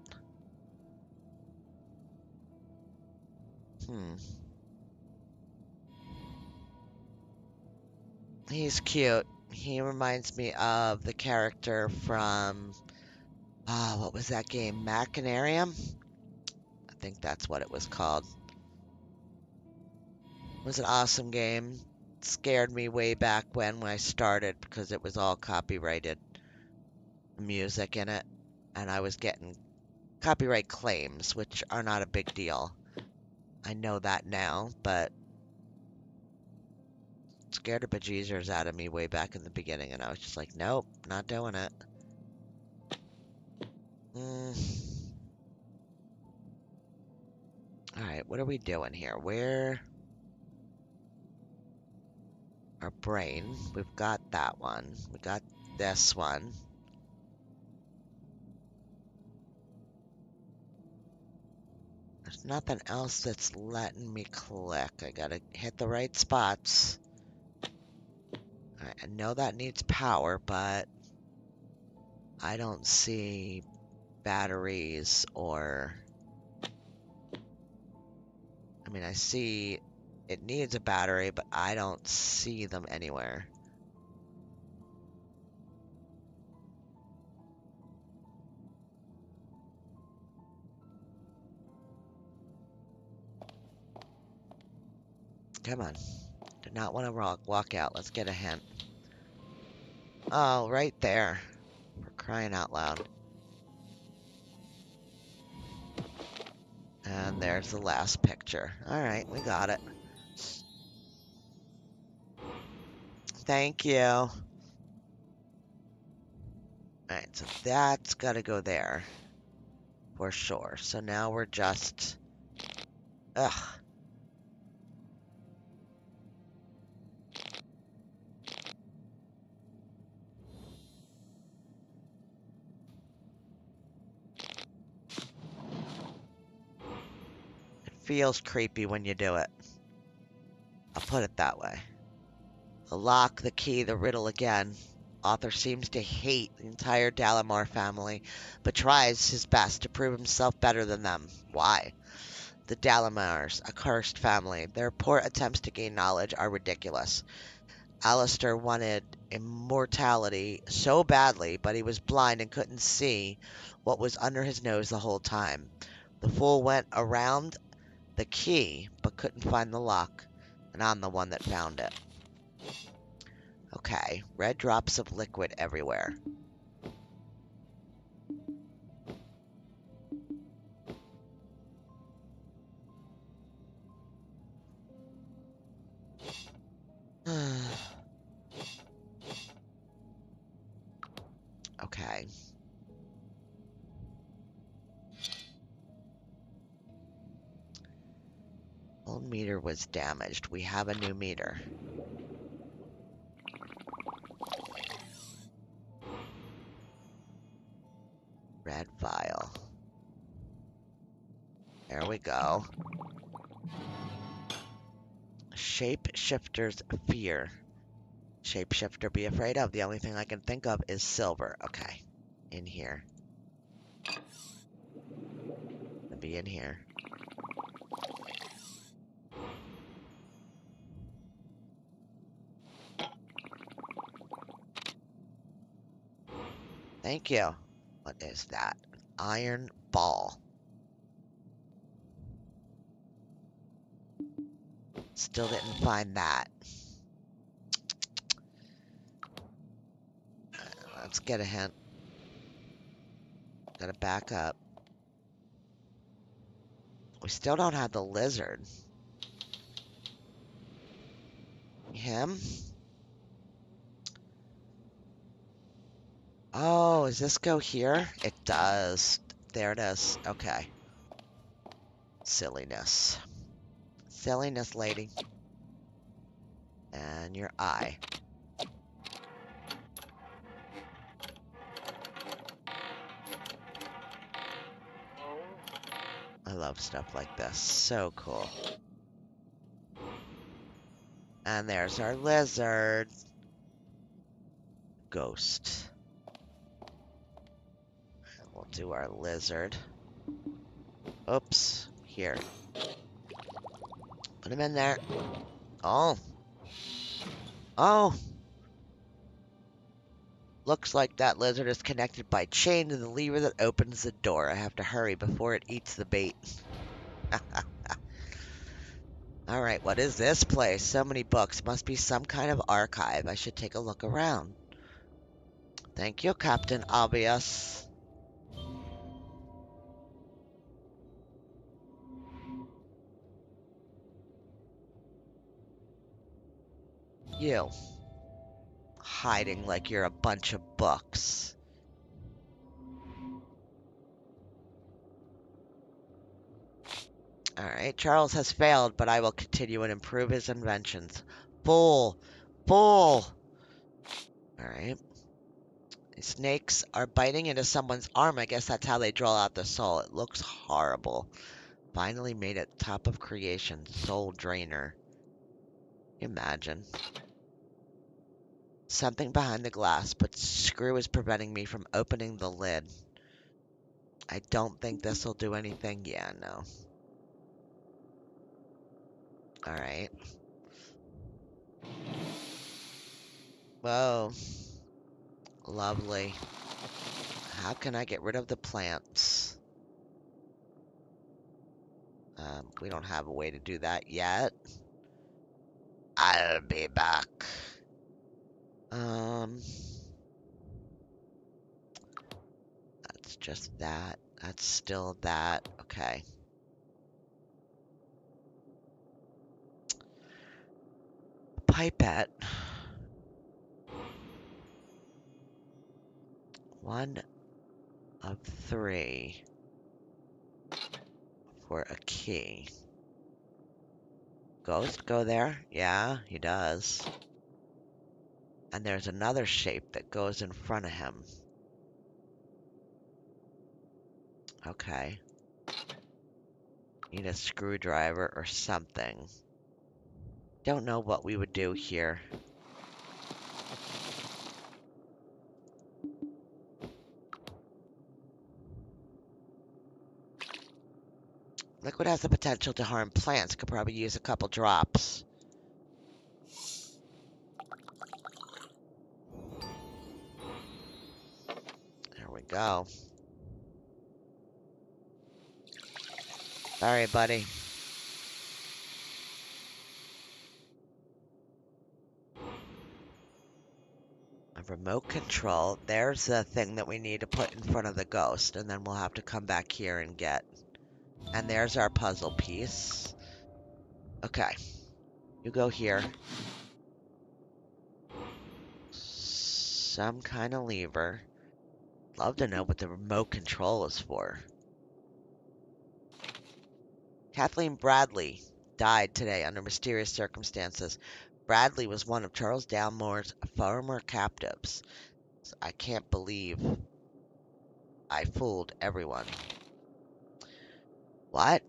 He's cute. He reminds me of the character from, what was that game? Machinarium? I think that's what it was called. It was an awesome game. It scared me way back when I started because it was all copyrighted music in it. And I was getting copyright claims, which are not a big deal. I know that now, but it scared the bejesus out of me way back in the beginning, and I was just like, nope, not doing it. Alright, what are we doing here? Where... Our brain. We've got that one. We got this one. There's nothing else that's letting me click. I gotta hit the right spots. Alright, I know that needs power, but I don't see batteries or... I mean, I see it needs a battery, but I don't see them anywhere. Come on. Do not want to walk out. Let's get a hint. Oh, right there. For crying out loud. And there's the last picture. Alright, we got it. Thank you. Alright, so that's gotta go there. For sure. So now we're just... Ugh. feels creepy when you do it. I'll put it that way. The lock, the key, the riddle again. Author seems to hate the entire Dalamar family, but tries his best to prove himself better than them. Why? The Dalamars, a cursed family. Their poor attempts to gain knowledge are ridiculous. Alistair wanted immortality so badly, but he was blind and couldn't see what was under his nose the whole time. The fool went around the key, but couldn't find the lock, and I'm the one that found it. Okay, red drops of liquid everywhere. Okay. Old meter was damaged. We have a new meter. Red vial. There we go. Shapeshifter's fear. Shapeshifter be afraid of. The only thing I can think of is silver. Okay. In here. It'll be in here. Thank you. What is that? An iron ball. Still didn't find that. Let's get a hint. Gotta back up. We still don't have the lizard. Him? Oh, does this go here? It does. There it is. Okay. Silliness. Silliness, lady. And your eye. I love stuff like this. So cool. And there's our lizard. Ghost. And we'll do our lizard. Oops. Here. Put him in there. Oh. Oh. Looks like that lizard is connected by chain to the lever that opens the door. I have to hurry before it eats the bait. Alright, what is this place? So many books. Must be some kind of archive. I should take a look around. Thank you, Captain Obvious. You. Hiding like you're a bunch of books. Alright, Charles has failed, but I will continue and improve his inventions. Fool! Fool! Alright. These snakes are biting into someone's arm. I guess that's how they draw out the soul. It looks horrible. Finally made it top of creation. Soul drainer. Imagine. Something behind the glass, but screw is preventing me from opening the lid. I don't think this will do anything. Yeah, no. Alright. Whoa. Lovely. How can I get rid of the plants? We don't have a way to do that yet. I'll be back. That's just that. That's still that. Okay. Pipette. 1 of 3 for a key. Ghost go there? Yeah, he does. And there's another shape that goes in front of him. Okay. Need a screwdriver or something. Don't know what we would do here. Liquid has the potential to harm plants. Could probably use a couple drops. There we go. Sorry, buddy. A remote control. There's the thing that we need to put in front of the ghost, and then we'll have to come back here and get. And there's our puzzle piece. Okay. You go here. Some kind of lever. Love to know what the remote control is for. Kathleen Bradley died today under mysterious circumstances. Bradley was one of Charles Dalmore's former captives. I can't believe I fooled everyone. What?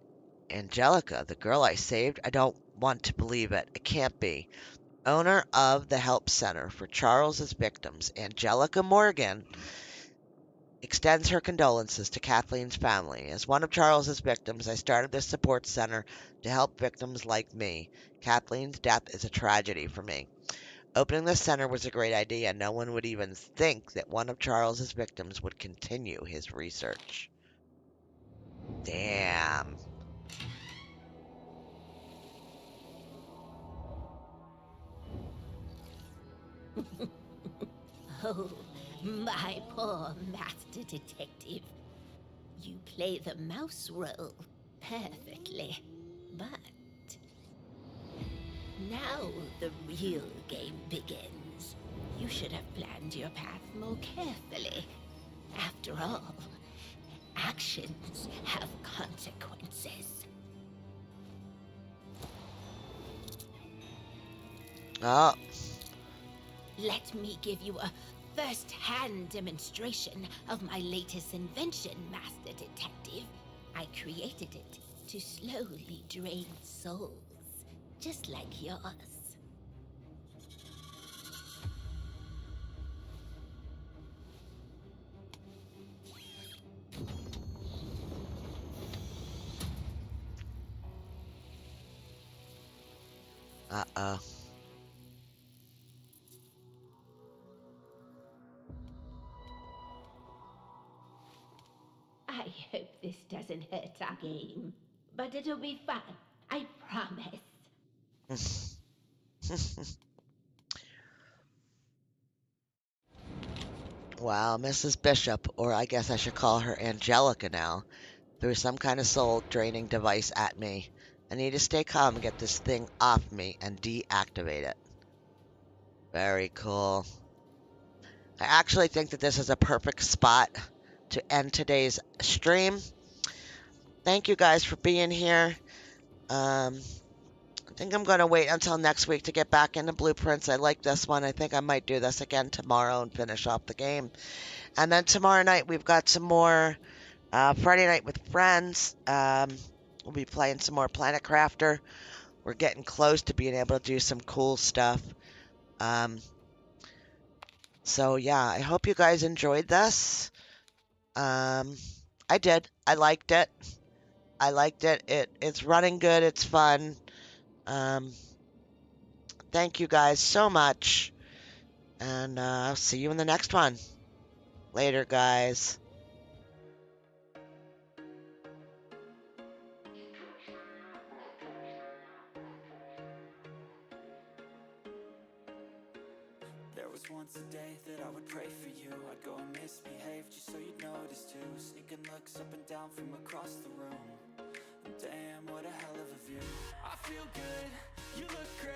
Angelica, the girl I saved? I don't want to believe it. It can't be. Owner of the Help Center for Charles's victims, Angelica Morgan, extends her condolences to Kathleen's family. As one of Charles's victims, I started this support center to help victims like me. Kathleen's death is a tragedy for me. Opening this center was a great idea. No one would even think that one of Charles's victims would continue his research. Damn. Oh, my poor master detective. You play the mouse role perfectly, but now the real game begins. You should have planned your path more carefully. After all, actions have consequences. Oh, Let me give you a first-hand demonstration of my latest invention, Master Detective. I created it to slowly drain souls, just like yours. uh-oh. I hope this doesn't hurt our game, but it'll be fun, I promise. Wow, Mrs. Bishop, or I guess I should call her Angelica now, threw some kind of soul draining device at me. I need to stay calm and get this thing off me and deactivate it. Very cool. I actually think that this is a perfect spot to end today's stream. Thank you guys for being here. I think I'm going to wait until next week to get back into Blueprints. I like this one. I think I might do this again tomorrow and finish off the game. And then tomorrow night, we've got some more Friday Night with Friends. We'll be playing some more Planet Crafter. We're getting close to being able to do some cool stuff. So, yeah, I hope you guys enjoyed this. I did. I liked it. It's running good. It's fun. Thank you guys so much. And I'll see you in the next one. Later, guys. There was once a day that I would pray for you. I'd go and misbehave just so you'd notice too. Sneaking looks up and down from across the room. Damn, what a hell of a view. I feel good, you look great.